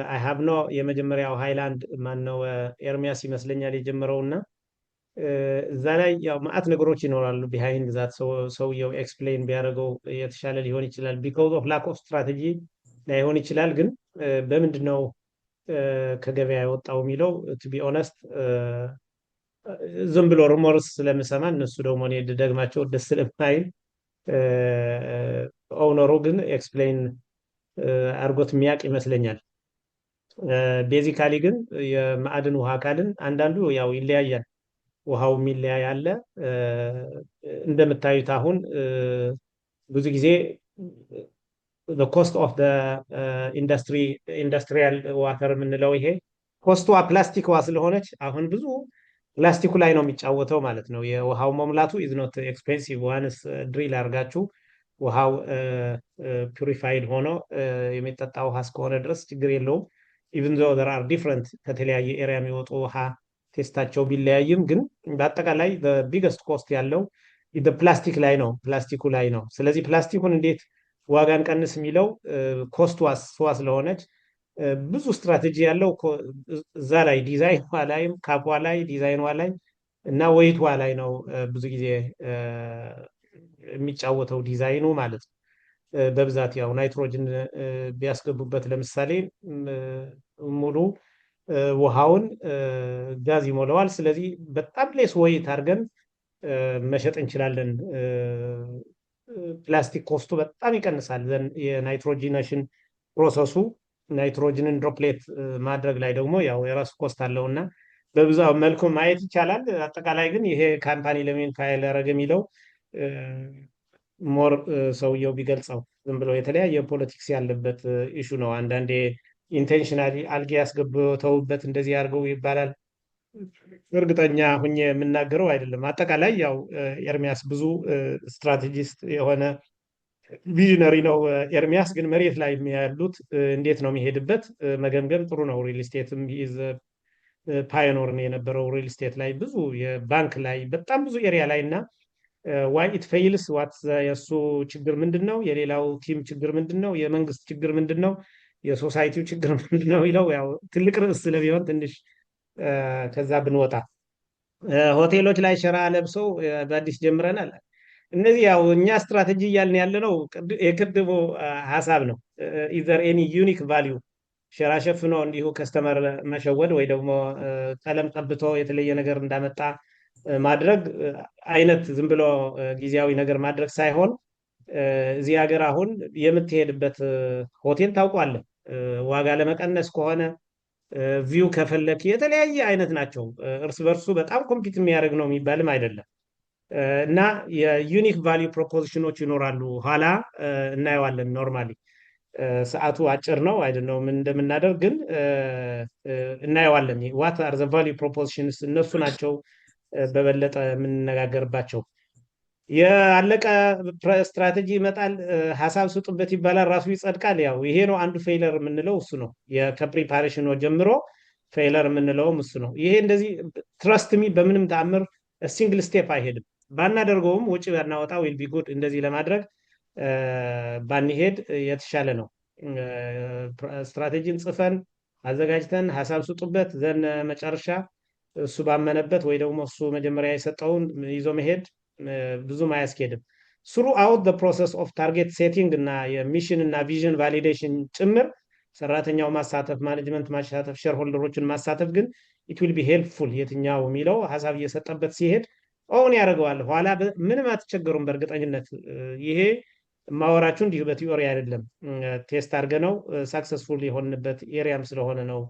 አይ ሃቭ ኖ የመጀመሪያው ሃይላንድ ማነው ኤርሚያስ ይመስለኛል የጀመረውና እዛ ላይ ያው ማአት ነገሮች ይኖራሉ ቢሃይንድ ዛት ሰውየው ኤክስፕሌን ቢያደርገው የተሻለ ሊሆን ይችላል። ቢኮዝ ኦፍ ላክ ኦፍ ስትራቴጂ ላይሆን ይችላል። ግን በምንድነው ከገበያ የወጣው የሚለው ቱ ቢ ኦነስት ዝም ብሎ ሩሞርስ ስለምሰማ እነሱ ደግሞ እኔ ደግማቸው ደስ ስለማይል ኦውነሩ ግን ኤክስፕሌን አድርጎት የሚያውቅ ይመስለኛል። ቤዚካሊ ግን የማዕድን ውሃ አካልን አንዳንዱ ያው ይለያያል። ውሃው የሚለያይ አለ። እንደምታዩት አሁን ብዙ ጊዜ the cost of the industrial water የምንለው ይሄ ኮስቷ ፕላስቲክ ውሃ ስለሆነች አሁን ብዙ ፕላስቲኩ ላይ ነው የሚጫወተው ማለት ነው። የውሃው መሙላቱ is not expensive ዋንስ ድሪል አድርጋችሁ ውሃው ፒውሪፋይድ ሆኖ የሚጠጣ ውሃ እስከሆነ ድረስ ችግር የለውም። even though there are different ከተለያየ ኤሪያ የሚወጡ ውሃ ቴስታቸው ቢለያይም ግን በአጠቃላይ the biggest cost ያለው ፕላስቲክ ላይ ነው ፕላስቲኩ ላይ ነው። ስለዚህ ፕላስቲኩን እንዴት ዋጋን ቀንስ የሚለው ኮስቷ ስለሆነች ብዙ ስትራቴጂ ያለው እዛ ላይ ዲዛይኗ ላይ ካቧ ላይ ዲዛይኗ ላይ እና ወይቷ ላይ ነው ብዙ ጊዜ የሚጫወተው ዲዛይኑ ማለት ነው። በብዛት ያው ናይትሮጅን ቢያስገቡበት ለምሳሌ ሙሉ ውሃውን ጋዝ ይሞላዋል። ስለዚህ በጣም ሌስ ወይት አድርገን መሸጥ እንችላለን። ፕላስቲክ ኮስቱ በጣም ይቀንሳል። የናይትሮጂኔሽን ፕሮሰሱ ናይትሮጅንን ድሮፕሌት ማድረግ ላይ ደግሞ ያው የራሱ ኮስት አለውና በብዙ መልኩ ማየት ይቻላል። አጠቃላይ ግን ይሄ ካምፓኒ ለምን ፋይል ያደረገ የሚለው ሞር ሰውየው ቢገልጸው ዝም ብሎ የተለያየ ፖለቲክስ ያለበት ኢሹ ነው። አንዳንዴ ኢንቴንሽናሊ አልጌ ያስገብተውበት እንደዚህ አድርገው ይባላል። እርግጠኛ ሁኜ የምናገረው አይደለም። አጠቃላይ ያው ኤርሚያስ ብዙ ስትራቴጂስት የሆነ ቪዥነሪ ነው። ኤርሚያስ ግን መሬት ላይ ያሉት እንዴት ነው የሚሄድበት መገምገም ጥሩ ነው። ሪል ስቴትም ይዝ ፓዮኒር ነው የነበረው ሪል ስቴት ላይ ብዙ የባንክ ላይ በጣም ብዙ ኤሪያ ላይ እና ዋይ ኢት ፌይልስ ዋት የሱ ችግር ምንድነው? የሌላው ቲም ችግር ምንድነው? የመንግስት ችግር ምንድነው? የሶሳይቲው ችግር ምንድነው? ይለው ያው ትልቅ ርዕስ ስለሚሆን ትንሽ ከዛ ብንወጣ ሆቴሎች ላይ ሸራ ለብሰው በአዲስ ጀምረናል። እነዚህ ያው እኛ ስትራቴጂ እያልን ያለነው የቅድሙ ሀሳብ ነው። ኢዘር ኤኒ ዩኒክ ቫሊዩ ሸራ ሸፍኖ እንዲሁ ከስተመር መሸወድ ወይ ደግሞ ቀለም ቀብቶ የተለየ ነገር እንዳመጣ ማድረግ አይነት ዝም ብሎ ጊዜያዊ ነገር ማድረግ ሳይሆን እዚህ ሀገር አሁን የምትሄድበት ሆቴል ታውቋለህ። ዋጋ ለመቀነስ ከሆነ ቪው ከፈለክ የተለያየ አይነት ናቸው። እርስ በርሱ በጣም ኮምፒት የሚያደርግ ነው የሚባልም አይደለም እና የዩኒክ ቫሊዩ ፕሮፖዚሽኖች ይኖራሉ። ኋላ እናየዋለን። ኖርማሊ ሰዓቱ አጭር ነው አይደለም ምን እንደምናደርግ ግን እናየዋለን። ዋት አር ዘ ቫሊዩ ፕሮፖዚሽንስ እነሱ ናቸው በበለጠ የምንነጋገርባቸው። ያለቀ ስትራቴጂ ይመጣል፣ ሀሳብ ስጡበት ይባላል፣ ራሱ ይጸድቃል። ያው ይሄ ነው አንዱ ፌይለር የምንለው እሱ ነው። ከፕሪፓሬሽን ጀምሮ ፌይለር የምንለውም እሱ ነው። ይሄ እንደዚህ ትረስት ሚ በምንም ተአምር ሲንግል ስቴፕ አይሄድም። ባናደርገውም ውጭ ባናወጣ ዊል ቢ ጉድ። እንደዚህ ለማድረግ ባንሄድ የተሻለ ነው። ስትራቴጂን ጽፈን አዘጋጅተን ሀሳብ ስጡበት ዘን መጨረሻ እሱ ባመነበት ወይ ደግሞ እሱ መጀመሪያ የሰጠውን ይዞ መሄድ ብዙም አያስኬድም። ስሩ አውት ፕሮሰስ ኦፍ ታርጌት ሴቲንግ እና የሚሽን እና ቪዥን ቫሊዴሽን ጭምር ሰራተኛው ማሳተፍ፣ ማኔጅመንት ማሳተፍ፣ ሼርሆልደሮችን ማሳተፍ ግን ኢት ዊል ቢ ሄልፕፉል የትኛው የሚለው ሀሳብ እየሰጠበት ሲሄድ ኦውን ያደርገዋል። ኋላ ምንም አትቸገሩም በእርግጠኝነት። ይሄ ማወራችሁ እንዲሁ በቲዮሪ አይደለም፣ ቴስት አድርገ ነው ሳክሰስፉል የሆንበት ኤሪያም ስለሆነ ነው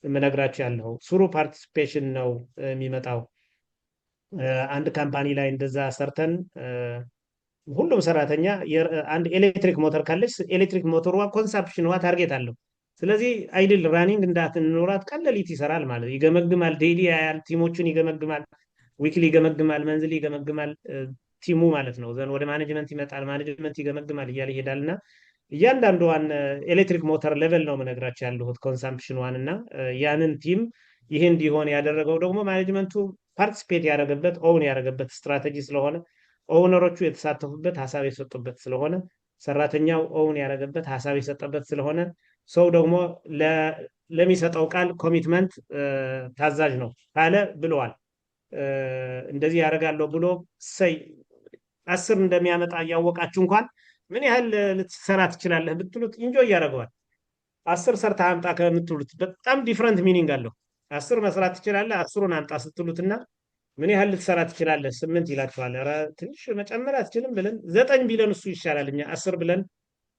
የምነግራችሁ ያለው። ስሩ ፓርቲሲፔሽን ነው የሚመጣው። አንድ ካምፓኒ ላይ እንደዛ ሰርተን ሁሉም ሰራተኛ አንድ ኤሌክትሪክ ሞተር ካለች ኤሌክትሪክ ሞተሯ ኮንሳምፕሽንዋ ታርጌት አለው። ስለዚህ አይድል ራኒንግ እንዳትኖራት ቀለሊት ይሰራል ማለት ይገመግማል፣ ዴይሊ ያያል፣ ቲሞቹን ይገመግማል፣ ዊክሊ ይገመግማል፣ መንዝሊ ይገመግማል ቲሙ ማለት ነው። ዘን ወደ ማኔጅመንት ይመጣል፣ ማኔጅመንት ይገመግማል እያለ ይሄዳል። እና እያንዳንዷን ኤሌክትሪክ ሞተር ሌቨል ነው የምነግራቸው ያለሁት ኮንሳምፕሽንዋን። እና ያንን ቲም ይህ እንዲሆን ያደረገው ደግሞ ማኔጅመንቱ ፓርቲሲፔት ያደረገበት ኦውን ያደረገበት ስትራቴጂ ስለሆነ ኦውነሮቹ የተሳተፉበት ሀሳብ የሰጡበት ስለሆነ ሰራተኛው ኦውን ያደረገበት ሀሳብ የሰጠበት ስለሆነ ሰው ደግሞ ለሚሰጠው ቃል ኮሚትመንት ታዛዥ ነው ካለ ብለዋል። እንደዚህ ያደርጋለሁ ብሎ ሰይ 10 እንደሚያመጣ እያወቃችሁ እንኳን ምን ያህል ልትሰራ ትችላለህ ብትሉት ኢንጆይ ያደርገዋል። 10 ሰርታ አምጣ ከምትሉት በጣም ዲፍረንት ሚኒንግ አለው። 10 መስራት ትችላለህ 10ን አምጣ ስትሉትና ምን ያህል ልትሰራ ትችላለህ 8 ይላችኋል። ኧረ ትንሽ መጨመር አትችልም ብለን 9 ቢለን እሱ ይሻላል። እኛ 10 ብለን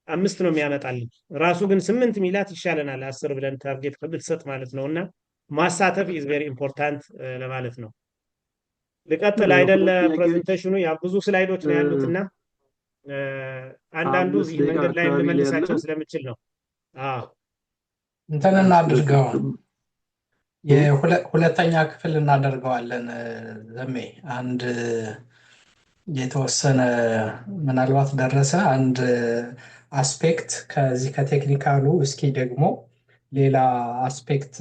5 ነው የሚያመጣልን። ራሱ ግን 8 ሚላት ይሻለናል 10 ብለን ታርጌት ብትሰጥ ማለት ነው። እና ማሳተፍ ኢዝ ቬሪ ኢምፖርታንት ለማለት ነው። ልቀጥል አይደለ? ፕሬዘንቴሽኑ ያ ብዙ ስላይዶች ነው ያሉትና አንዳንዱ እዚህ መንገድ ላይ ልመልሳቸው ስለምችል ነው። እንትን እናድርገው የሁለተኛ ክፍል እናደርገዋለን። ዘሜ አንድ የተወሰነ ምናልባት ደረሰ አንድ አስፔክት ከዚህ ከቴክኒካሉ እስኪ ደግሞ ሌላ አስፔክት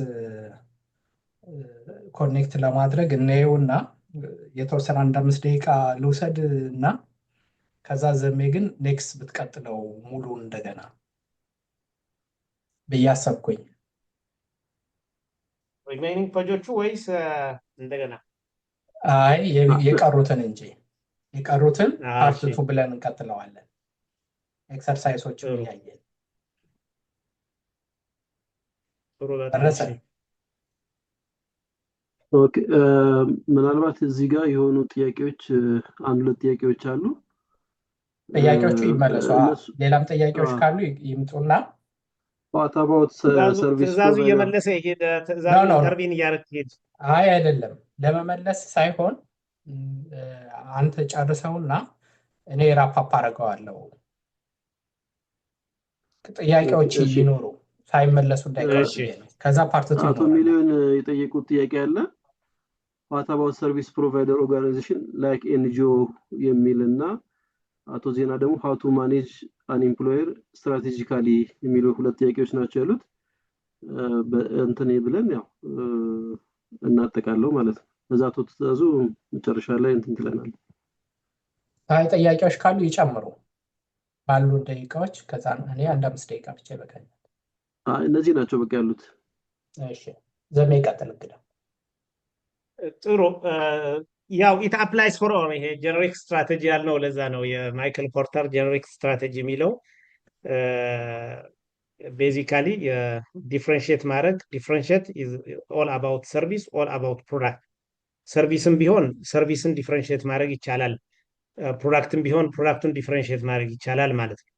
ኮኔክት ለማድረግ እናየውና የተወሰነ አንድ 5 ደቂቃ ልውሰድ እና ከዛ ዘሜ ግን ኔክስት ብትቀጥለው ሙሉ እንደገና በያሰብኩኝ ሪሜይኒንግ ፔጆቹ ወይስ እንደገና? አይ የቀሩትን እንጂ የቀሩትን ፓርት 2 ብለን እንቀጥለዋለን። ኤክሰርሳይሶችን እያየን ጥሩ ደረሰ። ኦኬ ምናልባት እዚህ ጋር የሆኑ ጥያቄዎች አንድ ሁለት ጥያቄዎች አሉ። ጥያቄዎቹ ይመለሱ። ሌላም ጥያቄዎች ካሉ ይምጡና what about service ትዕዛዙ እየመለሰ ይሄድ። ትዕዛዙ ኢንተርቪን እያደረግ ይሄድ። አይ አይደለም ለመመለስ ሳይሆን አንተ ጨርሰውና እኔ ራፓፕ አደርገዋለሁ። ጥያቄዎች ይኖሩ ሳይመለሱ እንዳይቀር ከዛ ፓርት 2 አቶ ሚሊዮን የጠየቁት ጥያቄ አለ። what about service provider organization like NGO የሚልና አቶ ዜና ደግሞ how to manage an employer strategically የሚሉ ሁለት ጥያቄዎች ናቸው ያሉት። እንትን ብለን ያው እናጠቃለው ማለት ነው። በዛ ተተዛዙ መጨረሻ ላይ እንትን ትለናል። አይ ጥያቄዎች ካሉ ይጨምሩ ባሉ ደቂቃዎች። ከዛ እኔ አንድ 5 ደቂቃ ብቻ ይበቃኛል። እነዚህ ናቸው በቃ ያሉት። እሺ ዘሜ ይቀጥል እንግዲህ። ጥሩ ያው ኢት አፕላይስ ፎር ኦል ይሄ ጀነሪክ ስትራቴጂ ያልነው ለዛ ነው የማይክል ፖርተር ጀነሪክ ስትራቴጂ የሚለው ቤዚካሊ ዲፍረንሺየት ማድረግ ዲፍረንሺየት ኢዝ ኦል አባውት ሰርቪስ ኦል አባውት ፕሮዳክት። ሰርቪስም ቢሆን ሰርቪስን ዲፍረንሺየት ማድረግ ይቻላል፣ ፕሮዳክትም ቢሆን ፕሮዳክቱን ዲፍረንሺየት ማድረግ ይቻላል ማለት ነው።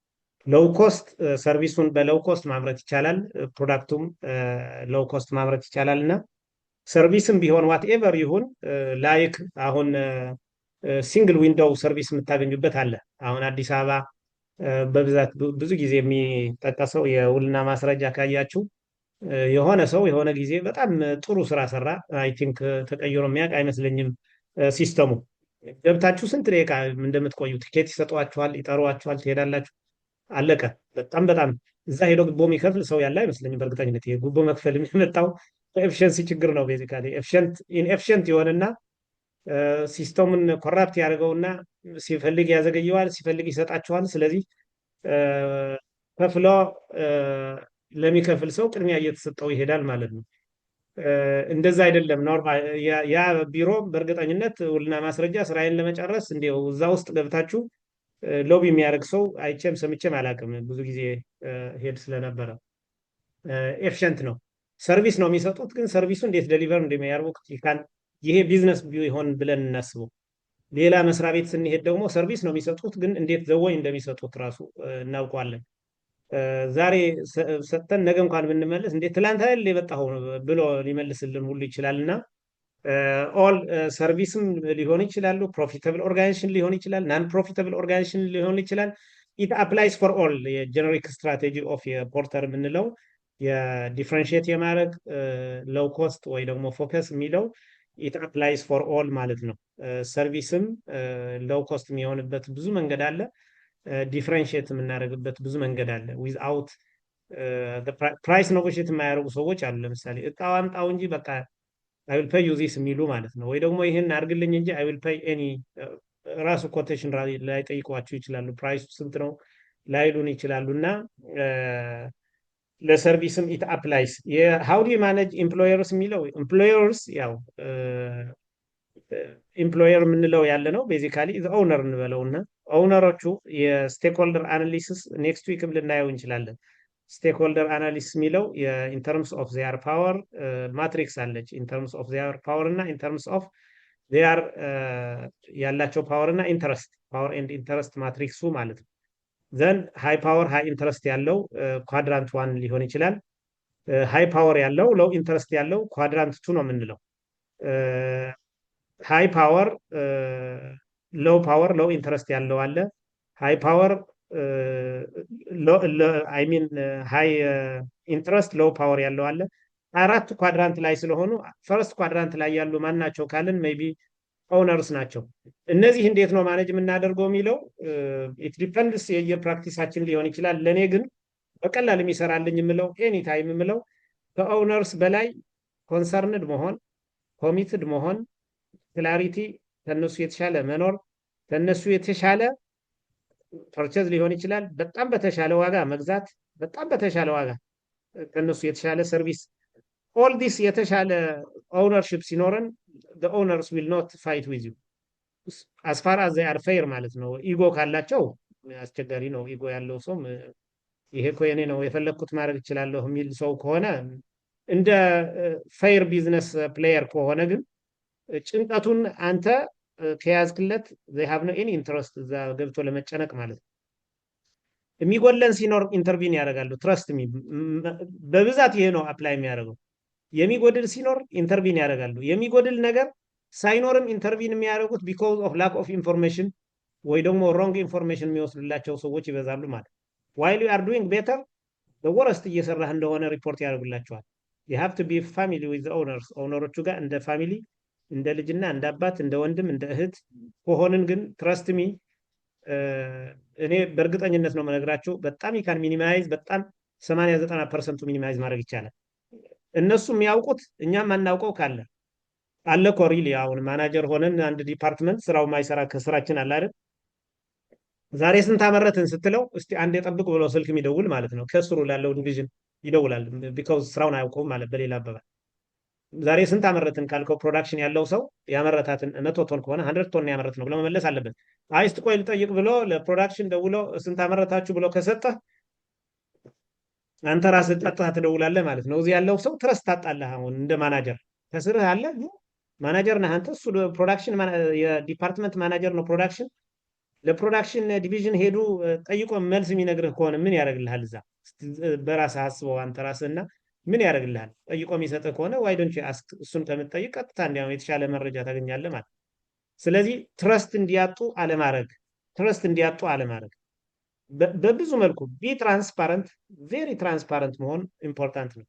ሎው ኮስት ሰርቪሱን በሎው ኮስት ማምረት ይቻላል፣ ፕሮዳክቱም ሎው ኮስት ማምረት ይቻላል። እና ሰርቪስም ቢሆን ዋትኤቨር ይሁን ላይክ አሁን ሲንግል ዊንዶው ሰርቪስ የምታገኙበት አለ። አሁን አዲስ አበባ በብዛት ብዙ ጊዜ የሚጠቀሰው የውልና ማስረጃ ካያችሁ የሆነ ሰው የሆነ ጊዜ በጣም ጥሩ ስራ ሰራ። አይ ቲንክ ተቀይሮ የሚያውቅ አይመስለኝም ሲስተሙ። ገብታችሁ ስንት ደቂቃ እንደምትቆዩ ቲኬት ይሰጧችኋል፣ ይጠሯችኋል፣ ትሄዳላችሁ፣ አለቀ። በጣም እዛ ሄዶ ጉቦ የሚከፍል ሰው ያለ አይመስለኝም በእርግጠኝነት። ይሄ ጉቦ መክፈል የሚመጣው ኤፊሽንሲ ችግር ነው። ቤዚካሊ ኢንኤፊሽንት የሆነና ሲስተሙን ኮራፕት ያደርገውና ሲፈልግ ያዘገየዋል፣ ሲፈልግ ይሰጣችኋል። ስለዚህ ከፍሎ ለሚከፍል ሰው ቅድሚያ እየተሰጠው ይሄዳል ማለት ነው። እንደዛ አይደለም ኖርማል። ያ ቢሮ በእርግጠኝነት ውልና ማስረጃ ስራዬን ለመጨረስ እንዲው እዛ ውስጥ ገብታችሁ ሎቢ የሚያደርግ ሰው አይቼም ሰምቼም አላውቅም። ብዙ ጊዜ ሄድ ስለነበረ ኤፊሽንት ነው። ሰርቪስ ነው የሚሰጡት፣ ግን ሰርቪሱ እንዴት ዴሊቨር እንደሚያደርጉት ይሄ ቢዝነስ ቢሆን ብለን እናስበው። ሌላ መስሪያ ቤት ስንሄድ ደግሞ ሰርቪስ ነው የሚሰጡት፣ ግን እንዴት ዘወይ እንደሚሰጡት ራሱ እናውቀዋለን። ዛሬ ሰጥተን ነገ እንኳን ብንመልስ እንዴት ትላንት አይደል የመጣኸው ብሎ ሊመልስልን ሁሉ ይችላል። እና ኦል ሰርቪስም ሊሆን ይችላሉ፣ ፕሮፊታብል ኦርጋናይዜሽን ሊሆን ይችላል፣ ናን ፕሮፊታብል ኦርጋናይዜሽን ሊሆን ይችላል። ኢት አፕላይስ ፎር ኦል። የጀነሪክ ስትራቴጂ ኦፍ የፖርተር የምንለው የዲፍረንሽት የማድረግ ሎው ኮስት ወይ ደግሞ ፎከስ የሚለው ኢት አፕላይስ ፎር ኦል ማለት ነው። ሰርቪስም ሎው ኮስት የሚሆንበት ብዙ መንገድ አለ። ዲፍረንሽት የምናደርግበት ብዙ መንገድ አለ። ዊዝአውት ፕራይስ ኔጎሽት የማያደርጉ ሰዎች አሉ። ለምሳሌ እቃው አምጣው እንጂ በቃ አይ ዊል ፔይ ዩ ዚስ የሚሉ ማለት ነው። ወይ ደግሞ ይህን አድርግልኝ እንጂ አይ ዊል ፔይ ኤኒ ራሱ ኮቴሽን ላይ ጠይቋችሁ ይችላሉ። ፕራይሱ ስንት ነው ላይሉን ይችላሉ። እና ለሰርቪስም ኢት አፕላይስ። የሃው ዱ ማኔጅ ኤምፕሎየርስ የሚለው ኤምፕሎየርስ ያው ኤምፕሎየር የምንለው ያለ ነው ቤዚካሊ ኦውነር እንበለው እና ኦውነሮቹ የስቴክሆልደር አናሊሲስ ኔክስት ዊክም ልናየው እንችላለን። ስቴክሆልደር አናሊሲስ የሚለው ኢንተርምስ ኦፍ ዚያር ፓወር ማትሪክስ አለች። ኢንተርምስ ኦፍ ዚያር ፓወር እና ኢንተርምስ ኦፍ ዚያር ያላቸው ፓወር እና ኢንተረስት ፓወር ኤንድ ኢንተረስት ማትሪክሱ ማለት ነው። ዘን ሃይ ፓወር ሃይ ኢንተረስት ያለው ኳድራንት ዋን ሊሆን ይችላል። ሃይ ፓወር ያለው ሎው ኢንተረስት ያለው ኳድራንት ቱ ነው የምንለው። ሃይ ፓወር ሎው ፓወር ሎው ኢንተረስት ያለው አለ። ሃይ ፓወር አይ ሚን ሃይ ኢንትረስት ሎው ፓወር ያለው አለ። አራቱ ኳድራንት ላይ ስለሆኑ ፈርስት ኳድራንት ላይ ያሉ ማን ናቸው ካልን ሜቢ ኦውነርስ ናቸው። እነዚህ እንዴት ነው ማኔጅ የምናደርገው የሚለው ኢት ዲፐንድስ የየፕራክቲሳችን ሊሆን ይችላል። ለእኔ ግን በቀላል የሚሰራልኝ የምለው ኤኒ ታይም የምለው ከኦውነርስ በላይ ኮንሰርንድ መሆን፣ ኮሚትድ መሆን፣ ክላሪቲ ከነሱ የተሻለ መኖር፣ ከነሱ የተሻለ ፐርቸዝ ሊሆን ይችላል በጣም በተሻለ ዋጋ መግዛት፣ በጣም በተሻለ ዋጋ ከነሱ የተሻለ ሰርቪስ፣ ኦል ዲስ የተሻለ ኦውነርሽፕ ሲኖረን the owners will not fight with you as far as they are fair ማለት ነው። ኢጎ ካላቸው አስቸጋሪ ነው። ኢጎ ያለው ሰው ይሄ እኮ የኔ ነው የፈለግኩት ማድረግ እችላለሁ የሚል ሰው ከሆነ እንደ ፌር ቢዝነስ ፕሌየር ከሆነ ግን ጭንቀቱን አንተ ከያዝክለት they have no any interest እዛ ገብቶ ለመጨነቅ ማለት ነው። የሚጎለን ሲኖር ኢንተርቪን ያደርጋሉ። ትረስት ሚ በብዛት ይሄ ነው አፕላይ የሚያደርገው። የሚጎድል ሲኖር ኢንተርቪን ያደርጋሉ። የሚጎድል ነገር ሳይኖርም ኢንተርቪን የሚያደርጉት ቢኮዝ ኦፍ ላክ ኦፍ ኢንፎርሜሽን ወይ ደግሞ ሮንግ ኢንፎርሜሽን የሚወስዱላቸው ሰዎች ይበዛሉ ማለት። ዋይል ዩ አር ዱይንግ ቤተር ወረስት እየሰራህ እንደሆነ ሪፖርት ያደርጉላቸዋል። ዩ ሃቭ ቱ ቢ ፋሚሊ ዊዝ ኦውነርስ። ኦውነሮቹ ጋር እንደ ፋሚሊ እንደ ልጅና እንደ አባት እንደ ወንድም እንደ እህት ከሆንን ግን ትረስት ሚ እኔ በእርግጠኝነት ነው መነግራቸው በጣም ይካን ሚኒማይዝ በጣም 80-90% ሚኒማይዝ ማድረግ ይቻላል። እነሱ የሚያውቁት እኛም ማናውቀው ካለ አለ እኮ ሪሊ አሁን ማናጀር ሆነን አንድ ዲፓርትመንት ስራው ማይሰራ ከስራችን አለ አይደል ዛሬ ስንት አመረትን ስትለው እስቲ አንድ የጠብቅ ብሎ ስልክ የሚደውል ማለት ነው። ከስሩ ላለው ዲቪዥን ይደውላል ቢኮዝ ስራውን አያውቀውም ማለት በሌላ አባባል። ዛሬ ስንት አመረትን ካልከው ፕሮዳክሽን ያለው ሰው ያመረታትን 100 ቶን ከሆነ 100 ቶን ያመረት ነው ብሎ መመለስ አለበት። አይ እስቲ ቆይ ልጠይቅ ብሎ ለፕሮዳክሽን ደውሎ ስንት አመረታችሁ ብሎ ከሰጠህ አንተ ራስህ ቀጥታ ትደውላለህ ማለት ነው። እዚህ ያለው ሰው ትረስት ታጣለህ። አሁን እንደ ማናጀር ከስርህ አለ ማናጀር ነህ አንተ። እሱ ፕሮዳክሽን የዲፓርትመንት ማናጀር ነው ፕሮዳክሽን። ለፕሮዳክሽን ዲቪዥን ሄዱ ጠይቆ መልስ የሚነግርህ ከሆነ ምን ያደርግልሃል? እዛ በራስህ አስበው አንተ ራስህና ምን ያደርግልሃል? ጠይቆ የሚሰጥህ ከሆነ ዋይ ዶንት ዩ አስክ። እሱን ከምትጠይቅ ቀጥታ እንዲያውም የተሻለ መረጃ ታገኛለህ ማለት። ስለዚህ ትረስት እንዲያጡ አለማድረግ በብዙ መልኩ ቢ ትራንስፓረንት ቬሪ ትራንስፓረንት መሆን ኢምፖርታንት ነው።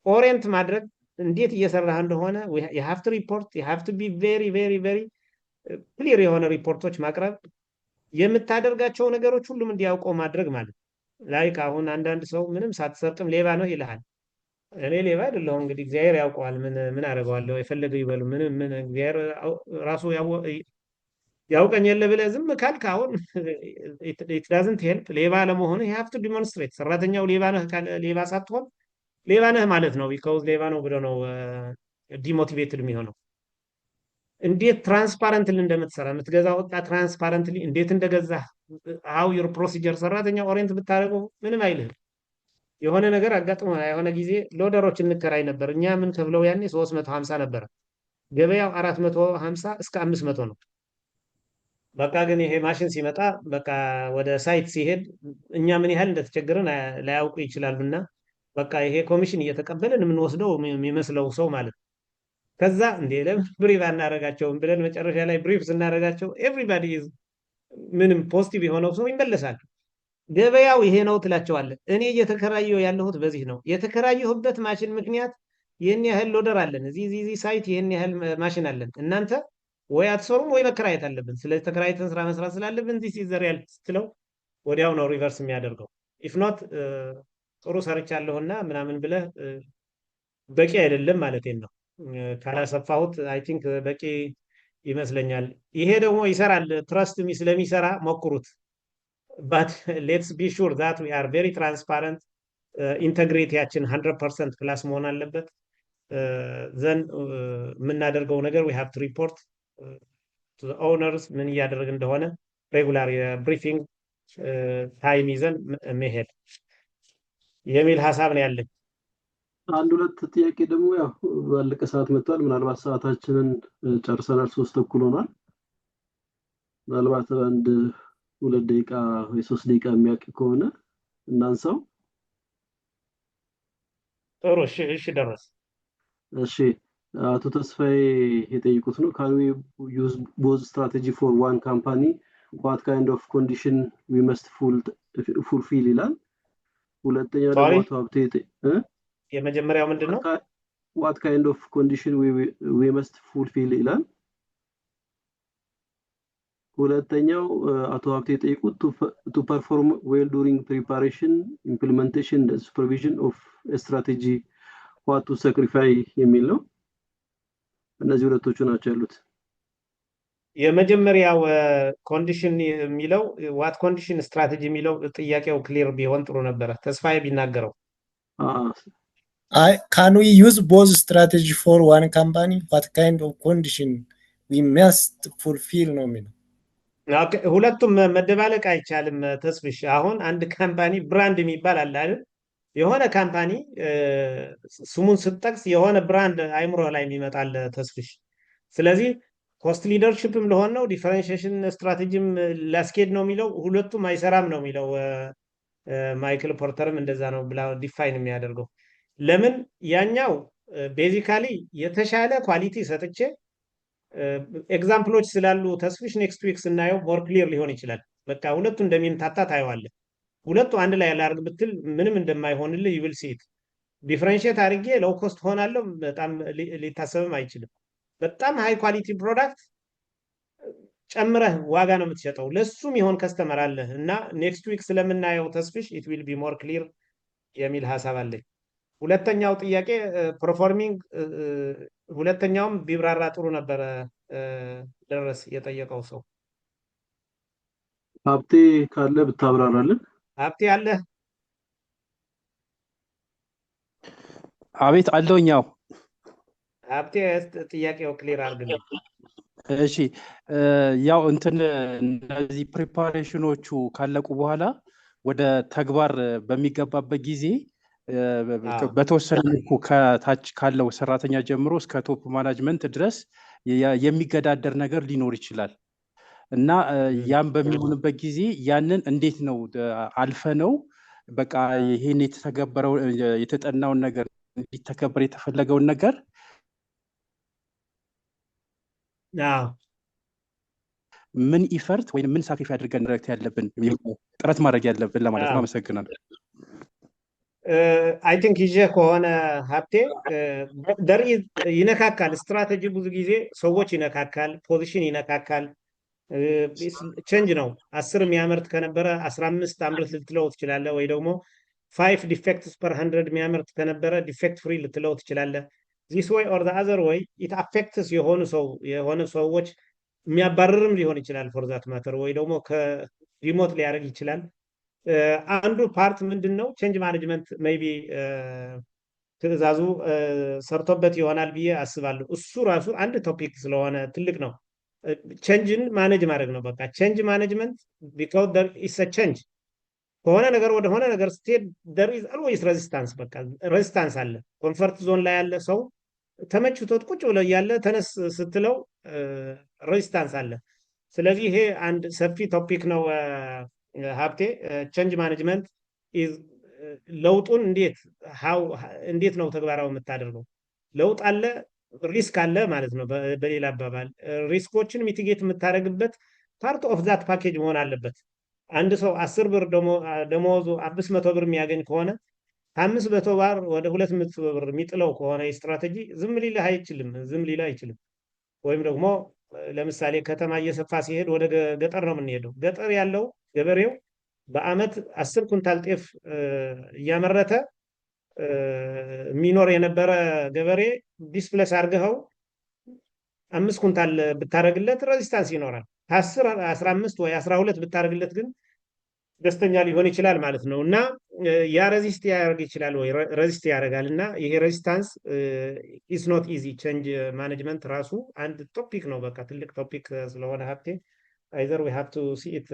ኦሪየንት ማድረግ እንዴት እየሰራህ እንደሆነ you have to report, you have to be very very very ክሊር የሆነ ሪፖርቶች ማቅረብ፣ የምታደርጋቸው ነገሮች ሁሉም እንዲያውቀው ማድረግ ማለት ላይክ አሁን አንዳንድ ሰው ምንም ሳትሰርቅም ሌባ ነው ይልሃል። እኔ ሌባ አይደለሁም እንግዲህ እግዚአብሔር ያውቀዋል። ምን አደርገዋለሁ? የፈለገው ይበሉ። ምን እግዚአብሔር ራሱ ያውቀኝ የለ ብለህ ዝም ካልክ አሁን it doesn't help። ሌባ ለመሆኑ you have to demonstrate። ሰራተኛው ሌባ ሳትሆን ሌባ ነህ ማለት ነው። ቢኮዝ ሌባ ነው ብሎ ነው ዲሞቲቬትድ የሚሆነው። እንዴት ትራንስፓረንትሊ እንደምትሰራ የምትገዛው ዕቃ ትራንስፓረንትሊ እንዴት እንደገዛህ how your procedure ሰራተኛው ኦሪየንት ብታደርገው ምንም አይልህም። የሆነ ነገር አጋጥሞ የሆነ ጊዜ ሎደሮች እንከራይ ነበር። እኛ ምን ከፍለው ያኔ 350 ነበር። ገበያው 450 እስከ 500 ነው። በቃ ግን ይሄ ማሽን ሲመጣ በቃ ወደ ሳይት ሲሄድ እኛ ምን ያህል እንደተቸገረን ላያውቁ ይችላሉና በቃ ይሄ ኮሚሽን እየተቀበልን የምንወስደው የሚመስለው ሰው ማለት ነው። ከዛ እንዴ ለምን ብሪፍ አናደርጋቸውም ብለን መጨረሻ ላይ ብሪፍ ስናደርጋቸው ኤቭሪባዲ ምንም ፖዚቲቭ የሆነው ሰው ይመለሳል። ገበያው ይሄ ነው ትላቸዋለህ። እኔ እየተከራየሁ ያለሁት በዚህ ነው። የተከራየሁበት ማሽን ምክንያት ይህን ያህል ሎደር አለን፣ እዚህ ሳይት ይህን ያህል ማሽን አለን። እናንተ ወይ አትሰሩም ወይ መከራየት አለብን። ስለዚህ ተከራይተን ስራ መስራት ስላለብን ዲስ ኢዝ ዘ ሪያል ስትለው ወዲያው ነው ሪቨርስ የሚያደርገው። ኢፍ ኖት ጥሩ ሰርቻለሁና ምናምን ብለህ በቂ አይደለም ማለት ነው። ካላሰፋሁት አይ ቲንክ በቂ ይመስለኛል። ይሄ ደግሞ ይሰራል። ትረስት ሚ ስለሚሰራ ሞክሩት። ባት ሌትስ ቢ ሹር ዛት ዊ አር ቬሪ ትራንስፓረንት። ኢንተግሪቲያችን 100% ፕላስ መሆን አለበት። ዘን የምናደርገው ነገር ዊ ሃቭ ቱ ሪፖርት ቱ ዘ ኦውነርስ ምን እያደረግ እንደሆነ ሬጉላር የብሪፊንግ ታይም ይዘን መሄድ የሚል ሀሳብ ነው ያለኝ። አንድ ሁለት ጥያቄ ደግሞ ያው ባለቀ ሰዓት መጥቷል። ምናልባት ሰዓታችንን ጨርሰናል። 3 ተኩል ሆኗል። ምናልባት አንድ 2 ደቂቃ ወይ 3 ደቂቃ የሚያውቅ ከሆነ እናንሳው። ጥሩ እሺ ደረስ። እሺ አቶ ተስፋዬ የጠይቁት ነው can we use both strategy for one company what kind of condition we must fulfill ይላል። ሁለተኛው ደግሞ አቶ ሀብቴ የመጀመሪያው ምንድነው? what kind of condition we must fulfill ይላል። ሁለተኛው አቶ ሀብቴ የጠይቁት to perform well during preparation implementation and supervision of a strategy what to sacrifice የሚል ነው። እነዚህ ሁለቶቹ ናቸው ያሉት። የመጀመሪያው ኮንዲሽን የሚለው ዋት ኮንዲሽን ስትራቴጂ የሚለው ጥያቄው ክሊር ቢሆን ጥሩ ነበረ። ተስፋዬ ቢናገረው። Can we use both strategy for one company? What kind of condition we must fulfill ነው የሚለው። ሁለቱም መደባለቅ አይቻልም። ተስፍሽ አሁን አንድ ካምፓኒ ብራንድ የሚባል አለ አይደል? የሆነ ካምፓኒ ስሙን ስትጠቅስ የሆነ ብራንድ አይምሮ ላይ የሚመጣል ተስፍሽ። ስለዚህ ኮስት ሊደርሺፕም ለሆን ነው ዲፈረንሺዬሽን ስትራቴጂም ላስኬድ ነው የሚለው ሁለቱም አይሰራም ነው የሚለው። ማይክል ፖርተርም እንደዛ ነው ብላ ዲፋይን የሚያደርገው። ለምን ያኛው ቤዚካሊ የተሻለ ኳሊቲ ሰጥቼ ኤግዛምፕሎች ስላሉ ተስፍሽ ኔክስት ዊክ ስናየው ሞር ክሊር ሊሆን ይችላል። በቃ ሁለቱ እንደሚምታታ ታየዋለህ። ሁለቱ አንድ ላይ ላድርግ ብትል ምንም እንደማይሆንልህ ይብል ሲት ዲፈረንሺየት አድርጌ ሎው ኮስት ሆናለሁ በጣም ሊታሰብም አይችልም። በጣም ሃይ ኳሊቲ ፕሮዳክት ጨምረህ ዋጋ ነው የምትሸጠው። ለሱም ይሆን ከስተመር አለ እና ኔክስት ዊክ ስለምናየው ተስፍሽ ኢት ዊል ቢ ሞር ክሊር የሚል ሀሳብ አለኝ። ሁለተኛው ጥያቄ ፐርፎርሚንግ ሁለተኛውም ቢብራራ ጥሩ ነበረ። ደረስ የጠየቀው ሰው ሀብቴ ካለ ብታብራራልን። ሀብቴ አለ? አቤት አለውኛው። ሀብቴ ጥያቄው ክሊር አድርግልኝ። እሺ ያው እንትን እነዚህ ፕሪፓሬሽኖቹ ካለቁ በኋላ ወደ ተግባር በሚገባበት ጊዜ በተወሰነ መልኩ ከታች ካለው ሰራተኛ ጀምሮ እስከ ቶፕ ማናጅመንት ድረስ የሚገዳደር ነገር ሊኖር ይችላል እና ያም በሚሆንበት ጊዜ ያንን እንዴት ነው አልፈ ነው በቃ ይሄን የተተገበረው የተጠናውን ነገር እንዲተከበር የተፈለገውን ነገር ምን ኢፈርት ወይም ምን ሳክሪፋይ አድርገን ረክት ያለብን ጥረት ማድረግ ያለብን ለማለት ነው። አመሰግናለሁ። አይ ቲንክ ይዤ ከሆነ ሀብቴ ደር ይነካካል። ስትራቴጂ ብዙ ጊዜ ሰዎች ይነካካል፣ ፖዚሽን ይነካካል። ቼንጅ ነው። 10 የሚያመርት ከነበረ 15 አምርት ልትለው ትችላለህ፣ ወይ ደግሞ 5 ዲፌክትስ ፐር 100 የሚያመርት ከነበረ ዲፌክት ፍሪ ልትለው ትችላለህ። ዚስ ወይ ኦር ዘ አዘር ወይ ኢት አፌክትስ የሆኑ ሰዎች የሚያባርርም ሊሆን ይችላል ፎር ዛት ማተር፣ ወይ ደግሞ ከሪሞት ሊያደርግ ይችላል። አንዱ ፓርት ምንድን ነው ቼንጅ ማኔጅመንት ሜይ ቢ ትዕዛዙ ሰርቶበት ይሆናል ብዬ አስባለሁ። እሱ ራሱ አንድ ቶፒክ ስለሆነ ትልቅ ነው። ቼንጅን ማኔጅ ማድረግ ነው። በቃ ቼንጅ ማኔጅመንት ቢካዝ ዜር ኢዝ አ ቼንጅ ከሆነ ነገር ወደ ሆነ ነገር ስትሄድ there is always resistance በቃ ሬዚስታንስ አለ። ኮንፈርት ዞን ላይ ያለ ሰው ተመችቶት ቁጭ ብሎ እያለ ተነስ ስትለው ሬዚስታንስ አለ። ስለዚህ ይሄ አንድ ሰፊ ቶፒክ ነው ሀብቴ። ቼንጅ ማኔጅመንት ለውጡን እንዴት ነው ተግባራዊ የምታደርገው? ለውጥ አለ፣ ሪስክ አለ ማለት ነው። በሌላ አባባል ሪስኮችን ሚቲጌት የምታደርግበት ፓርት ኦፍ ዛት ፓኬጅ መሆን አለበት። አንድ ሰው 10 ብር ደሞዙ 500 ብር የሚያገኝ ከሆነ 500 ብር ወደ 200 ብር የሚጥለው ከሆነ ስትራቴጂ ዝም ሊል አይችልም። ወይም ደግሞ ለምሳሌ ከተማ እየሰፋ ሲሄድ ወደ ገጠር ነው የምንሄደው። ገጠር ያለው ገበሬው በአመት 10 ኩንታል ጤፍ እያመረተ የሚኖር የነበረ ገበሬ ዲስፕሌስ አድርገው 5 ኩንታል ብታረግለት ሬዚስታንስ ይኖራል። 10 15 ወይ 12 ብታረግለት ግን ደስተኛ ሊሆን ይችላል ማለት ነው። እና ያ ሬዚስት ያደርግ ይችላል ወይ ሬዚስት ያደርጋል። እና ይሄ ሬዚስታንስ ኢስ ኖት ኢዚ። ቼንጅ ማኔጅመንት ራሱ አንድ ቶፒክ ነው፣ በቃ ትልቅ ቶፒክ ስለሆነ ሀብቴ አይዘር ዊ ሃቭ ቱ ሲ ኢት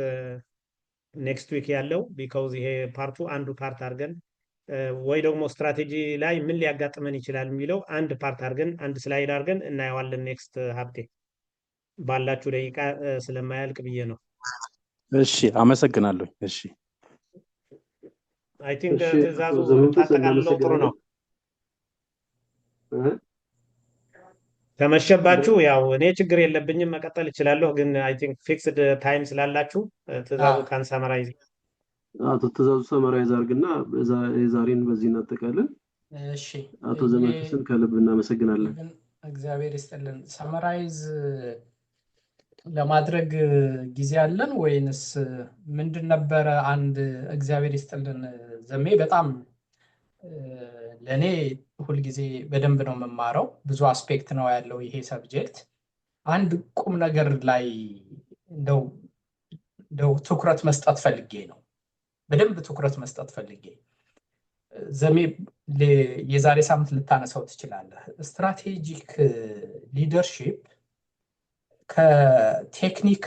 ኔክስት ዊክ ያለው ቢካውዝ ይሄ አንዱ ፓርት አድርገን ወይ ደግሞ ስትራቴጂ ላይ ምን ሊያጋጥመን ይችላል የሚለው አንድ ፓርት አድርገን አንድ ስላይድ አድርገን እናየዋለን ኔክስት ሀብቴ። ባላችሁ ደቂቃ ስለማያልቅ ብዬ ነው። እሺ አመሰግናለሁ። እሺ አይ ቲንክ ትዕዛዙ ታጠቃልለው ጥሩ ነው። ከመሸባችሁ ያው እኔ ችግር የለብኝም መቀጠል እችላለሁ፣ ግን አይ ቲንክ ፊክስድ ታይም ስላላችሁ ትዕዛዙ ካን ሳመራይዝ አቶ ትዕዛዙ ሰመራይዝ አድርግና የዛሬን በዚህ እናጠቃለን። እሺ አቶ ዘመድኩን ከልብ እናመሰግናለን። እግዚአብሔር ይስጥልን። ሰመራይዝ ለማድረግ ጊዜ አለን ወይንስ ምንድን ነበረ? አንድ እግዚአብሔር ይስጥልን ዘሜ በጣም ለእኔ ሁልጊዜ በደንብ ነው የምማረው። ብዙ አስፔክት ነው ያለው ይሄ ሰብጀክት። አንድ ቁም ነገር ላይ እንደው ትኩረት መስጠት ፈልጌ ነው፣ በደንብ ትኩረት መስጠት ፈልጌ። ዘሜ የዛሬ ሳምንት ልታነሳው ትችላለህ። ስትራቴጂክ ሊደርሺፕ ከቴክኒክ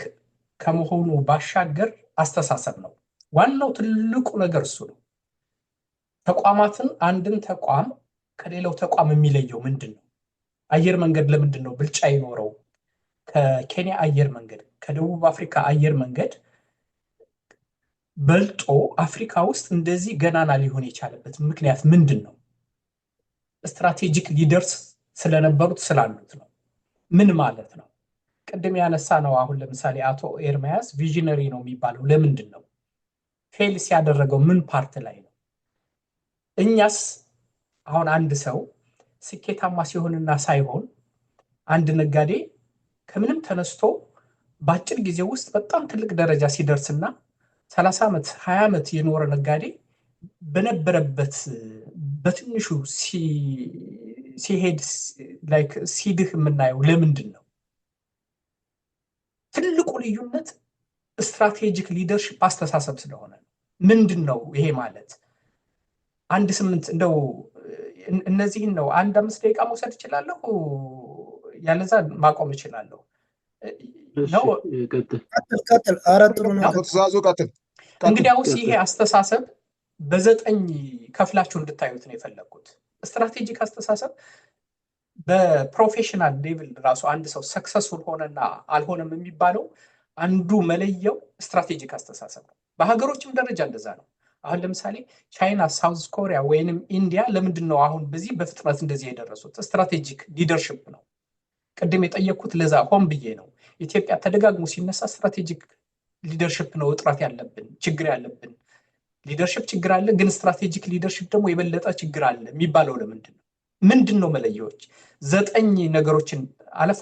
ከመሆኑ ባሻገር አስተሳሰብ ነው። ዋናው ትልቁ ነገር እሱ ነው። ተቋማትን አንድን ተቋም ከሌላው ተቋም የሚለየው ምንድን ነው? አየር መንገድ ለምንድን ነው ብልጫ ይኖረው? ከኬንያ አየር መንገድ ከደቡብ አፍሪካ አየር መንገድ በልጦ አፍሪካ ውስጥ እንደዚህ ገናና ሊሆን የቻለበት ምክንያት ምንድን ነው? ስትራቴጂክ ሊደርስ ስለነበሩት ስላሉት ነው። ምን ማለት ነው? ቅድም ያነሳ ነው። አሁን ለምሳሌ አቶ ኤርሚያስ ቪዥነሪ ነው የሚባለው ለምንድን ነው? ፌል ሲያደረገው ምን ፓርት ላይ ነው? እኛስ አሁን አንድ ሰው ስኬታማ ሲሆንና ሳይሆን አንድ ነጋዴ ከምንም ተነስቶ በአጭር ጊዜ ውስጥ በጣም ትልቅ ደረጃ ሲደርስና 30 ዓመት 20 ዓመት የኖረ ነጋዴ በነበረበት በትንሹ ሲሄድ ላይክ ሲድህ የምናየው ለምንድን ነው? ትልቁ ልዩነት ስትራቴጂክ ሊደርሺፕ አስተሳሰብ ስለሆነ ነው። ምንድን ነው ይሄ ማለት? አንድ 8 እንደው እነዚህን ነው 1-5 ደቂቃ መውሰድ እችላለሁ፣ ያለዛ ማቆም እችላለሁ። ነው ቀጥል። ኧረ ጥሩ ነው። ትዕዛዙ ቀጥል። እንግዲያውስ ይሄ አስተሳሰብ በ9 ከፍላችሁ እንድታዩት ነው የፈለኩት። ስትራቴጂክ አስተሳሰብ በፕሮፌሽናል ሌቭል ራሱ አንድ ሰው ሰክሰስፉል ሆነና አልሆነም የሚባለው አንዱ መለየው ስትራቴጂክ አስተሳሰብ ነው። በሀገሮችም ደረጃ እንደዛ ነው። አሁን ለምሳሌ ቻይና፣ ሳውዝ ኮሪያ ወይንም ኢንዲያ ለምንድን ነው አሁን በዚህ በፍጥነት እንደዚህ የደረሱት? ስትራቴጂክ ሊደርሺፕ ነው። ቅድም የጠየቅኩት ለዛ ሆን ብዬ ነው። ኢትዮጵያ ተደጋግሞ ሲነሳ ስትራቴጂክ ሊደርሺፕ ነው እጥረት ያለብን፣ ችግር ያለብን። ሊደርሺፕ ችግር አለ፣ ግን ስትራቴጂክ ሊደርሺፕ ደግሞ የበለጠ ችግር አለ የሚባለው ለምንድን ነው? ምንድን ነው መለያዎች? 9 ነገሮችን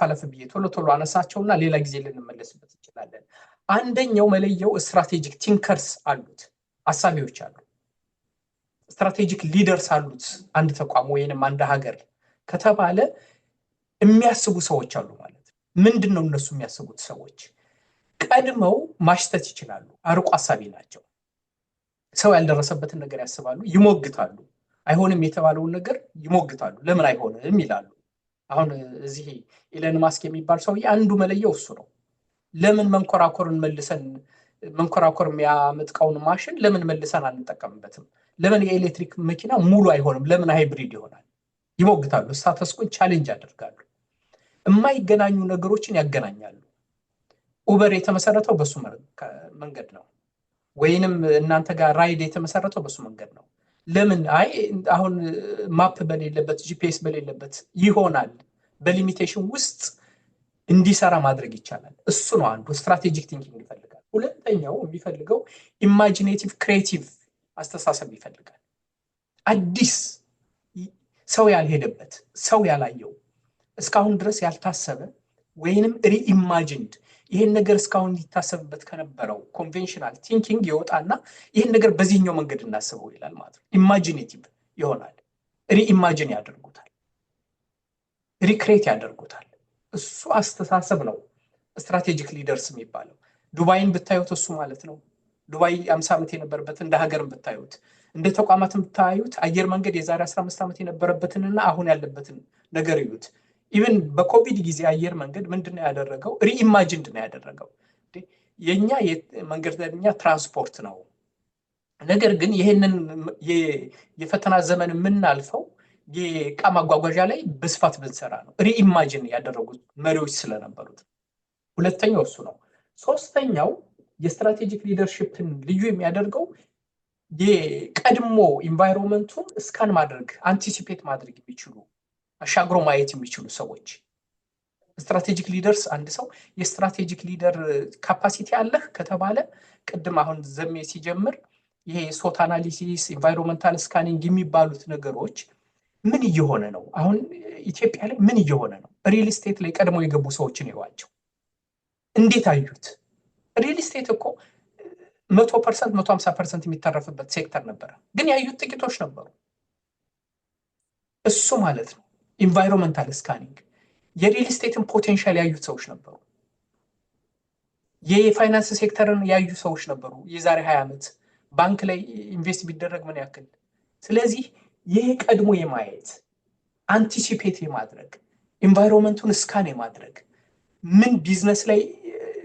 አለፍ ብዬ ቶሎ አነሳቸውና ሌላ ጊዜ ልንመለስበት እንችላለን። አንደኛው መለያው ስትራቴጂክ ቲንከርስ አሉት፣ አሳቢዎች አሉ። ስትራቴጂክ ሊደርስ አሉት አንድ ተቋም ወይንም አንድ ሀገር ከተባለ የሚያስቡ ሰዎች አሉ ማለት ነው። ምንድን ነው እነሱ የሚያስቡት ሰዎች? ቀድመው ማሽተት ይችላሉ፣ አርቆ አሳቢ ናቸው። ሰው ያልደረሰበትን ነገር ያስባሉ፣ ይሞግታሉ። አይሆንም የተባለውን ነገር ይሞግታሉ። ለምን አይሆንም ይላሉ። አሁን እዚህ ኢለን ማስክ የሚባል ሰውዬ አንዱ መለየው እሱ ነው። ለምን መንኮራኮርን መልሰን መንኮራኮር የሚያመጣውን ማሽን ለምን መልሰን አንጠቀምበትም? ለምን የኤሌክትሪክ መኪና ሙሉ አይሆንም? ለምን ሃይብሪድ ይሆናል? ይሞግታሉ። ስታተስኮን ቻሌንጅ ያደርጋሉ። የማይገናኙ ነገሮችን ያገናኛሉ። ኡበር የተመሰረተው በሱ መንገድ ነው፣ ወይንም እናንተ ጋር ራይድ የተመሰረተው በሱ መንገድ ነው። ለምን አሁን ማፕ በሌለበት ጂፒኤስ በሌለበት ይሆናል? በሊሚቴሽን ውስጥ እንዲሰራ ማድረግ ይቻላል። እሱ ነው አንዱ ስትራቴጂክ ቲንኪንግ ይፈልጋል። ሁለተኛው የሚፈልገው ኢማጂኔቲቭ ክሬቲቭ አስተሳሰብ ይፈልጋል። አዲስ ሰው ያልሄደበት ሰው ያላየው እስካሁን ድረስ ያልታሰበ ወይንም ሪኢማጂንድ ይሄን ነገር እስካሁን ሊታሰብበት ከነበረው ኮንቬንሽናል ቲንኪንግ ይወጣና ይሄን ነገር በዚህኛው መንገድ እናስበው ይላል ማለት ነው። ኢማጂኔቲቭ ይሆናል። ሪኢማጂን ያደርጉታል፣ ሪክሬት ያደርጉታል። እሱ አስተሳሰብ ነው ስትራቴጂክ ሊደርስ የሚባለው። ዱባይን ብታዩት እሱ ማለት ነው። ዱባይ 50 ዓመት የነበረበት እንደ ሀገርም ብታዩት እንደ ተቋማትን ብታዩት አየር መንገድ የዛሬ 15 ዓመት የነበረበትንና አሁን ያለበትን ነገር ይዩት። ኢቨን በኮቪድ ጊዜ አየር መንገድ ምንድነው ያደረገው? ሪኢማጂንድ ነው ያደረገው። የኛ መንገደኛ ትራንስፖርት ነው። ነገር ግን ይሄንን የፈተና ዘመን የምናልፈው የዕቃ ማጓጓዣ ላይ በስፋት ብንሰራ ነው። ሪኢማጂን ያደረጉት መሪዎች ስለነበሩት። ሁለተኛው እሱ ነው። ሶስተኛው የስትራቴጂክ ሊደርሺፕን ልዩ የሚያደርገው የቀድሞ ኢንቫይሮንመንቱን ስካን ማድረግ አንቲሲፔት ማድረግ የሚችሉ አሻግሮ ማየት የሚችሉ ሰዎች። ስትራቴጂክ ሊደርስ አንድ ሰው የስትራቴጂክ ሊደር ካፓሲቲ አለህ ከተባለ ቅድም አሁን ዘሜ ሲጀምር ይሄ ሶት አናሊሲስ ኢንቫይሮንመንታል ስካኒንግ የሚባሉት ነገሮች ምን እየሆነ ነው? አሁን ኢትዮጵያ ላይ ምን እየሆነ ነው? ሪል ስቴት ላይ ቀድሞ የገቡ ሰዎችን ይዋቸው እንዴት አዩት? ሪል ስቴት እኮ 100% 150% የሚተረፍበት ሴክተር ነበረ፣ ግን ያዩት ጥቂቶች ነበሩ። እሱ ማለት ነው ኢንቫይሮንመንታል ስካኒንግ። የሪል ስቴትን ፖቴንሻል ያዩት ሰዎች ነበሩ። የፋይናንስ ሴክተርን ያዩ ሰዎች ነበሩ። የዛሬ 20 ዓመት ባንክ ላይ ኢንቨስት ቢደረግ ምን ያክል። ስለዚህ ይሄ ቀድሞ የማየት አንቲሲፔት የማድረግ ኢንቫይሮንመንቱን ስካን የማድረግ ምን ቢዝነስ ላይ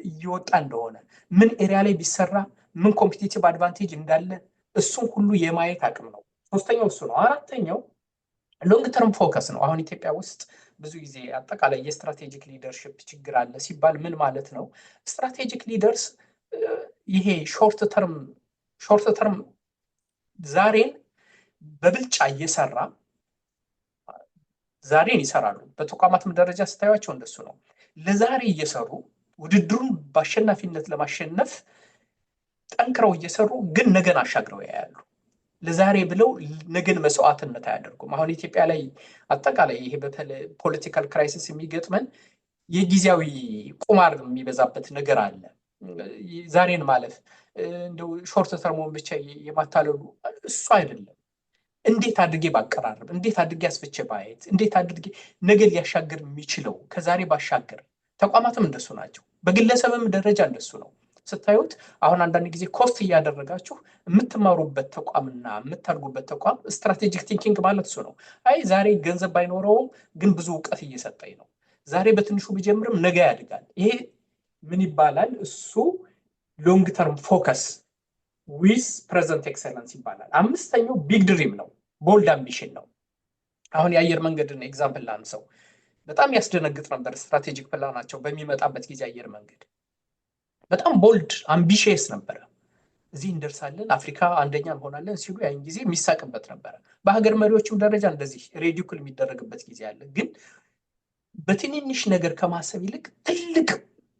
እየወጣ እንደሆነ ምን ኤሪያ ላይ ቢሰራ ምን ኮምፒቲቲቭ አድቫንቴጅ እንዳለ እሱን ሁሉ የማየት አቅም ነው። ሶስተኛው እሱ ነው። አራተኛው ሎንግ ተርም ፎከስ ነው። አሁን ኢትዮጵያ ውስጥ ብዙ ጊዜ አጠቃላይ የስትራቴጂክ ሊደርሺፕ ችግር አለ ሲባል ምን ማለት ነው? ስትራቴጂክ ሊደርስ ይሄ ሾርት ተርም ዛሬን በብልጫ እየሰራ ዛሬን ይሰራሉ። በተቋማትም ደረጃ ስታዩቸው እንደሱ ነው። ለዛሬ እየሰሩ ውድድሩን በአሸናፊነት ለማሸነፍ ጠንክረው እየሰሩ ግን ነገን አሻግረው ያያሉ። ለዛሬ ብለው ነገን መስዋዕትነት አያደርጉም። አሁን ኢትዮጵያ ላይ አጠቃላይ ይሄ በፖለቲካል ክራይሲስ የሚገጥመን የጊዜያዊ ቁማር የሚበዛበት ነገር አለ። ዛሬን ማለፍ እንደው ሾርት ተርሙን ብቻ የማታለሉ እሱ አይደለም። እንዴት አድርጌ ባቀራረብ፣ እንዴት አድርጌ አስፈቼ ባየት፣ እንዴት አድርጌ ነገን ሊያሻገር የሚችለው ከዛሬ ባሻገር። ተቋማትም እንደሱ ናቸው። በግለሰብም ደረጃ እንደሱ ነው። ስታዩት አሁን አንዳንድ ጊዜ ኮስት እያደረጋችሁ የምትማሩበት ተቋምና የምታድጉበት ተቋም ስትራቴጂክ ቲንኪንግ ማለት እሱ ነው። ዛሬ ገንዘብ ባይኖረውም ግን ብዙ እውቀት እየሰጠኝ ነው። ዛሬ በትንሹ ቢጀምርም ነገ ያድጋል። ይሄ ምን ይባላል? እሱ ሎንግ ተርም ፎከስ ዊዝ ፕሬዘንት ኤክሰለንስ ይባላል። አምስተኛው ቢግ ድሪም ነው፣ ቦልድ አምቢሽን ነው። አሁን የአየር መንገድን ኤግዛምፕል ላንሳው። በጣም ያስደነግጥ ነበር ስትራቴጂክ ፕላናቸው በሚመጣበት ጊዜ አየር መንገድ በጣም ቦልድ አምቢሽየስ ነበረ። እዚህ እንደርሳለን፣ አፍሪካ አንደኛ እንሆናለን ሲሉ ያን ጊዜ የሚሳቅበት ነበረ። በሀገር መሪዎችም ደረጃ እንደዚህ ሬዲኩል የሚደረግበት ጊዜ አለ። ግን በትንንሽ ነገር ከማሰብ ይልቅ ትልቅ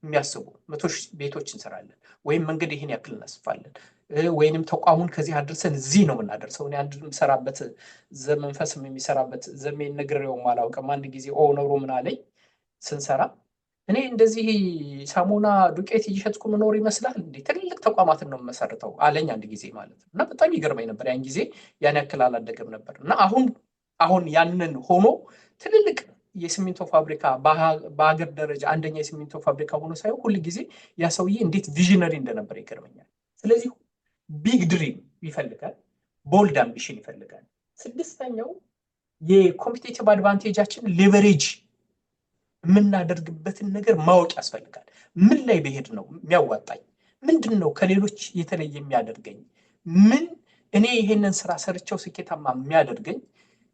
የሚያስቡ 100 ቤቶች እንሰራለን ወይም መንገድ ይሄን ያክል እናስፋለን ወይንም ተቋሙን ከዚህ አድርሰን እዚህ ነው የምናደርሰው። እኔ አንድ የምሰራበት ዘመንፈስም የሚሰራበት ዘሜን ነግሬውም አላውቅም። አንድ ጊዜ ኦነሩ ምን አለኝ ስንሰራ፣ እኔ እንደዚህ ሳሙና ዱቄት እየሸጥኩ ምኖር ይመስላል እንዴ? ትልልቅ ተቋማትን ነው የምመሰርተው አለኝ አንድ ጊዜ ማለት ነው። እና በጣም ይገርመኝ ነበር። ያን ጊዜ ያን ያክል አላደገም ነበር። እና አሁን ያንን ሆኖ ትልልቅ የሲሚንቶ ፋብሪካ በሀገር ደረጃ አንደኛ የሲሚንቶ ፋብሪካ ሆኖ ሳይሆን ሁል ጊዜ ያ ሰውዬ እንዴት ቪዥነሪ እንደነበር ይገርመኛል። ስለዚህ ቢግ ድሪም ይፈልጋል፣ ቦልድ አምቢሽን ይፈልጋል። ስድስተኛው የኮምፒቲቲቭ አድቫንቴጃችን ሌቨሬጅ የምናደርግበትን ነገር ማወቅ ያስፈልጋል። ምን ላይ በሄድ ነው የሚያዋጣኝ? ምንድነው ከሌሎች የተለየ የሚያደርገኝ? ምን እኔ ይሄንን ስራ ሰርቸው ስኬታማ የሚያደርገኝ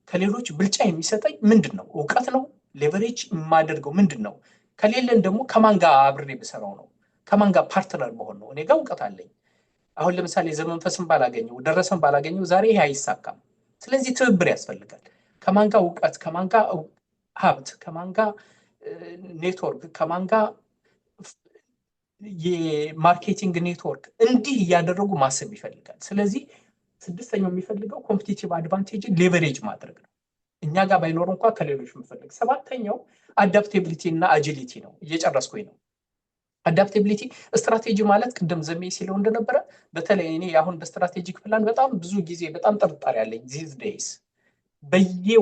ከሌሎች ብልጫ የሚሰጠኝ ምንድነው? እውቀት ነው? ሌቨሬጅ የማደርገው ምንድነው? ከሌለን ደግሞ ከማን ጋር አብሬ ብሰራው ነው? ከማን ጋር ፓርትነር መሆን ነው? እኔ ጋር እውቀት አለኝ። አሁን ለምሳሌ ዘመንፈስን ባላገኘው ደረሰን ባላገኘው ዛሬ ይሄ አይሳካም። ስለዚህ ትብብር ያስፈልጋል። ከማን ጋር እውቀት፣ ከማን ጋር ሀብት፣ ከማን ጋር ኔትወርክ፣ ከማን ጋር የማርኬቲንግ ኔትወርክ እንዲህ እያደረጉ ማሰብ ይፈልጋል። ስለዚህ ስድስተኛው የሚፈልገው ኮምፒቲቲቭ አድቫንቴጅን ሌቨሬጅ ማድረግ ነው። እኛ ጋር ባይኖር እንኳን ከሌሎች የምፈልግ። ሰባተኛው አዳፕቴቢሊቲ እና አጂሊቲ ነው። እየጨረስኩኝ ነው። አዳፕቴቢሊቲ ስትራቴጂ ማለት ቅድም ዘሜ ሲለው እንደነበረ በተለይ እኔ አሁን በስትራቴጂክ ፕላን በጣም ብዙ ጊዜ በጣም ጥርጣሬ ያለኝ ዚዝ ዴይስ በየ3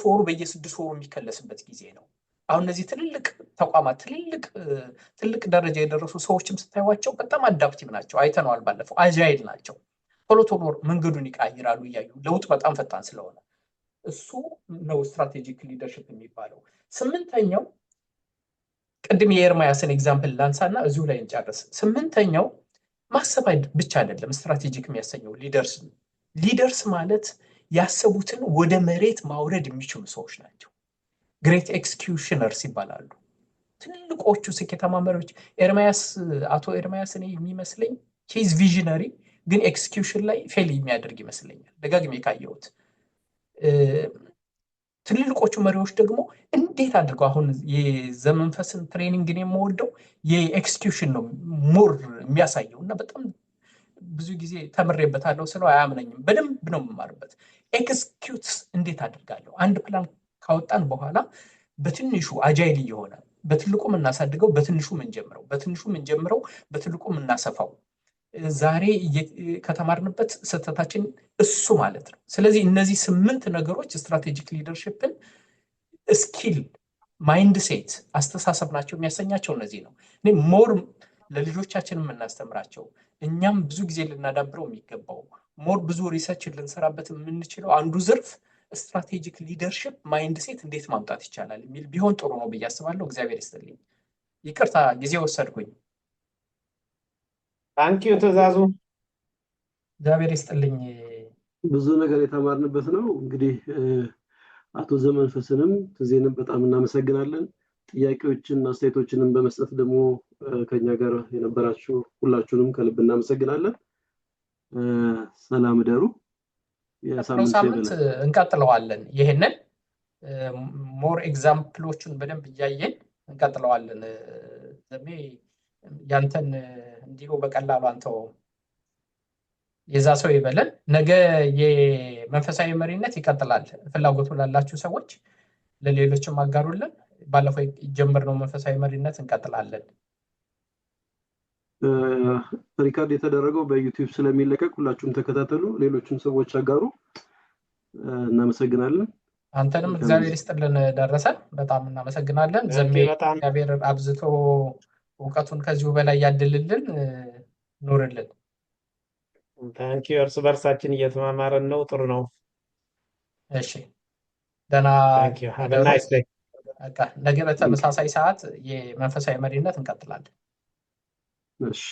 ወሩ በየ6 ወሩ የሚከለስበት ጊዜ ነው። አሁን እነዚህ ትልልቅ ተቋማት ትልቅ ደረጃ የደረሱ ሰዎችም ስታዩዋቸው በጣም አዳፕቲቭ ናቸው። አይተነዋል ባለፈው። አጃይል ናቸው። ቶሎ ቶሎ መንገዱን ይቃይራሉ እያዩ ለውጥ በጣም ፈጣን ስለሆነ እሱ ነው ስትራቴጂክ ሊደርሽፕ የሚባለው። ስምንተኛው ቅድም የኤርማያስን ኤግዛምፕል ላንሳና እዚሁ ላይ እንጨርስ። ስምንተኛው ማሰብ ብቻ አይደለም ስትራቴጂክ የሚያሰኘው ሊደርስ ማለት ያሰቡትን ወደ መሬት ማውረድ የሚችሉ ሰዎች ናቸው። ግሬት ኤክስኪዩሽነርስ ይባላሉ። ትልቆቹ ስኬታማ መሪዎች አቶ ኤርማያስ እኔ የሚመስለኝ ሂዝ ቪዥነሪ ግን ኤክስኪዩሽን ላይ ፌል የሚያደርግ ይመስለኛል ደጋግሜ ካየሁት። ትልልቆቹ መሪዎች ደግሞ እንዴት አድርገው አሁን የዘመንፈስን ትሬኒንግን የምወደው የኤክስኪዩሽን ነው ሞር የሚያሳየው እና በጣም ብዙ ጊዜ ተምሬበታለሁ ስለው አያምነኝም። በደንብ ነው የምማርበት። ኤክስኪዩትስ እንዴት አድርጋለሁ? አንድ ፕላን ካወጣን በኋላ በትንሹ አጃይል እየሆነ በትልቁ የምናሳድገው በትንሹ የምንጀምረው በትልቁ የምናሰፋው ዛሬ ከተማርንበት ስህተታችን እሱ ማለት ነው። ስለዚህ እነዚህ 8 ነገሮች ስትራቴጂክ ሊደርሽፕን ስኪል ማይንድ ሴት አስተሳሰብ ናቸው የሚያሰኛቸው እነዚህ ነው። እኔ ሞር ለልጆቻችን የምናስተምራቸው እኛም ብዙ ጊዜ ልናዳብረው የሚገባው ሞር ብዙ ሪሰርች ልንሰራበት የምንችለው አንዱ ዘርፍ ስትራቴጂክ ሊደርሽፕ ማይንድ ሴት እንዴት ማምጣት ይቻላል የሚል ቢሆን ጥሩ ነው ብዬ አስባለሁ። እግዚአብሔር ይስጥልኝ። ይቅርታ ጊዜ ወሰድኩኝ። ታንኪዩ ትእዛዙ። እግዚአብሔር ይስጥልኝ። ብዙ ነገር የተማርንበት ነው። እንግዲህ አቶ ዘመንፈስንም ትዜንም በጣም እናመሰግናለን። ጥያቄዎችን አስተያየቶችንም በመስጠት ደግሞ ከኛ ጋር የነበራችሁ ሁላችሁንም ከልብ እናመሰግናለን። ሰላም ደሩ። ሳምንት እንቀጥለዋለን። ይሄንን ሞር ኤግዛምፕሎቹን በደንብ እያየን እንቀጥለዋለን። ዘሜ ያንተን እንዲሁ በቀላሉ አንተው የዛ ሰው ይበለን። ነገ የመንፈሳዊ መሪነት ይቀጥላል። ፍላጎቱ ላላችሁ ሰዎች ለሌሎችም አጋሩልን። ባለፈው የጀመርነው መንፈሳዊ መሪነት እንቀጥላለን። ሪካርድ የተደረገው በዩቲዩብ ስለሚለቀቅ ሁላችሁም ተከታተሉ፣ ሌሎችም ሰዎች አጋሩ። እናመሰግናለን። አንተንም እግዚአብሔር ይስጥልን ደረሰ፣ በጣም እናመሰግናለን። ዘሜ እግዚአብሔር አብዝቶ እውቀቱን ከዚሁ በላይ ያድልልን፣ ኑርልን። ታንኪዩ። እርስ በርሳችን እየተማማረን ነው። ጥሩ ነው። እሺ ደህና። ነገ በተመሳሳይ ሰዓት የመንፈሳዊ መሪነት እንቀጥላለን። እሺ